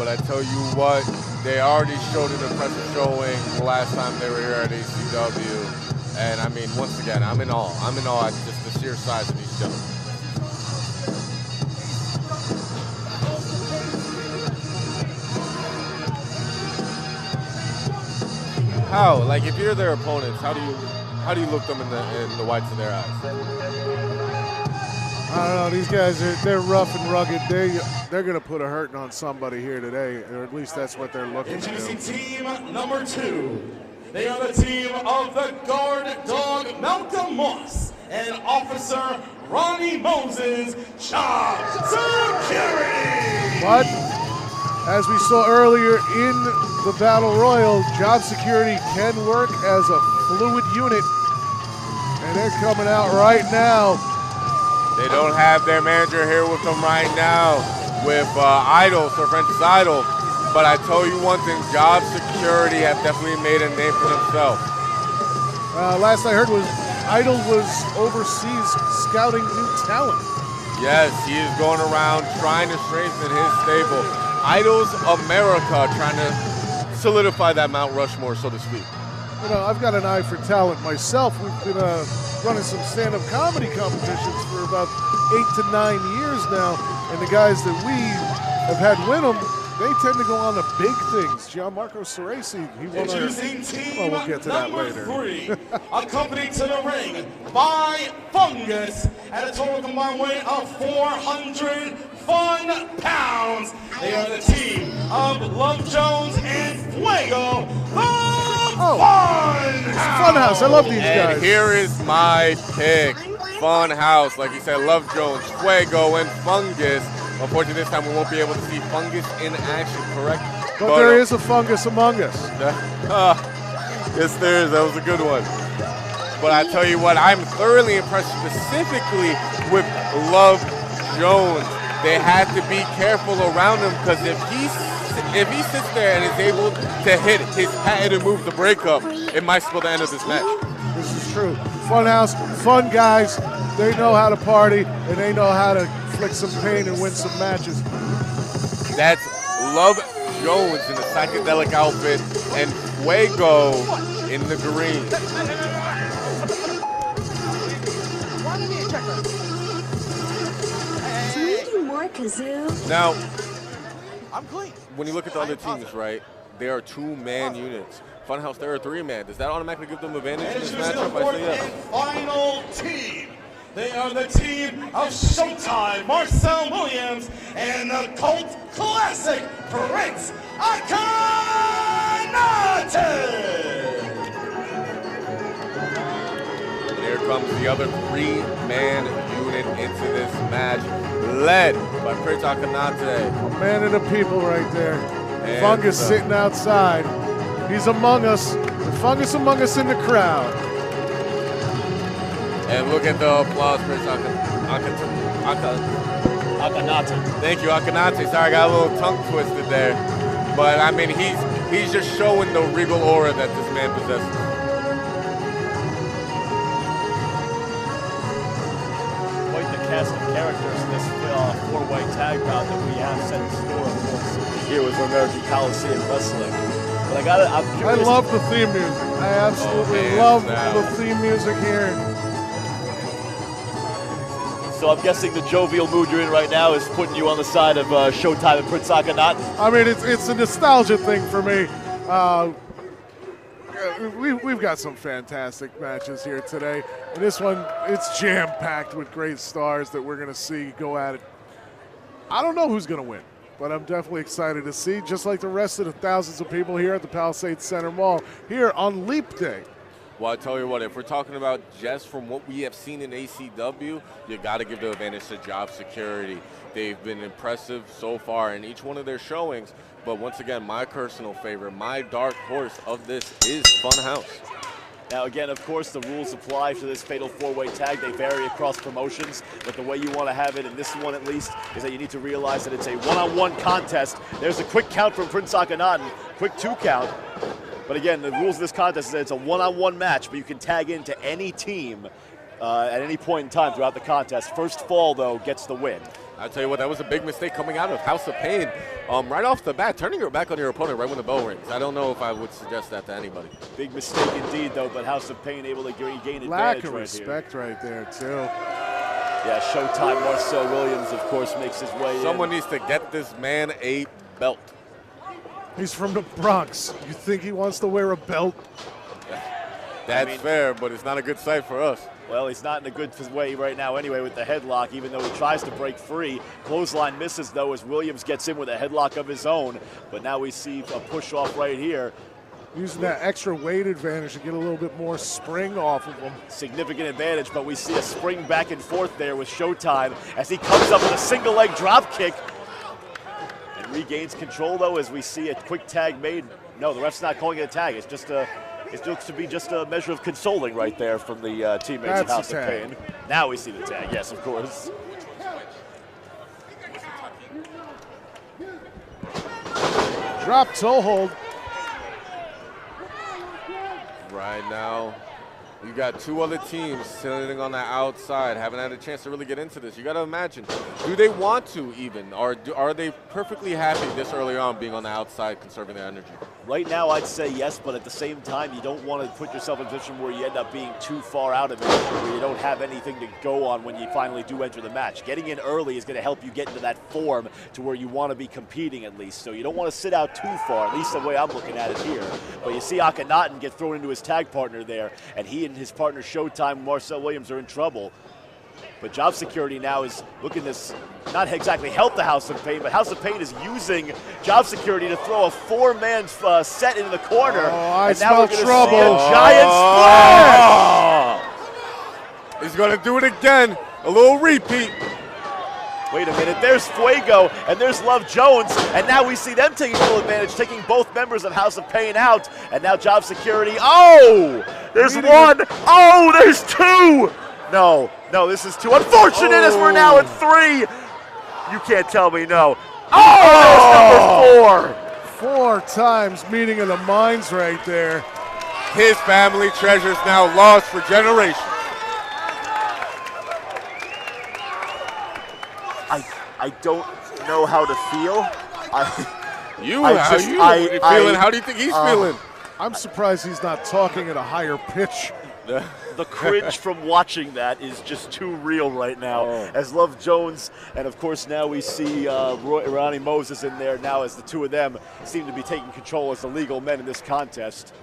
but I tell you what, they already showed an impressive showing the last time they were here at ACW. And I mean, once again, I'm in awe. I'm in awe at just the sheer size of these gentlemen. How? Like, if you're their opponents, how do you look them in the whites of their eyes? I don't know. These guys they're rough and rugged. They're gonna put a hurting on somebody here today, or at least that's what they're looking to do. Introducing team number 2. They are the team of the guard dog Malcolm Moss and Officer Ronnie Moses, Job Security. But as we saw earlier in the Battle Royal, Job Security can work as a fluid unit, and they're coming out right now. They don't have their manager here with them right now with Idol, Sir Francis Idol. But I tell you one thing, Job Security have definitely made a name for themselves. Last I heard was Idol was overseas scouting new talent. Yes, he is going around trying to strengthen his stable. Idol's America, trying to solidify that Mount Rushmore, so to speak. You know, I've got an eye for talent myself. We've been running some stand-up comedy competitions for about 8 to 9 years now, and the guys that we have had win them, they tend to go on to big things. Gianmarco Ceresi, he won we'll get to that later. 3, accompanied to the ring by Fungus at a total combined weight of 400 fun pounds. They are the team of Love Jones and Fuego, Funhouse. I love these guys. And here is my pick, Funhouse. Like you said, Love Jones, Fuego, and Fungus. Unfortunately, this time we won't be able to see Fungus in action, correct? But there is a fungus among us. Yes, there is. That was a good one. But I tell you what, I'm thoroughly impressed specifically with Love Jones. They had to be careful around him because if he sits there and is able to hit his patented move, the breakup, it might spell the end of this match. This is true. Funhouse, fun guys. They know how to party, and they know how to flick some pain and win some matches. That's Love Jones in the psychedelic outfit and Fuego in the green. Now, when you look at the other teams, right, they are 2-man units. Funhouse, they're a 3-man. Does that automatically give them advantage in this matchup? I say yes. Final team. They are the team of Showtime, Marcel Williams, and the cult classic Prince Akanattan. Here comes the other 3-man unit into this match, led by Prince Akanattan. A man of the people right there. And Fungus sitting outside. He's among us. The Fungus among us in the crowd. And look at the applause, Prince Akanattan. Thank you, Akanattan. Sorry, I got a little tongue twisted there. But I mean, he's just showing the regal aura that this man possesses. Quite the cast of characters in this 4-way tag bout that we have set in store, of course, here with American Coliseum Wrestling. But I love the theme music. I absolutely love the theme music here. So I'm guessing the jovial mood you're in right now is putting you on the side of Showtime and Prince Akanattan. I mean, it's a nostalgia thing for me. We've got some fantastic matches here today. And this one, it's jam-packed with great stars that we're going to see go at it. I don't know who's going to win, but I'm definitely excited to see, just like the rest of the thousands of people here at the Palisades Center Mall here on Leap Day. Well, I tell you what, if we're talking about just from what we have seen in ACW, you got to give the advantage to Job Security. They've been impressive so far in each one of their showings. But once again, my personal favorite, my dark horse of this is Funhouse. Now, again, of course, the rules apply to this fatal 4-way tag. They vary across promotions, but the way you want to have it in this one, at least, is that you need to realize that it's a one-on-one contest. There's a quick count from Prince Akanattan, quick 2 count. But again, the rules of this contest is that it's a one-on-one match, but you can tag into any team at any point in time throughout the contest. First fall, though, gets the win. I tell you what, that was a big mistake coming out of House of Payne. Right off the bat, turning your back on your opponent right when the bell rings. I don't know if I would suggest that to anybody. Big mistake indeed, though, but House of Payne able to gain advantage Lack of right respect here. right there, too. Yeah, Showtime Marcel Williams, of course, makes his way Someone in. needs to get this man a belt. He's from the Bronx. You think he wants to wear a belt? That's fair, but it's not a good sight for us. Well, he's not in a good way right now anyway with the headlock, even though he tries to break free. Clothesline misses, though, as Williams gets in with a headlock of his own. But now we see a push off right here. Using that extra weight advantage to get a little bit more spring off of him. Significant advantage, but we see a spring back and forth there with Showtime as he comes up with a single leg drop kick. And regains control, though, as we see a quick tag made. No, the ref's not calling it a tag. It's just a... It looks to be just a measure of consoling right there from the teammates of House of Payne. Now we see the tag, yes, of course. Drop toe hold. Right now, you got two other teams sitting on the outside, haven't had a chance to really get into this. You got to imagine, do they want to even, or are they perfectly happy this early on being on the outside, conserving their energy? Right now, I'd say yes, but at the same time, you don't want to put yourself in a position where you end up being too far out of it, where you don't have anything to go on when you finally do enter the match. Getting in early is going to help you get into that form to where you want to be competing at least. So you don't want to sit out too far, at least the way I'm looking at it here. But you see Akanattan get thrown into his tag partner there, and he and his partner Showtime, Marcel Williams, are in trouble. But Job Security now is looking to not exactly help the House of Payne, but House of Payne is using Job Security to throw a four-man set into the corner. I and now we're going to trouble. see a giant splash! He's going to do it again. A little repeat. Wait a minute, there's Fuego, and there's Love Jones, and now we see them taking full advantage, taking both members of House of Payne out, and now Job Security, oh! There's one, oh, there's two! No, this is two. Unfortunate as we're now at three. You can't tell me no. Oh, there's number 4. 4 times meeting of the minds right there. His family treasures now lost for generations. I don't know how to feel. How do you think he's feeling? I'm surprised he's not talking at a higher pitch. The cringe from watching that is just too real right now. As Love Jones, and of course now we see Ronnie Moses in there now, as the two of them seem to be taking control as the legal men in this contest.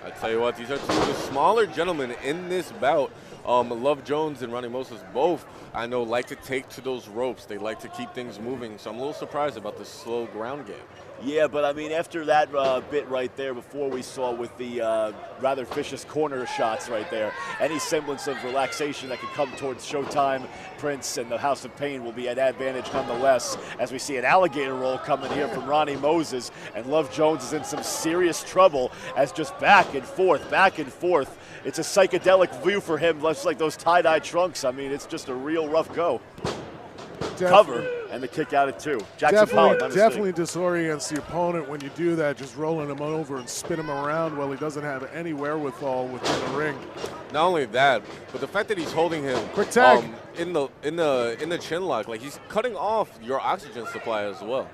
I tell you what, these are two of the smaller gentlemen in this bout. Love Jones and Ronnie Moses both, I know, like to take to those ropes. They like to keep things moving, so I'm a little surprised about the slow ground game. Yeah, but I mean, after that bit right there, before we saw with the rather vicious corner shots right there, any semblance of relaxation that could come towards Showtime, Prince, and the House of Payne will be at advantage nonetheless, as we see an alligator roll coming here from Ronnie Moses, and Love Jones is in some serious trouble as just back and forth, back and forth. It's a psychedelic view for him, just like those tie-dye trunks. I mean, it's just a real rough go. Cover and the kick out at 2. Definitely disorients the opponent when you do that, just rolling him over and spin him around while he doesn't have any wherewithal within the ring. Not only that, but the fact that he's holding him quick tag in the chin lock, like he's cutting off your oxygen supply as well.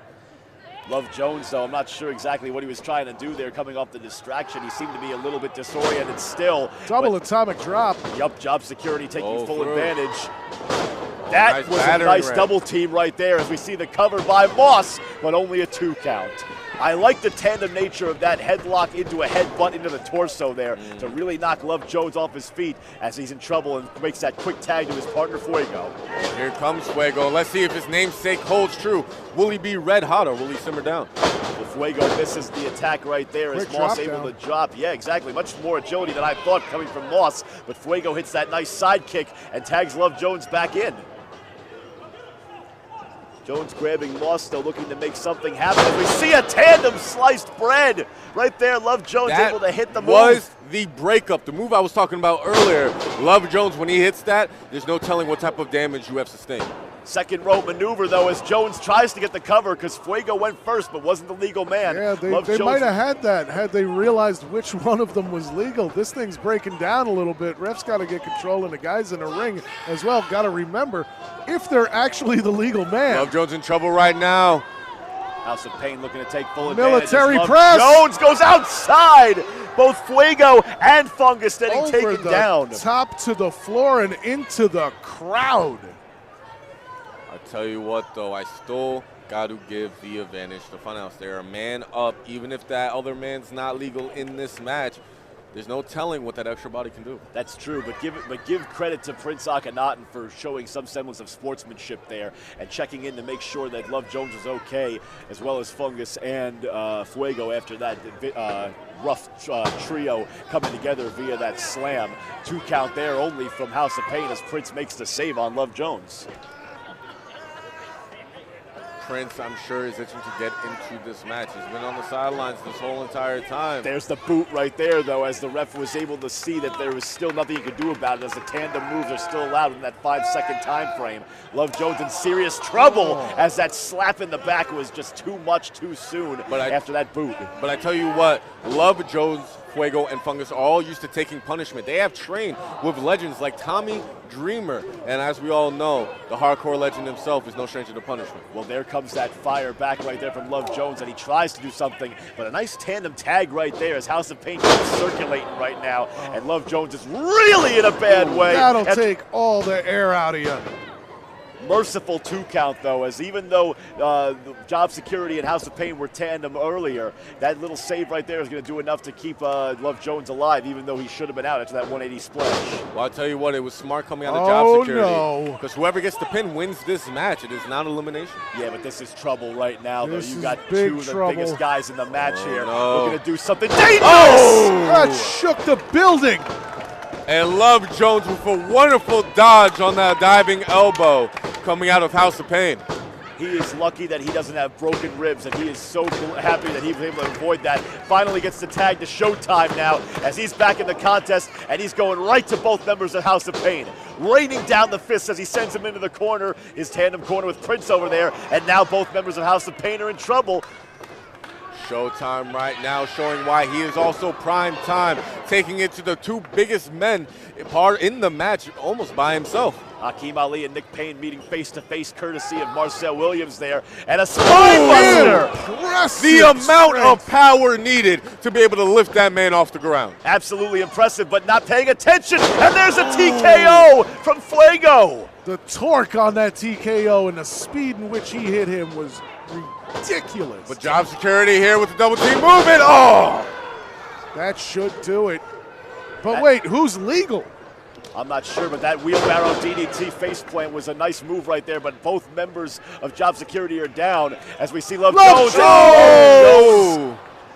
Love Jones, though, I'm not sure exactly what he was trying to do there coming off the distraction. He seemed to be a little bit disoriented still. Double atomic drop. Yup, Job Security taking full advantage. That was a nice double team right there as we see the cover by Moss, but only a 2 count. I like the tandem nature of that headlock into a headbutt into the torso there to really knock Love Jones off his feet as he's in trouble and makes that quick tag to his partner Fuego. Here comes Fuego. Let's see if his namesake holds true. Will he be red hot or will he simmer down? Well, Fuego misses the attack right there as Moss able to drop. Yeah, exactly. Much more agility than I thought coming from Moss, but Fuego hits that nice side kick and tags Love Jones back in. Jones grabbing Moss, still looking to make something happen. We see a tandem sliced bread right there. Love Jones able to hit the move. That was the breakup, the move I was talking about earlier. Love Jones, when he hits that, there's no telling what type of damage you have sustained. Second rope maneuver, though, as Jones tries to get the cover because Fuego went first but wasn't the legal man. Yeah, they might have had that had they realized which one of them was legal. This thing's breaking down a little bit. Ref's got to get control, and the guys in the ring as well got to remember if they're actually the legal man. Love Jones in trouble right now. House of Payne looking to take full advantage. Military press. Jones goes outside. Both Fuego and Fungus getting Over taken the down. top to the floor and into the crowd. I tell you what, though, I still got to give the advantage to Funhouse. They're a man up, even if that other man's not legal in this match. There's no telling what that extra body can do. That's true, but give credit to Prince Akanattan for showing some semblance of sportsmanship there and checking in to make sure that Love Jones was okay, as well as Fungus and Fuego after that rough trio coming together via that slam. 2 count there only from House of Payne as Prince makes the save on Love Jones. Prince, I'm sure, is itching to get into this match. He's been on the sidelines this whole entire time. There's the boot right there, though, as the ref was able to see that there was still nothing he could do about it, as the tandem moves are still allowed in that 5-second time frame. Love Jones in serious trouble as that slap in the back was just too much too soon after that boot. But I tell you what, Love Jones, Fuego, and Fungus are all used to taking punishment. They have trained with legends like Tommy Dreamer, and as we all know, the hardcore legend himself is no stranger to punishment. Well, there comes that fire back right there from Love Jones, and he tries to do something, but a nice tandem tag right there as House of Payne is circulating right now, and Love Jones is really in a bad way. That'll take all the air out of you. Merciful 2 count, though, as even though Job Security and House of Payne were tandem earlier, that little save right there is going to do enough to keep Love Jones alive, even though he should have been out after that 180 splash. Well, I'll tell you what, it was smart coming out of Job Security. No. Because whoever gets the pin wins this match. It is not elimination. Yeah, but this is trouble right now, though. This You got is big 2 of the trouble. biggest guys in the match here. no. We're going to do something dangerous! That shook the building. And Love Jones with a wonderful dodge on that diving elbow coming out of House of Payne. He is lucky that he doesn't have broken ribs, and he is so happy that he was able to avoid that. Finally gets the tag to Showtime now as he's back in the contest, and he's going right to both members of House of Payne. Raining down the fists as he sends him into the corner, his tandem corner with Prince over there, and now both members of House of Payne are in trouble. Showtime right now showing why he is also prime time, taking it to the 2 biggest men in the match almost by himself. Hakeem Ali and Nick Payne meeting face-to-face courtesy of Marcel Williams there, and a spine buster! The amount of power needed to be able to lift that man off the ground. Absolutely impressive, but not paying attention, and there's a TKO from Fuego! The torque on that TKO and the speed in which he hit him was ridiculous. But Job Security here with the double team movement. Oh! That should do it. But wait, who's legal? I'm not sure, but that wheelbarrow DDT faceplant was a nice move right there, but both members of Job Security are down as we see Love Jones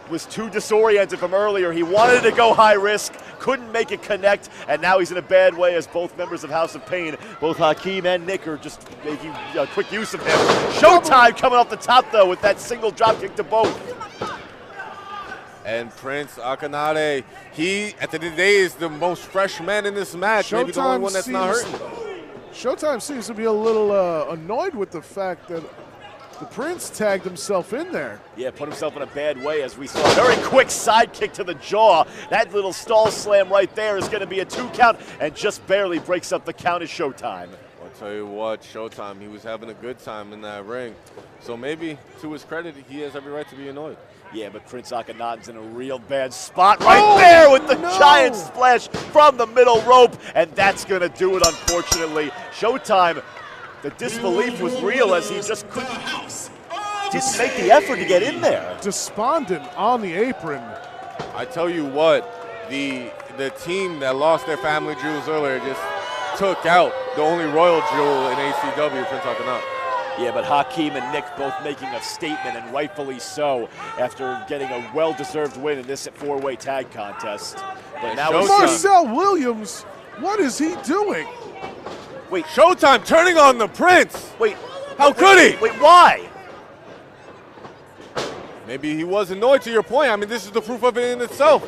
was too disoriented from earlier. He wanted to go high risk, couldn't make it connect, and now he's in a bad way as both members of House of Payne, both Hakeem and Nick, are just making quick use of him. Showtime coming off the top, though, with that single drop kick to both. And Prince Akanattan, he, at the end of the day, is the most fresh man in this match. Maybe the only one that's not hurting. Showtime seems to be a little annoyed with the fact that the Prince tagged himself in there. Yeah, put himself in a bad way as we saw a very quick side kick to the jaw. That little stall slam right there is going to be a 2 count and just barely breaks up the count as Showtime. I'll tell you what, Showtime, he was having a good time in that ring. So maybe, to his credit, he has every right to be annoyed. Yeah, but Prince Akanattan's in a real bad spot right there with the giant splash from the middle rope, and that's going to do it, unfortunately. Showtime, the disbelief was real as he just didn't make the effort to get in there. Despondent on the apron. I tell you what, the team that lost their family jewels earlier just took out the only royal jewel in ACW, Prince Akanattan. Yeah, but Hakeem and Nick both making a statement, and rightfully so, after getting a well-deserved win in this 4-way tag contest. But now Marcel Williams, what is he doing? Wait, Showtime turning on the Prince. Wait, how could he? Wait, why? Maybe he was annoyed, to your point. I mean, this is the proof of it in itself.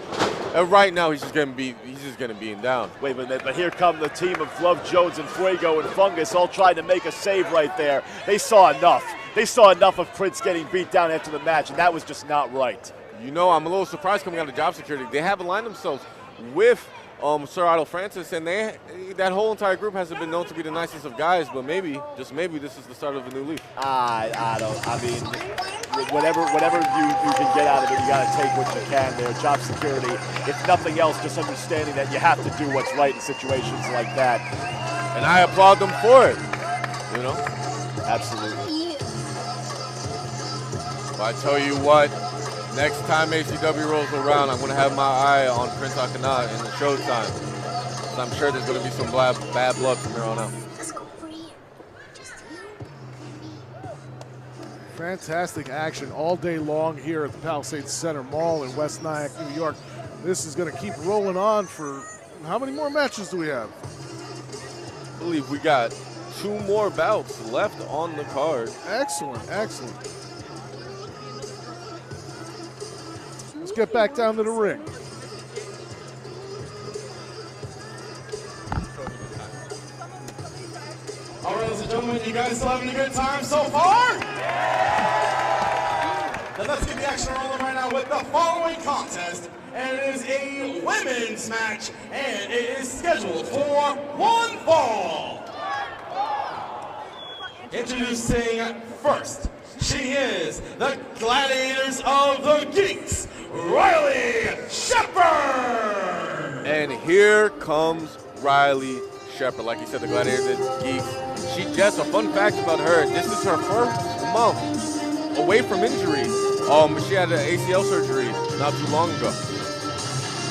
And right now, he's just getting beaten down. Wait a minute, but here come the team of Love Jones and Fuego and Fungus all trying to make a save right there. They saw enough. They saw enough of Prince getting beat down after the match, and that was just not right. You know, I'm a little surprised coming out of job security. They have aligned themselves with Sir Otto Francis, and that whole entire group hasn't been known to be the nicest of guys, but maybe, just maybe, this is the start of a new leaf. I mean, whatever you can get out of it, you got to take what you can there. Job security, if nothing else, just understanding that you have to do what's right in situations like that. And I applaud them for it, you know? Absolutely. But I tell you what, next time ACW rolls around, I'm going to have my eye on Prince Akanattan in the showtime. So I'm sure there's going to be some bad blood from here on out. Fantastic action all day long here at the Palisades Center Mall in West Nyack, New York. This is going to keep rolling on for how many more matches do we have? I believe we got 2 more bouts left on the card. Excellent, excellent. Let's get back down to the ring. All right, ladies and gentlemen, you guys still having a good time so far? Then let's get the action rolling right now with the following contest. And it is a women's match, and it is scheduled for 1 fall. Introducing first, she is the Gladiators of the Geeks, Riley Sheapard! And here comes Riley Sheapard. Like you said, the Gladiators of the Geeks. She just, a fun fact about her, this is her first month away from injury. She had an ACL surgery not too long ago.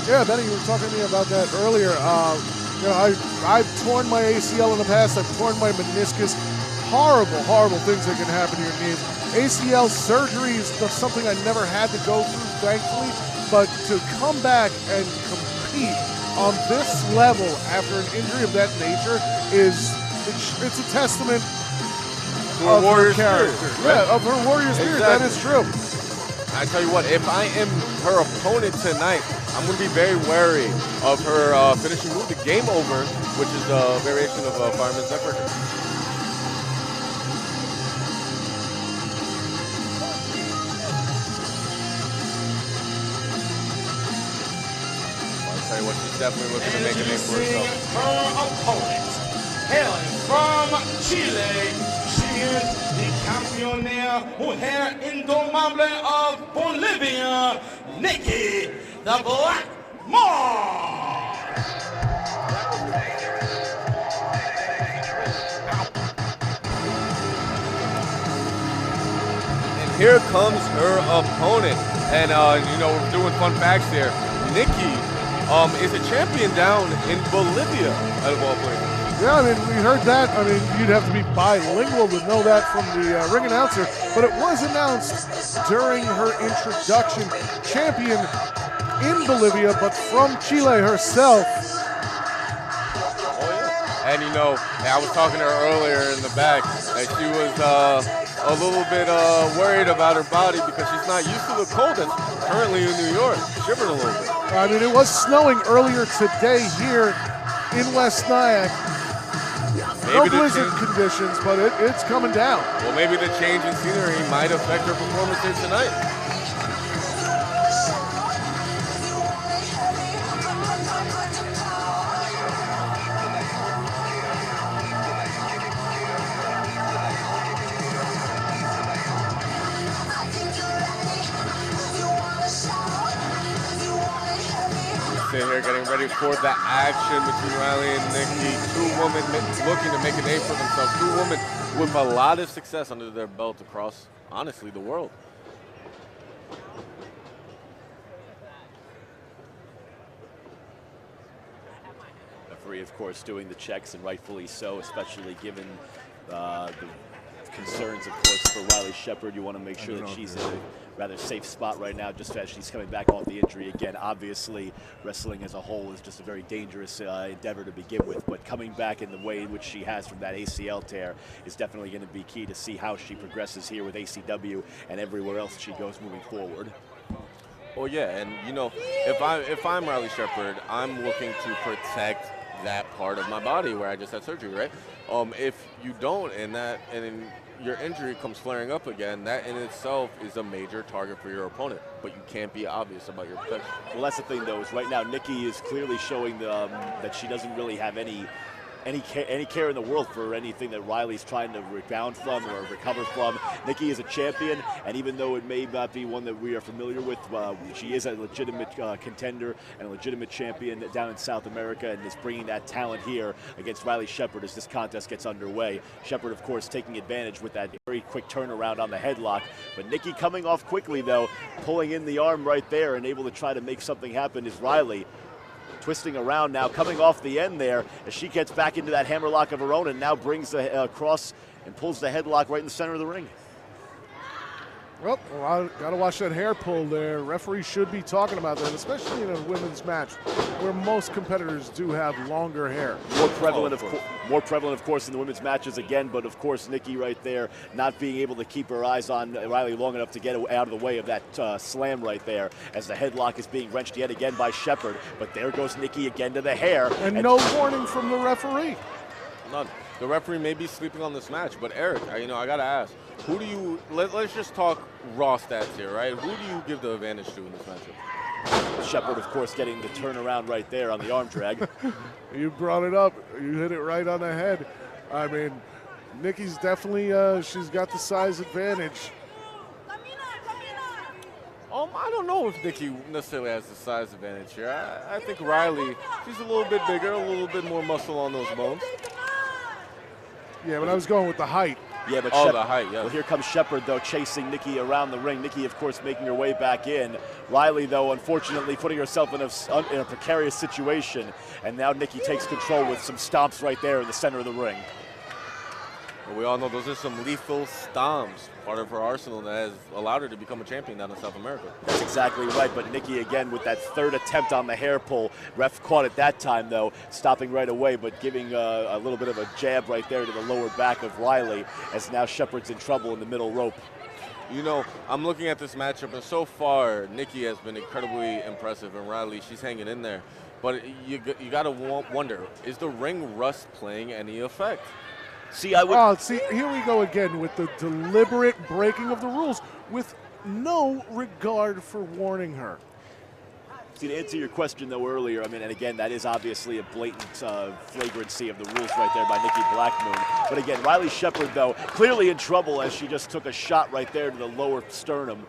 Yeah, Benny, you were talking to me about that earlier. You know, I've torn my ACL in the past. I've torn my meniscus. Horrible, horrible things that can happen to your knees. ACL surgery is something I never had to go through, thankfully. But to come back and compete on this level after an injury of that nature it's a testament to her warrior character. Spirit, right? Yeah, of her warrior spirit. Exactly. That is true. I tell you what, if I am her opponent tonight, I'm going to be very wary of her finishing move, the game over, which is a variation of Fireman's Neckbreaker. I'll tell you what, she's definitely looking to make a name for herself. Her opponent, hailing from Chile, she is the Campeona Mujer Indomable of Bolivia, Nikki, the Black Mars. And here comes her opponent. And, you know, we're doing fun facts here. Nikki is a champion down in Bolivia, out of all places. Yeah, I mean, we heard that. I mean, you'd have to be bilingual to know that from the ring announcer. But it was announced during her introduction, champion in Bolivia, but from Chile herself. Oh, yeah. And, you know, I was talking to her earlier in the back, and she was a little bit worried about her body because she's not used to the cold that's currently in New York. Shivering a little bit. I mean, it was snowing earlier today here in West Nyack. No blizzard conditions, but it's coming down. Well, maybe the change in scenery might affect her performance here tonight. Sitting here getting ready for the action between Riley and Nikki. 2 women looking to make a name for themselves. 2 women with a lot of success under their belt across, honestly, the world. Referee, of course, doing the checks, and rightfully so, especially given the concerns, of course, for Riley Sheapard. You want to make sure that she's in a rather safe spot right now, just as she's coming back off the injury again. Obviously, wrestling as a whole is just a very dangerous endeavor to begin with, but coming back in the way in which she has from that ACL tear is definitely going to be key to see how she progresses here with ACW and everywhere else she goes moving forward. Oh yeah, and you know, if I'm Riley Sheapard, I'm looking to protect that part of my body where I just had surgery, right? If you don't, and your injury comes flaring up again, that in itself is a major target for your opponent. But you can't be obvious about your protection. Well, that's the thing, though, is right now Nikki is clearly showing that she doesn't really have any care in the world for anything that Riley's trying to rebound from or recover from. Nikki is a champion, and even though it may not be one that we are familiar with, she is a legitimate contender and a legitimate champion down in South America, and is bringing that talent here against Riley Sheapard as this contest gets underway. Sheapard, of course, taking advantage with that very quick turnaround on the headlock, but Nikki coming off quickly, though, pulling in the arm right there and able to try to make something happen is Riley. Twisting around now, coming off the end there as she gets back into that hammerlock of her own and now brings the cross and pulls the headlock right in the center of the ring. Well, I got to watch that hair pull there. Referee should be talking about that, especially in a women's match where most competitors do have longer hair. More prevalent, of course, in the women's matches again, but of course, Nikki right there not being able to keep her eyes on Riley long enough to get out of the way of that slam right there as the headlock is being wrenched yet again by Sheapard. But there goes Nikki again to the hair. And no warning from the referee. None. The referee may be sleeping on this match, but Eric, I got to ask, who do you, let's just talk raw stats here, right? Who do you give the advantage to in this matchup? Sheapard, of course, getting the turnaround right there on the arm drag. You brought it up. You hit it right on the head. I mean, Nikki's definitely, she's got the size advantage. I don't know if Nikki necessarily has the size advantage here. I think Riley, she's a little bit bigger, a little bit more muscle on those bones. Yeah, but I was going with the height. Yeah, but the height, yeah. Well, here comes Sheapard, though, chasing Nikki around the ring. Nikki, of course, making her way back in. Riley, though, unfortunately putting herself in a precarious situation. And now Nikki takes control with some stomps right there in the center of the ring. Well, we all know those are some lethal stomps, part of her arsenal that has allowed her to become a champion down in South America. That's exactly right, but Nikki again with that third attempt on the hair pull. Ref caught it that time, though, stopping right away, but giving a little bit of a jab right there to the lower back of Riley, as now Sheapard's in trouble in the middle rope. You know, I'm looking at this matchup, and so far, Nikki has been incredibly impressive, and Riley, she's hanging in there. But you got to wonder, is the ring rust playing any effect? See, here we go again with the deliberate breaking of the rules with no regard for warning her. See, to answer your question, though, earlier, I mean, and again, that is obviously a blatant flagrancy of the rules right there by Nikki Blackmoon. But again, Riley Sheapard, though, clearly in trouble as she just took a shot right there to the lower sternum.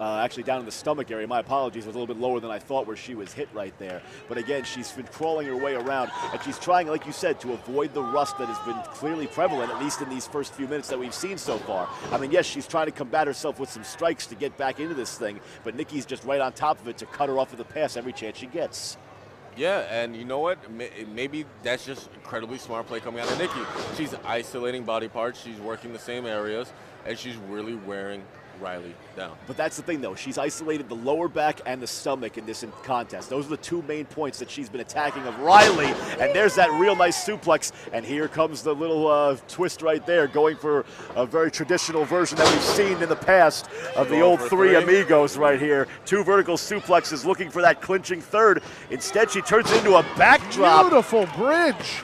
Actually down in the stomach area. My apologies, it was a little bit lower than I thought where she was hit right there. But again, she's been crawling her way around, and she's trying, like you said, to avoid the rust that has been clearly prevalent, at least in these first few minutes that we've seen so far. I mean, yes, she's trying to combat herself with some strikes to get back into this thing, but Nikki's just right on top of it to cut her off with the pass every chance she gets. Yeah, and you know what? Maybe that's just incredibly smart play coming out of Nikki. She's isolating body parts, she's working the same areas, and she's really wearing Riley down. But that's the thing, though. She's isolated the lower back and the stomach in this contest. Those are the two main points that she's been attacking of Riley. And there's that real nice suplex. And here comes the little twist right there, going for a very traditional version that we've seen in the past of the old three amigos right here. Two vertical suplexes looking for that clinching third. Instead, she turns it into a backdrop. Beautiful bridge.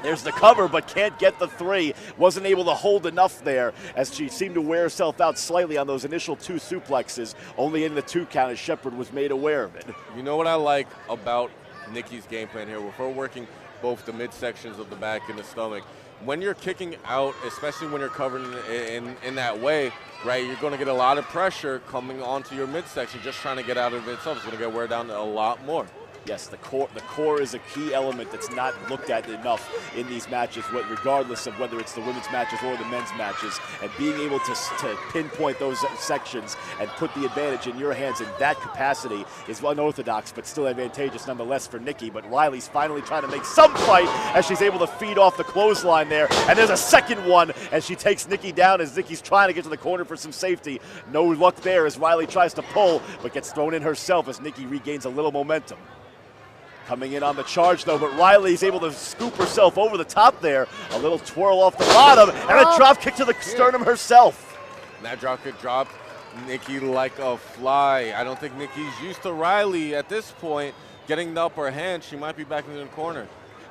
There's the cover, but can't get the three. Wasn't able to hold enough there as she seemed to wear herself out slightly on those initial two suplexes. Only in the 2 count as Sheapard was made aware of it. You know what I like about Nikki's game plan here? With her working both the midsections of the back and the stomach. When you're kicking out, especially when you're covered in that way, right, you're going to get a lot of pressure coming onto your midsection. Just trying to get out of it itself is going to get wear down a lot more. Yes, the core is a key element that's not looked at enough in these matches, regardless of whether it's the women's matches or the men's matches. And being able to pinpoint those sections and put the advantage in your hands in that capacity is unorthodox, but still advantageous nonetheless for Nikki. But Riley's finally trying to make some fight as she's able to feed off the clothesline there. And there's a second one as she takes Nikki down as Nikki's trying to get to the corner for some safety. No luck there as Riley tries to pull, but gets thrown in herself as Nikki regains a little momentum. Coming in on the charge, though, but Riley's able to scoop herself over the top there. A little twirl off the bottom, and a drop kick to the sternum herself. And that drop kick dropped Nikki like a fly. I don't think Nikki's used to Riley at this point getting the upper hand. She might be back in the corner.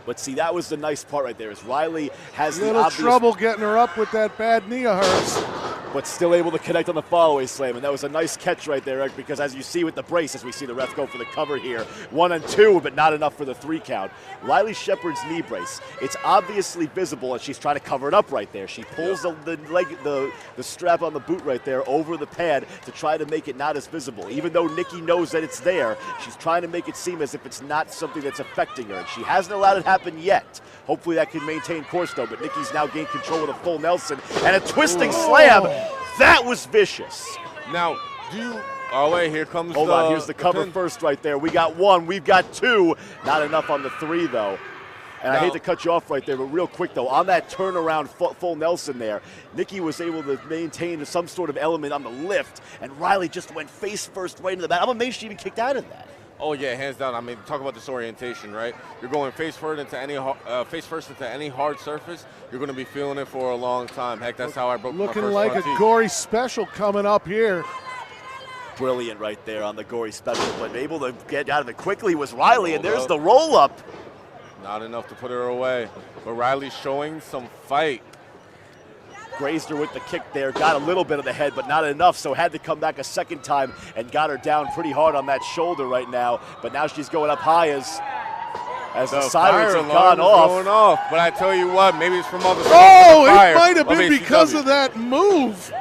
But see, that was the nice part right there, is Riley has the little obvious trouble getting her up with that bad knee of hers. but still able to connect on the follow-away slam. And that was a nice catch right there, Eric, because as you see with the brace, as we see the ref go for the cover here, 1 and 2, but not enough for the 3 count. Riley Sheapard's knee brace, it's obviously visible, and she's trying to cover it up right there. She pulls the strap on the boot right there over the pad to try to make it not as visible. Even though Nikki knows that it's there, she's trying to make it seem as if it's not something that's affecting her. And she hasn't allowed it happen yet. Hopefully that can maintain course though, but Nikki's now gained control with a full Nelson and a twisting slam. That was vicious. Now, oh wait, here comes Hold on, here's the cover first right there. We got 1, we've got 2. Not enough on the 3 though. And I hate to cut you off right there, but real quick though, on that turnaround full Nelson there, Nikki was able to maintain some sort of element on the lift, and Riley just went face first right into the back. I'm amazed she even kicked out of that. Oh yeah, hands down. I mean, talk about disorientation, right? You're going face first into any hard surface. You're going to be feeling it for a long time. Heck, that's how I broke my first Looking like a gory special coming up here. Brilliant right there on the gory special, but able to get out of it quickly was Riley, and there's the roll up. Not enough to put her away, but Riley's showing some fight. Grazed her with the kick there, got a little bit of the head, but not enough, so had to come back a second time and got her down pretty hard on that shoulder right now. But now she's going up high as the sirens have gone off. Going off. But I tell you what, maybe it's from other Oh, it might have been because of that move.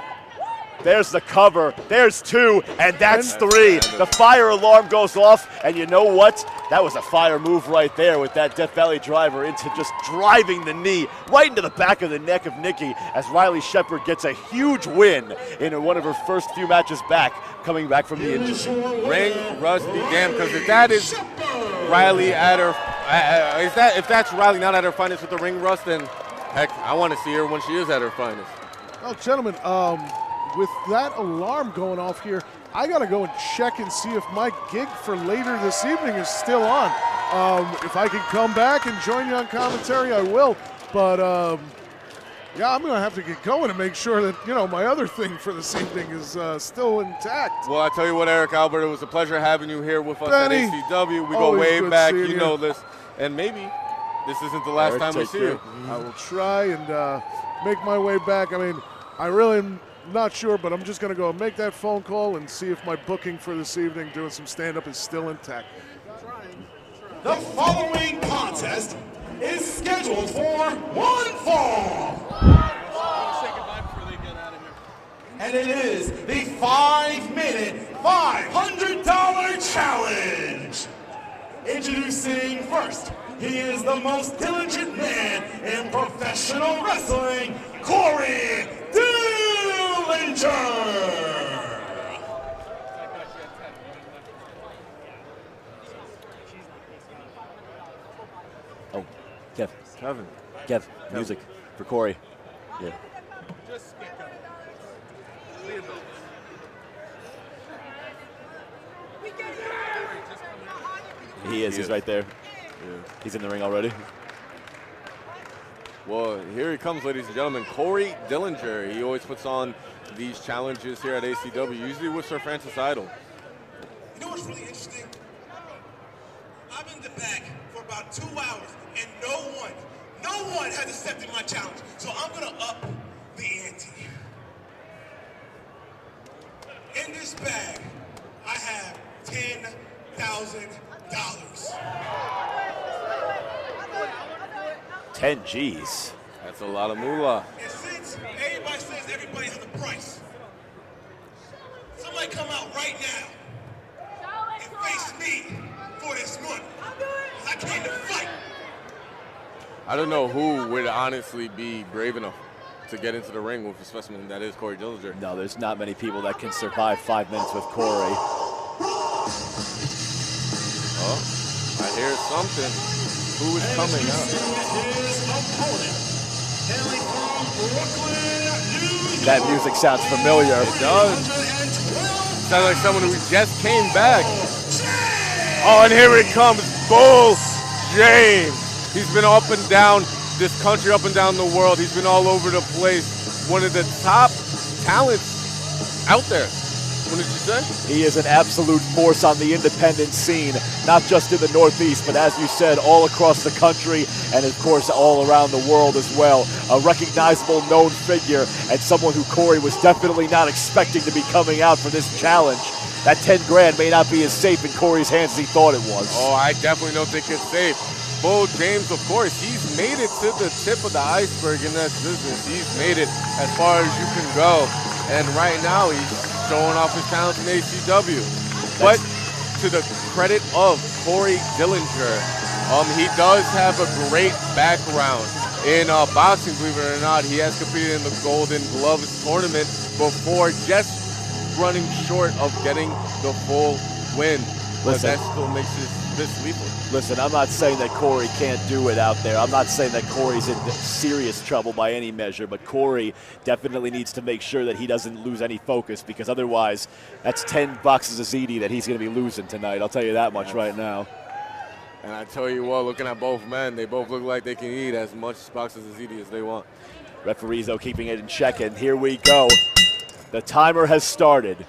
There's the cover, there's 2, and that's 3. The fire alarm goes off, and you know what? That was a fire move right there with that Death Valley driver into just driving the knee right into the back of the neck of Nikki as Riley Sheapard gets a huge win in one of her first few matches back, coming back from the injury. Ring rust be damned, because if that is Riley at her, if that's Riley not at her finest with the ring rust, then heck, I want to see her when she is at her finest. Well, gentlemen, with that alarm going off here, I got to go and check and see if my gig for later this evening is still on. If I can come back and join you on commentary, I will. But, yeah, I'm going to have to get going and make sure that, you know, my other thing for this evening is still intact. Well, I tell you what, Eric Albert, it was a pleasure having you here with us Benny, at ACW. We go way back, you know this. And maybe this isn't the last time we see you. I will try and make my way back. I mean, I really am not sure, but I'm just going to go and make that phone call and see if my booking for this evening doing some stand-up is still intact. The following contest is scheduled for one fall. And it is the 5-minute, $500 challenge. Introducing first, he is the most diligent man in professional wrestling, Corey Dillinger. Oh, Kev, music for Corey. Yeah. He is. He's right there. Yeah. He's in the ring already. Well, here he comes, ladies and gentlemen. Corey Dillinger. He always puts on these challenges here at ACW, usually with Sir Francis Idol. You know what's really interesting? I'm in the back for about 2 hours, and no one has accepted my challenge. So I'm gonna up the ante. In this bag, I have $10,000. 10 G's. That's a lot of moolah. And since everybody says everybody has a price, somebody come out right now and face me for this money. I came to fight. I don't know who would honestly be brave enough to get into the ring with a specimen that is Corey Dillinger. No, there's not many people that can survive 5 minutes with Corey. Oh, I hear something. Who is coming up? That music sounds familiar. It does. Sounds like someone who just came back. Oh, and here it comes, Bull James. He's been up and down this country, up and down the world. He's been all over the place. One of the top talents out there. What did you say? He is an absolute force on the independent scene, not just in the Northeast, but as you said, all across the country and, of course, all around the world as well. A recognizable, known figure and someone who Corey was definitely not expecting to be coming out for this challenge. That 10 grand may not be as safe in Corey's hands as he thought it was. Oh, I definitely don't think it's safe. Bull James, of course, he's made it to the tip of the iceberg in this business. He's made it as far as you can go. And right now, he's showing off his talents in ACW. But to the credit of Corey Dillinger, he does have a great background in boxing, believe it or not. He has competed in the Golden Gloves tournament before, just running short of getting the full win. But that still makes this lethal. Listen, I'm not saying that Corey can't do it out there. I'm not saying that Corey's in serious trouble by any measure, but Corey definitely needs to make sure that he doesn't lose any focus, because otherwise that's 10 boxes of ziti that he's going to be losing tonight. I'll tell you that much right now. And I tell you what, looking at both men, they both look like they can eat as much boxes of ziti as they want. Referees, though, keeping it in check, and here we go. The timer has started.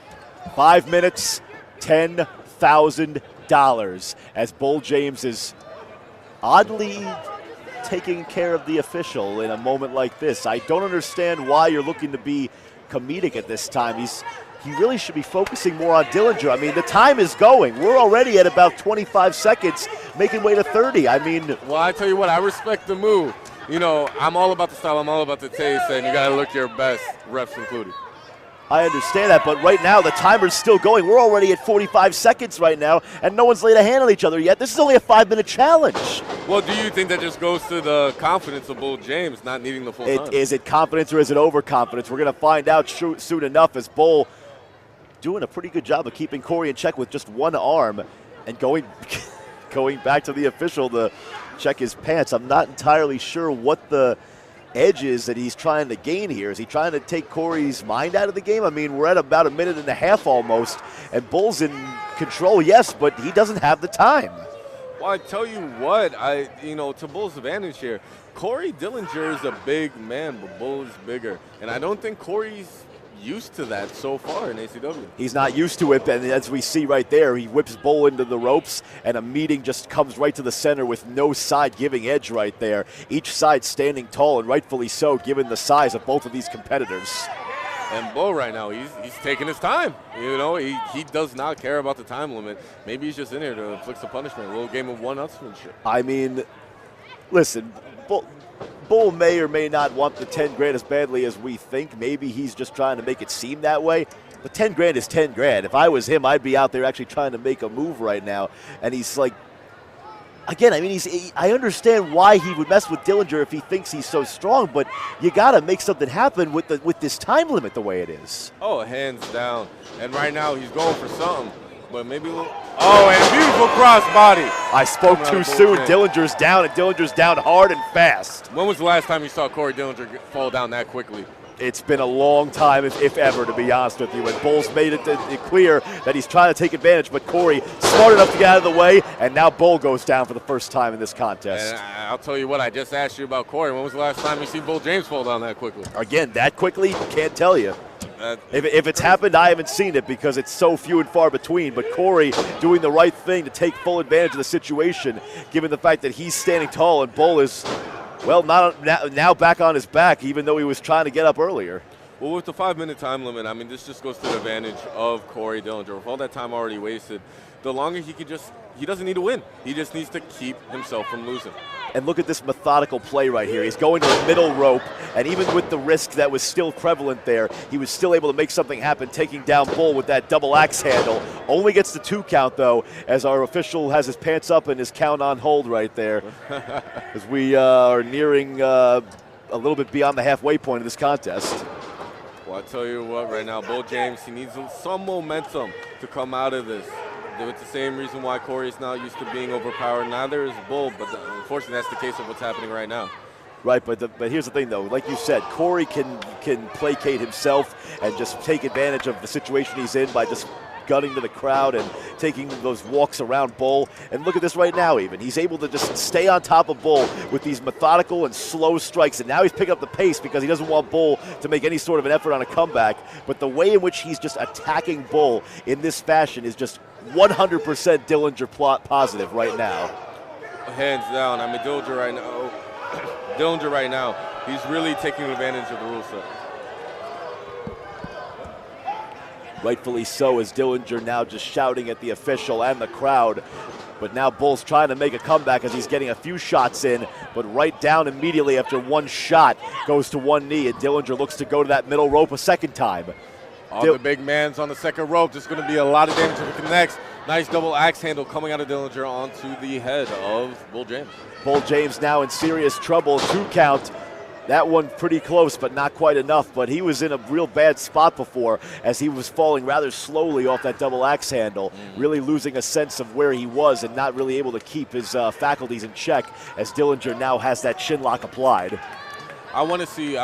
5 minutes, $10,000, as Bull James is oddly taking care of the official in a moment like this. I don't understand why you're looking to be comedic at this time. He really should be focusing more on Dillinger. I mean, the time is going. We're already at about 25 seconds, making way to 30. I mean, well, I tell you what, I respect the move. You know, I'm all about the style, I'm all about the taste, and you got to look your best, refs included. I understand that, but right now the timer's still going. We're already at 45 seconds right now, and no one's laid a hand on each other yet. This is only a 5-minute challenge. Well, do you think that just goes to the confidence of Bull James not needing the full time? Is it confidence or is it overconfidence? We're going to find out soon enough, as Bull doing a pretty good job of keeping Corey in check with just one arm and going back to the official to check his pants. I'm not entirely sure what the edges that he's trying to gain here. Is he trying to take Corey's mind out of the game? I mean, we're at about a minute and a half almost, and Bull's in control, yes, but he doesn't have the time. Well, I tell you what, to Bull's advantage here, Corey Dillinger is a big man, but Bull is bigger, and I don't think Corey's used to that so far in ACW. He's not used to it, and as we see right there, he whips Bull into the ropes, and a meeting just comes right to the center with no side giving edge right there. Each side standing tall, and rightfully so, given the size of both of these competitors. And Bull right now, he's taking his time. You know, he does not care about the time limit. Maybe he's just in here to inflict a punishment, a little game of one-upsmanship. I mean, listen, Bull may or may not want the 10 grand as badly as we think. Maybe he's just trying to make it seem that way. But 10 grand is 10 grand. If I was him, I'd be out there actually trying to make a move right now. And he's like, again, I mean, I understand why he would mess with Dillinger if he thinks he's so strong, but you got to make something happen with this time limit the way it is. Oh, hands down. And right now he's going for something. But maybe a little. Oh, and beautiful crossbody. I spoke too soon. Dillinger's down, and Dillinger's down hard and fast. When was the last time you saw Corey Dillinger fall down that quickly? It's been a long time, if ever, to be honest with you. And Bull's made it clear that he's trying to take advantage, but Corey smart enough to get out of the way, and now Bull goes down for the first time in this contest. And I'll tell you what, I just asked you about Corey. When was the last time you see Bull James fall down that quickly? Again, that quickly? Can't tell you. If it's happened, I haven't seen it because it's so few and far between. But Corey doing the right thing to take full advantage of the situation, given the fact that he's standing tall and Bull is, well, now back on his back, even though he was trying to get up earlier. Well, with the 5-minute time limit, I mean, this just goes to the advantage of Corey Dillinger. With all that time already wasted, the longer he doesn't need to win. He just needs to keep himself from losing. And look at this methodical play right here. He's going to the middle rope, and even with the risk that was still prevalent there, he was still able to make something happen, taking down Bull with that double axe handle. Only gets the 2 count, though, as our official has his pants up and his count on hold right there. As we are nearing a little bit beyond the halfway point of this contest. Well, I tell you what, right now, Bull James, he needs some momentum to come out of this. It's the same reason why Corey is now used to being overpowered. Neither is Bull, but unfortunately that's the case of what's happening right now. Right, but here's the thing, though. Like you said, Corey can placate himself and just take advantage of the situation he's in by just gunning to the crowd and taking those walks around Bull. And look at this right now even. He's able to just stay on top of Bull with these methodical and slow strikes. And now he's picking up the pace because he doesn't want Bull to make any sort of an effort on a comeback. But the way in which he's just attacking Bull in this fashion is just 100% Dillinger plot positive right now. Hands down. I mean, Dillinger right now, he's really taking advantage of the rule set. Rightfully so, as Dillinger now just shouting at the official and the crowd. But now Bull's trying to make a comeback as he's getting a few shots in, but right down immediately after one shot, goes to one knee, and Dillinger looks to go to that middle rope a second time. All the big man's on the second rope. There's going to be a lot of damage if it connects. Nice double axe handle coming out of Dillinger onto the head of Bull James. Bull James now in serious trouble, 2 count. That one pretty close, but not quite enough. But he was in a real bad spot before as he was falling rather slowly off that double axe handle, really losing a sense of where he was and not really able to keep his faculties in check as Dillinger now has that chin lock applied. I want to see,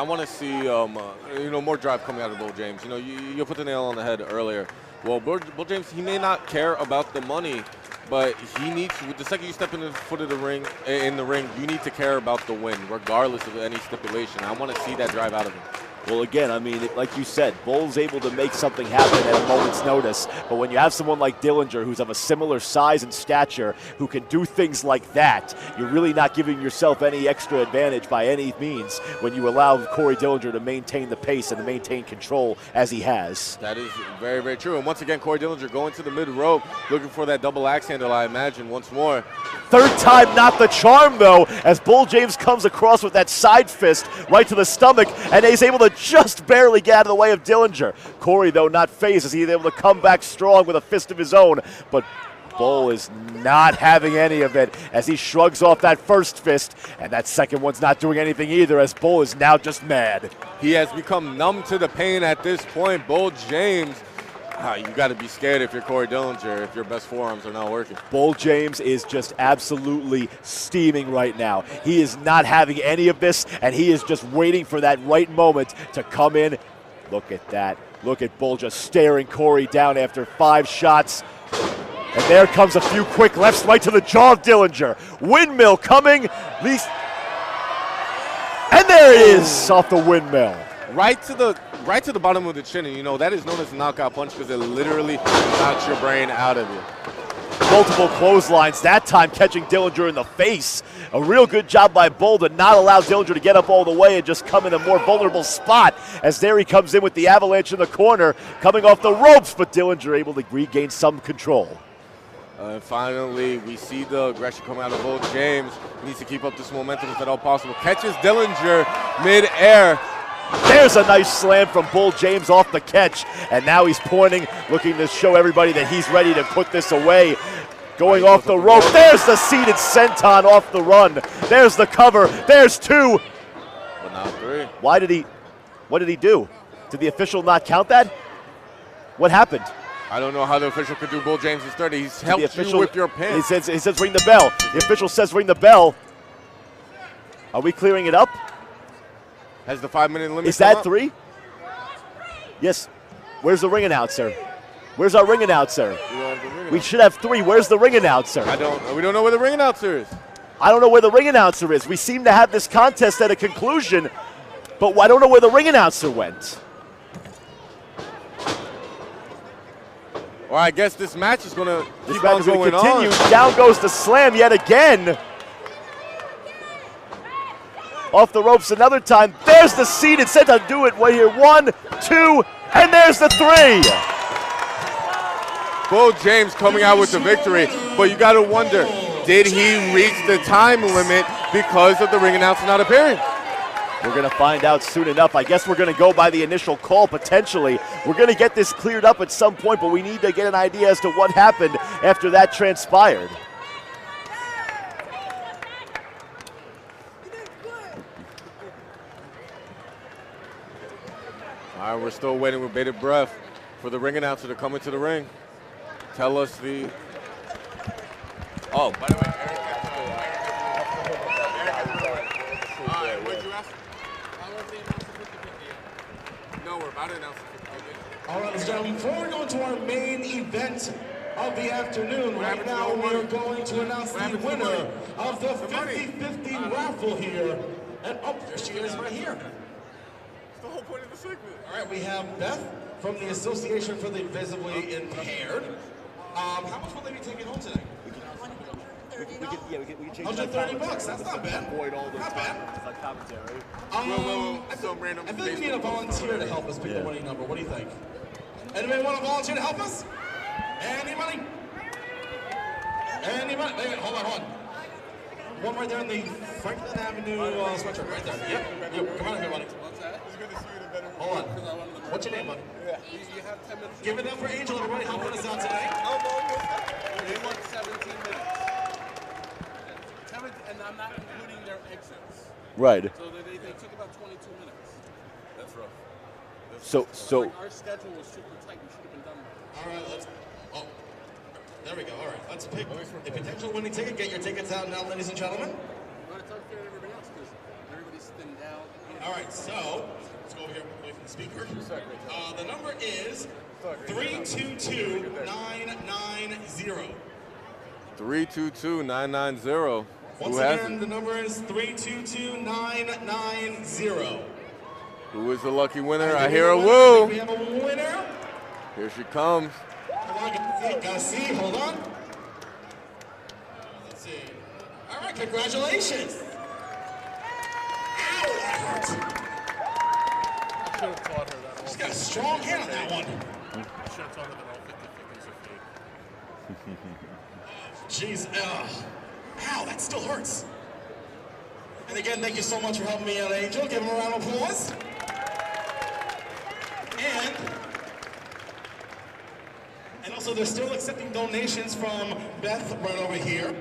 more drive coming out of Bull James. You know, you put the nail on the head earlier. Well, Bull James, he may not care about the money, but he needs, the second you step in the foot of the ring, you need to care about the win, regardless of any stipulation. I want to see that drive out of him. Well, again, I mean, like you said, Bull's able to make something happen at a moment's notice. But when you have someone like Dillinger, who's of a similar size and stature, who can do things like that, you're really not giving yourself any extra advantage by any means when you allow Corey Dillinger to maintain the pace and to maintain control as he has. That is very, very true. And once again, Corey Dillinger going to the mid-rope, looking for that double axe handle, I imagine, once more. Third time, not the charm, though, as Bull James comes across with that side fist right to the stomach, and he's able to just barely get out of the way of Dillinger. Corey, though, not phased as he's able to come back strong with a fist of his own, but Bull is not having any of it as he shrugs off that first fist, and that second one's not doing anything either as Bull is now just mad. He has become numb to the pain at this point. Bull James, you got to be scared if you're Corey Dillinger, if your best forearms are not working. Bull James is just absolutely steaming right now. He is not having any of this, and he is just waiting for that right moment to come in. Look at that. Look at Bull just staring Corey down after 5 shots. And there comes a few quick lefts right to the jaw of Dillinger. Windmill coming. And there it is off the windmill. Right to the bottom of the chin, and you know that is known as a knockout punch because it literally knocks your brain out of you. Multiple clotheslines, that time catching Dillinger in the face. A real good job by Bull to not allow Dillinger to get up all the way and just come in a more vulnerable spot as there he comes in with the avalanche in the corner, coming off the ropes, but Dillinger able to regain some control. And finally, we see the aggression come out of Bull James. He needs to keep up this momentum if at all possible. Catches Dillinger mid-air. There's a nice slam from Bull James off the catch, and now he's pointing, looking to show everybody that he's ready to put this away. Going off the rope, there's the seated senton off the run. There's the cover, there's 2. But not 3. What did he do? Did the official not count that? What happened? I don't know how the official could do Bull James' 30. He's helped you with your pin. He says ring the bell. The official says ring the bell. Are we clearing it up? Has the 5-minute limit Is that 3? Yes. Where's the ring announcer? Where's our ring announcer? We should have 3. Where's the ring announcer? We don't know where the ring announcer is. I don't know where the ring announcer is. We seem to have this contest at a conclusion, but I don't know where the ring announcer went. Well, I guess this match is going to keep on going on. Down goes the slam yet again. Off the ropes another time. There's the seated senton. Do it right here. 1, 2, and there's the 3. Bull James coming out with the victory, but you got to wonder, did he reach the time limit because of the ring announcer not appearing? We're going to find out soon enough. I guess we're going to go by the initial call potentially. We're going to get this cleared up at some point, but we need to get an idea as to what happened after that transpired. All right, we're still waiting with bated breath for the ring announcer to come into the ring. Tell us the... Oh, by the way, Eric. All right, what'd you ask? No, we're about to announce the 50-50. All right, ladies and gentlemen, before we go into our main event of the afternoon, right now we are going to announce the winner of the 50-50 raffle here. And oh, there she is right here. That's the whole point of the segment. All right, we have Beth from the Association for the Visibly Impaired. How much will they be taking home today? We can change $130 bucks. That's not bad. Avoid all the Not bad. commentary. I feel like we need a volunteer to help us pick the winning number. What do you think? Anybody want to volunteer to help us? Anybody? Anybody? Wait, hold on. One right there in the Franklin Avenue sweatshirt, right there. Yep. Come on, everybody. What's that? It's good to see you in a better mood. Hold on. What's your name, buddy? Yeah. You have 10 minutes. Give it up for Angel, everybody helping us out today. They want 17 minutes. And I'm not including their exits. Right. So they took about 22 minutes. That's rough. So Like our schedule was super tight. We should have been done by All right, let's. Oh, there we go. All right, let's pick a potential winning ticket. Get your tickets out now, ladies and gentlemen. But it's unfair to everybody else because everybody's thinned out. All right, so let's go over here away from the speaker. The number is 322990. 322990. Once again, the number is 322990. Who is the lucky winner? I hear a woo. We have a winner. Here she comes. Hold on, gotta see. Hold on. Let's see. All right, congratulations. Ow, that hurt. I should have taught her that. She's got a strong hand on that one. I should have taught her that all 50-50s are fake. Jeez, ow, that still hurts. And again, thank you so much for helping me out, Angel. Give him a round of applause. And also, they're still accepting donations from Beth right over here.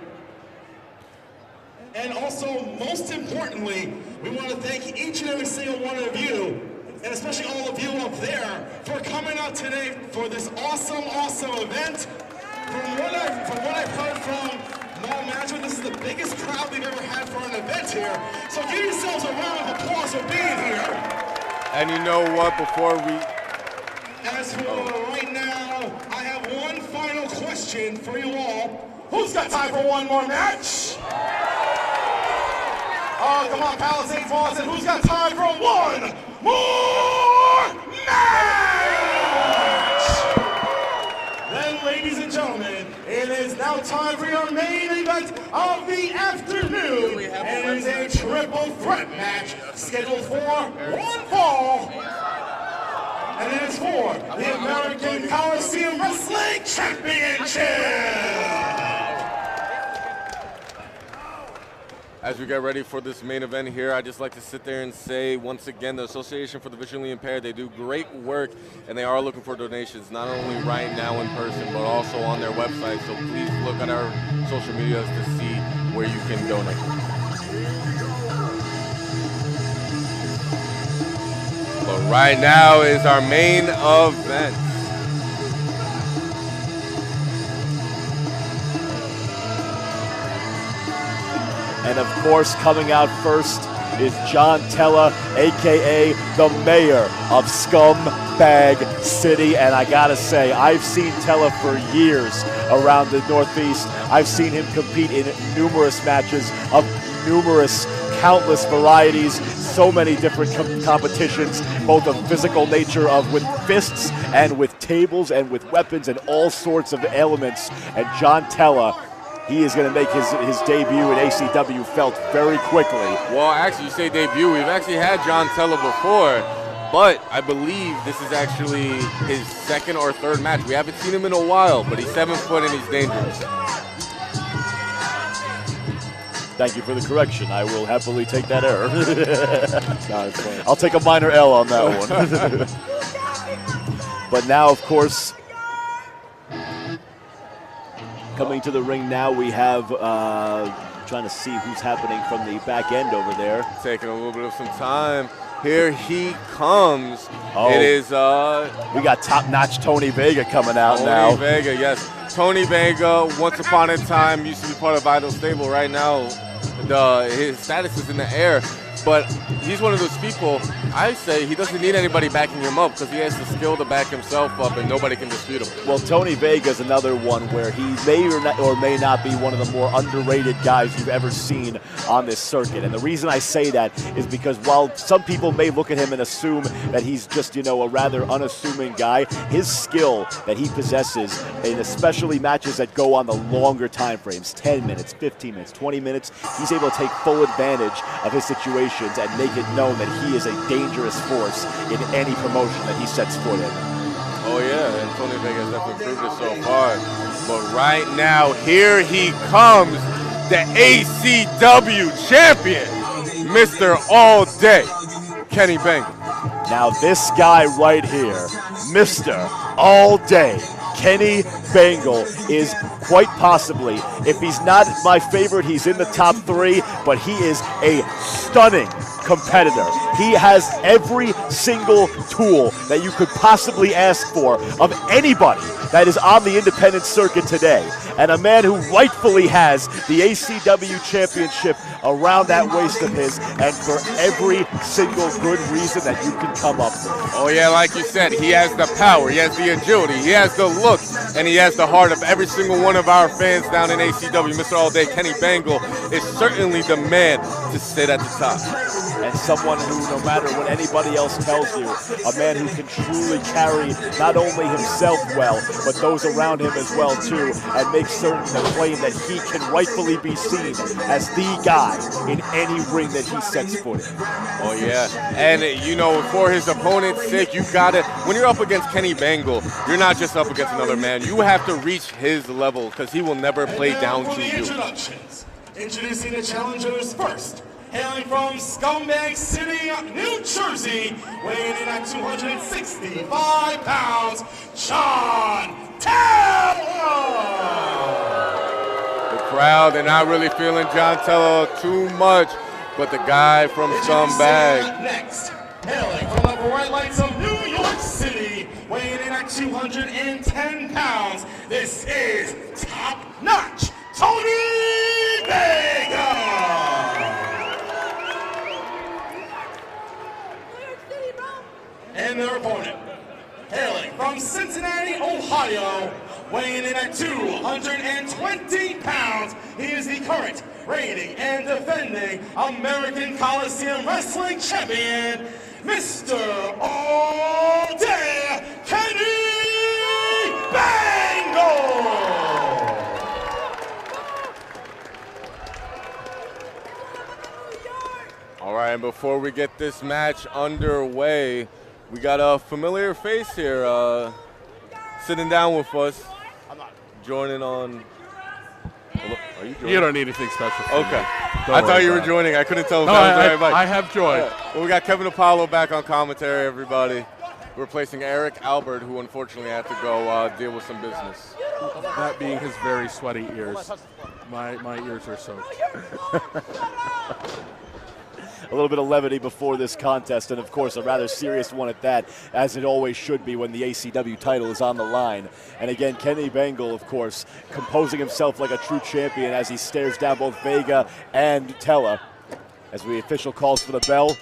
And also, most importantly, we want to thank each and every single one of you, and especially all of you up there, for coming out today for this awesome event. From what I've heard from Mall Management, this is the biggest crowd we've ever had for an event here. So give yourselves a round of applause for being here. And you know what? Before we... As for right now, I have one final question for you all. Who's got time for one more match? Oh, come on, Palisades Balls, and who's got time for one more match? Then, ladies and gentlemen, it is now time for your main event of the afternoon. And it is a triple threat match scheduled for one fall. And it is for the American Coliseum Wrestling Championship. As we get ready for this main event here, I'd just like to sit there and say, once again, the Association for the Visually Impaired, they do great work, and they are looking for donations, not only right now in person, but also on their website. So please look at our social medias to see where you can donate. But right now is our main event. And of course, coming out first is John Tella, a.k.a. the mayor of Scumbag City. And I gotta say, I've seen Tella for years around the Northeast. I've seen him compete in numerous matches of countless varieties, so many different competitions, both of physical nature of with fists and with tables and with weapons and all sorts of elements. And John Tella, he is going to make his debut in ACW felt very quickly. Well, actually, you say debut. We've actually had John Tella before, but I believe this is actually his second or third match. We haven't seen him in a while, but he's 7 foot and he's dangerous. Thank you for the correction. I will happily take that error. I'll take a minor L on that one. But now, of course, coming to the ring now, we have, trying to see who's happening from the back end over there. Taking a little bit of some time. Here he comes. Oh, it is... we got top-notch Tony Vega coming out now. Tony Vega, yes. Tony Vega, once upon a time, used to be part of Vital Stable. Right now, his status is in the air. But he's one of those people, I say, he doesn't need anybody backing him up because he has the skill to back himself up and nobody can dispute him. Well, Tony Vega's another one where he may or may not be one of the more underrated guys you've ever seen on this circuit. And the reason I say that is because while some people may look at him and assume that he's just, a rather unassuming guy, his skill that he possesses, and especially matches that go on the longer time frames, 10 minutes, 15 minutes, 20 minutes, he's able to take full advantage of his situations and make it known that he is a dangerous force in any promotion that he sets foot in. Oh yeah, and Tony Vega has definitely proved it so far. But right now, here he comes, the ACW champion, Mr. All Day, Kenny Bengal. Now this guy right here, Mr. All Day, Kenny Bengal, is quite possibly, if he's not my favorite, he's in the top 3, but he is a stunning competitor. He has every single tool that you could possibly ask for of anybody that is on the independent circuit today. And a man who rightfully has the ACW championship around that waist of his, and for every single good reason that you can come up with. Oh yeah, like you said, he has the power, he has the agility, he has the look, and he has the heart of every single one of our fans down in ACW. Mr. All Day, Kenny Bengal, is certainly the man to sit at the top. And someone who, no matter what anybody else tells you, a man who can truly carry not only himself well, but those around him as well too, and make certain to claim that he can rightfully be seen as the guy in any ring that he sets foot in. Oh yeah, and for his opponent's sake, you gotta, when you're up against Kenny Bengal, you're not just up against another man, you have to reach his level, because he will never play down to you. Introducing the challengers first. Hailing from Scumbag City, New Jersey, weighing in at 265 pounds, Tella! The crowd, they're not really feeling Tella too much, but the guy from Scumbag. Next, hailing from the bright lights of New York City, weighing in at 210 pounds, this is top-notch Tony Vega! And their opponent, hailing from Cincinnati, Ohio, weighing in at 220 pounds, he is the current reigning and defending American Coliseum Wrestling Champion, Mr. All Day Kenny Bengal! All right, and before we get this match underway, we got a familiar face here sitting down with us, joining on. Are you joining? You don't need anything special. Okay. I thought you were joining. I couldn't tell if that was everybody. I have joined. Well, we got Kevin Apollo back on commentary, everybody. Replacing Eric Albert, who unfortunately had to go deal with some business. That being his very sweaty ears. My ears are soaked. A little bit of levity before this contest, and of course a rather serious one at that, as it always should be when the ACW title is on the line. And again, Kenny Bengal, of course, composing himself like a true champion as he stares down both Vega and Tella as the official calls for the bell.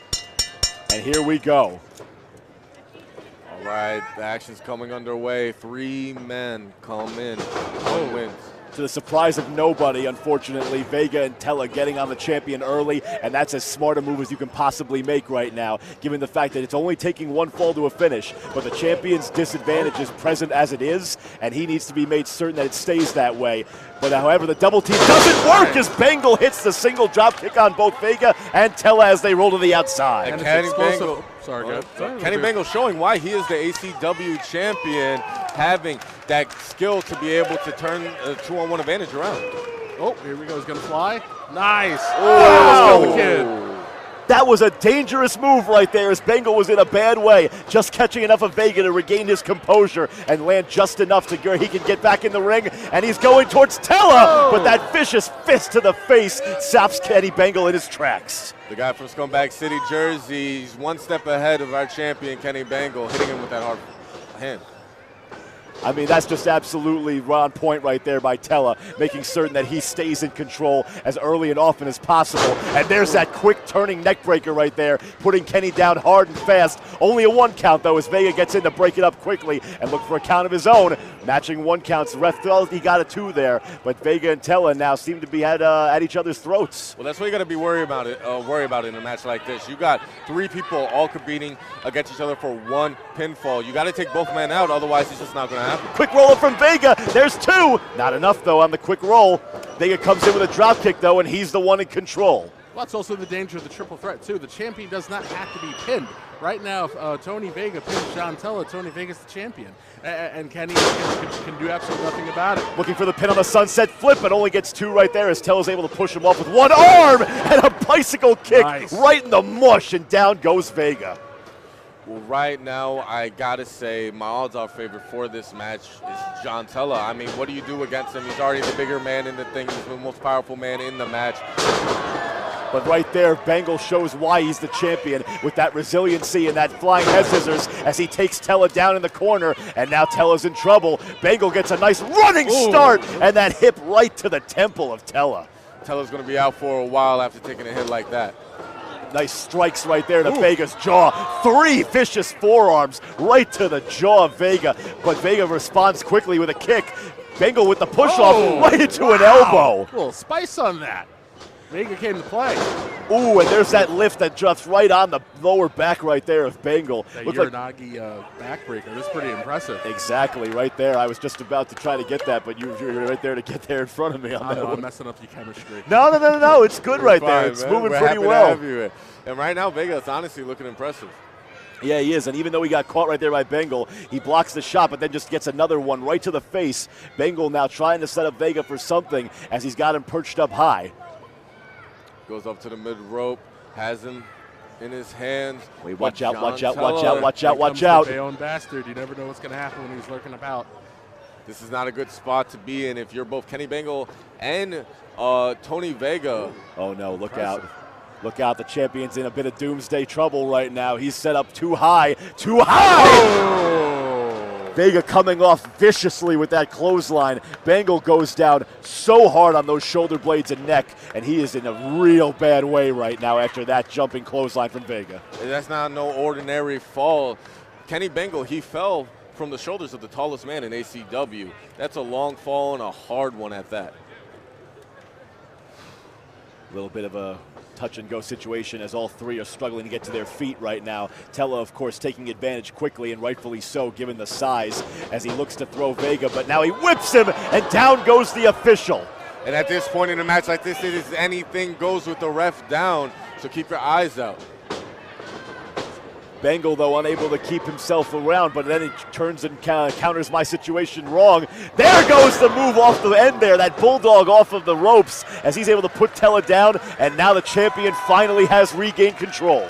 And here we go. All right, the action's coming underway. 3 men come in. 1 wins. To the surprise of nobody, unfortunately, Vega and Tella getting on the champion early, and that's as smart a move as you can possibly make right now, given the fact that it's only taking 1 fall to a finish, but the champion's disadvantage is present as it is, and he needs to be made certain that it stays that way. But however, the double team doesn't work as Bengal hits the single drop kick on both Vega and Tella as they roll to the outside. And Kenny Bengal, Kenny Bengal showing why he is the ACW champion, having that skill to be able to turn a 2-on-1 advantage around. Oh, here we go. He's going to fly. Nice. Oh, let's go, kid. That was a dangerous move right there as Bengal was in a bad way, just catching enough of Vega to regain his composure and land just enough to where he can get back in the ring, and he's going towards Tella, but that vicious fist to the face stops Kenny Bengal in his tracks. The guy from Scumbag City, Jersey, he's 1 step ahead of our champion, Kenny Bengal, hitting him with that hard hand. I mean, that's just absolutely on point right there by Tella, making certain that he stays in control as early and often as possible. And there's that quick turning neck breaker right there, putting Kenny down hard and fast. Only a 1 count, though, as Vega gets in to break it up quickly and look for a count of his own. Matching 1 counts. The ref thought he got a 2 there, but Vega and Tella now seem to be at each other's throats. Well, that's what you got to be worried about in a match like this. You got 3 people all competing against each other for 1 pinfall. You got to take both men out, otherwise it's just not going to happen. Quick roll up from Vega. There's 2. Not enough, though, on the quick roll. Vega comes in with a drop kick, though, and he's the one in control. Well, that's also the danger of the triple threat, too. The champion does not have to be pinned. Right now, if Tony Vega pins John Tella, Tony Vega's the champion. And Kenny can do absolutely nothing about it. Looking for the pin on the sunset flip, but only gets 2 right there as Tella's able to push him off with 1 arm and a bicycle kick right in the mush, and down goes Vega. Well, right now, I got to say my odds-on favorite for this match is John Tella. I mean, what do you do against him? He's already the bigger man in the thing. He's the most powerful man in the match. But right there, Bengal shows why he's the champion with that resiliency and that flying head scissors as he takes Tella down in the corner, and now Tella's in trouble. Bengal gets a nice running start, and that hip right to the temple of Tella. Tella's going to be out for a while after taking a hit like that. Nice strikes right there to Vega's jaw. 3 vicious forearms right to the jaw of Vega, but Vega responds quickly with a kick. Bengal with the push-off right into an elbow. A little spice on that. Vega came to play. Ooh, and there's that lift that drops right on the lower back right there of Bengal. That Uranagi backbreaker. That's pretty impressive. Exactly, right there. I was just about to try to get that, but you were right there to get there in front of me on that one. I'm messing up your chemistry. No. It's good right there. Fine, it's man. moving We're pretty happy well. To have you here. And right now, Vega is honestly looking impressive. Yeah, he is, and even though he got caught right there by Bengal, he blocks the shot, but then just gets another one right to the face. Bengal now trying to set up Vega for something as he's got him perched up high. Goes up to the mid rope, has him in his hands. Wait, watch out. The Bayonne bastard. You never know what's going to happen when he's lurking about. This is not a good spot to be in if you're both Kenny Bengal and Tony Vega. Oh, no, look out. Look out, the champion's in a bit of doomsday trouble right now. He's set up too high. Vega coming off viciously with that clothesline. Bengal goes down so hard on those shoulder blades and neck, and he is in a real bad way right now after that jumping clothesline from Vega. That's not no ordinary fall. Kenny Bengal, he fell from the shoulders of the tallest man in ACW. That's a long fall and a hard one at that. A little bit of a touch-and-go situation as all 3 are struggling to get to their feet right now. Tella, of course, taking advantage quickly, and rightfully so, given the size, as he looks to throw Vega, but now he whips him, and down goes the official. And at this point in a match like this, it is anything goes with the ref down, so keep your eyes out. Bengal, though, unable to keep himself around, but then he turns and counters my situation wrong. There goes the move off the end there, that bulldog off of the ropes, as he's able to put Tella down, and now the champion finally has regained control.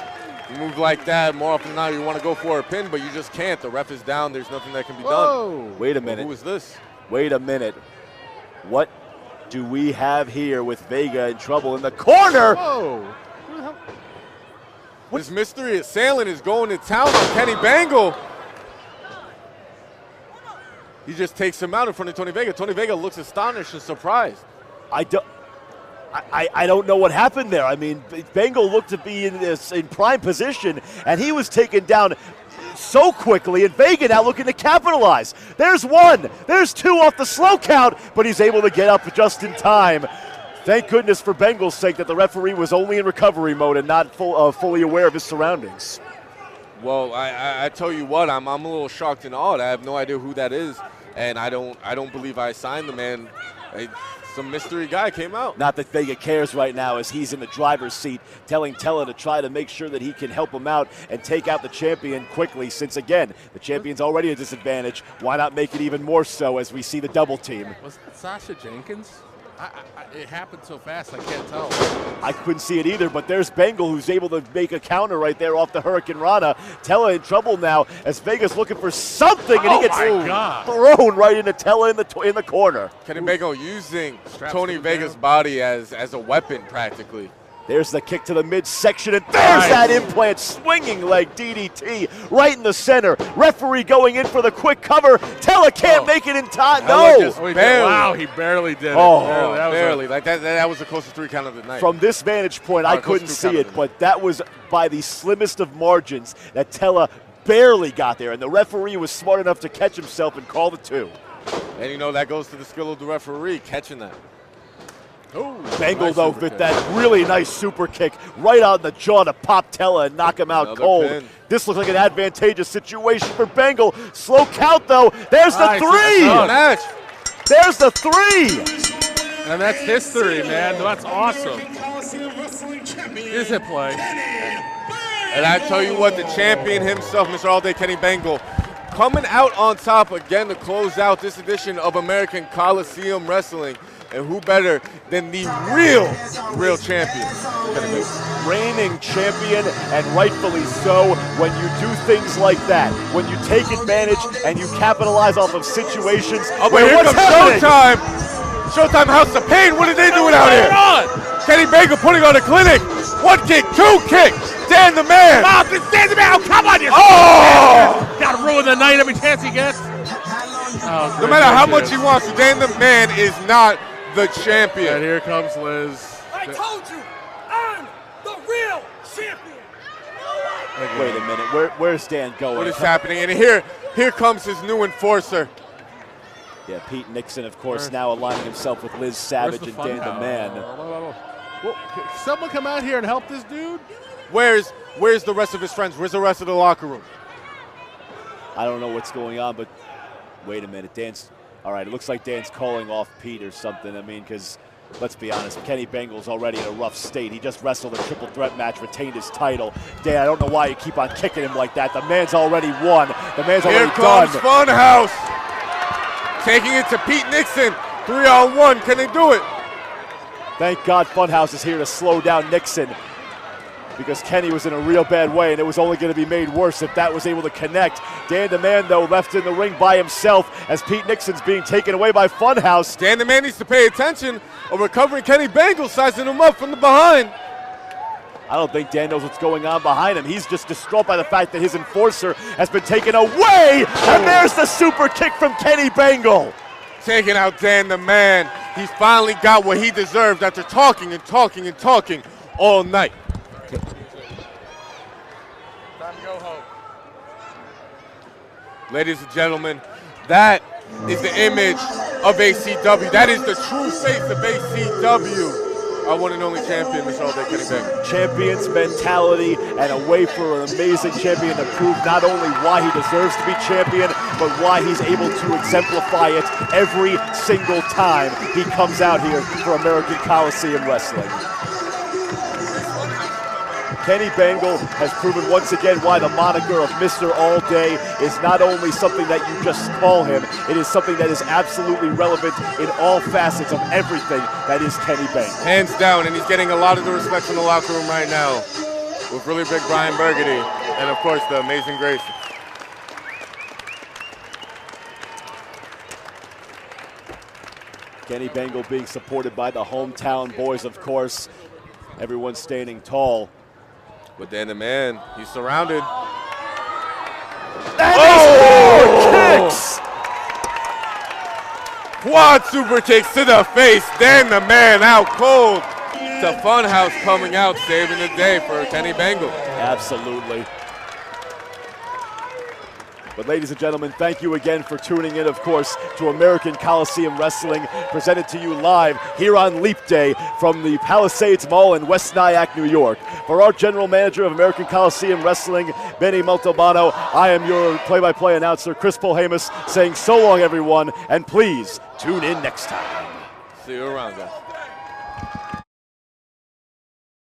You move like that, more often than not, you want to go for a pin, but you just can't. The ref is down. There's nothing that can be done. Wait a minute. Who is this? Wait a minute. What do we have here with Vega in trouble in the corner? Whoa. This mystery assailant is going to town on Kenny Bengal. He just takes him out in front of Tony Vega. Tony Vega looks astonished and surprised. I don't know what happened there. I mean, Bengal looked to be in prime position, and he was taken down so quickly, and Vega now looking to capitalize. There's 1. There's 2 off the slow count, but he's able to get up just in time. Thank goodness for Bengal's sake that the referee was only in recovery mode and not fully aware of his surroundings. Well, I tell you what, I'm a little shocked and awed. I have no idea who that is, and I don't believe I signed the man. Some mystery guy came out. Not that Vega cares right now as he's in the driver's seat, telling Tella to try to make sure that he can help him out and take out the champion quickly, since, again, the champion's already a disadvantage. Why not make it even more so as we see the double team? Was that Sasha Jenkins? It happened so fast, I can't tell. I couldn't see it either, but there's Bengal who's able to make a counter right there off the Hurricane Rana. Tella in trouble now as Vega's looking for something, and he gets thrown right into Tella in the corner. Kenny Bengal using Tony Vega's body as a weapon practically. There's the kick to the midsection, and there's that implant swinging leg DDT right in the center. Referee going in for the quick cover. Tella can't make it in time. No. Wow, he barely did it. Barely. Like that was the closest 3 count of the night. From this vantage point, I couldn't see it, but that was by the slimmest of margins that Tella barely got there, and the referee was smart enough to catch himself and call the 2. And you know, that goes to the skill of the referee, catching that. Bengal, nice though, with that really nice super kick right on the jaw to pop Tella and knock him out cold. Pin. This looks like an advantageous situation for Bengal. Slow count, though. There's the 3! There's the 3! And that's history, man. That's awesome. Here's a play. And I tell you what, the champion himself, Mr. All-Day Kenny Bengal, coming out on top again to close out this edition of American Coliseum Wrestling. And who better than the real champion? Reigning champion, and rightfully so, when you do things like that. When you take advantage and you capitalize off of situations. Oh, but here comes Showtime! Showtime House of Payne, what are they doing out here? Kenny Bengal putting on a clinic. 1 kick, 2 kick. Dan the Man. Dan the Man, come on, you gotta ruin the night every chance he gets. No matter how much he wants to, Dan the Man is not the champion. And here comes Liz. I told you, I'm the real champion. Wait a minute, where's Dan going? What is happening? And here comes his new enforcer. Yeah, Pete Nixon, of course, now aligning himself with Liz Savage and Dan the Man. Well, someone come out here and help this dude? Where's the rest of his friends? Where's the rest of the locker room? I don't know what's going on, but wait a minute. Dan's, all right, it looks like Dan's calling off Pete or something. I mean, because let's be honest, Kenny Bengal's already in a rough state. He just wrestled a triple threat match, retained his title. Dan, I don't know why you keep on kicking him like that. The man's already won. The man's already done. Here comes Funhouse. Taking it to Pete Nixon. 3-on-1. Can they do it? Thank God Funhouse is here to slow down Nixon, because Kenny was in a real bad way, and it was only going to be made worse if that was able to connect. Dan the Man, though, left in the ring by himself as Pete Nixon's being taken away by Funhouse. Dan the Man needs to pay attention. A recovering Kenny Bengal sizing him up from the behind. I don't think Dan knows what's going on behind him. He's just distraught by the fact that his enforcer has been taken away, and there's the super kick from Kenny Bengal. Taking out Dan the Man. He's finally got what he deserved after talking and talking and talking all night. Time to go home. Ladies and gentlemen, that is the image of ACW. That is the true face of ACW. Our one and only champion, Mr. All-Day Kenny Bengal. Champion's mentality and a way for an amazing champion to prove not only why he deserves to be champion, but why he's able to exemplify it every single time he comes out here for American Coliseum Wrestling. Kenny Bengal has proven once again why the moniker of Mr. All Day is not only something that you just call him, it is something that is absolutely relevant in all facets of everything that is Kenny Bengal. Hands down, and he's getting a lot of the respect from the locker room right now with really big Brian Burgundy and, of course, the amazing Graysons. Kenny Bengal being supported by the hometown boys, of course. Everyone's standing tall. But Dan the Man, he's surrounded. And kicks! Quad super kicks to the face. Dan the Man out cold. The Funhouse coming out, saving the day for Kenny Bengal. Absolutely. But ladies and gentlemen, thank you again for tuning in, of course, to American Coliseum Wrestling, presented to you live here on Leap Day from the Palisades Mall in West Nyack, New York. For our general manager of American Coliseum Wrestling, Benny Montalbano, I am your play-by-play announcer, Chris Polhamus, saying so long, everyone, and please tune in next time. See you around, guys.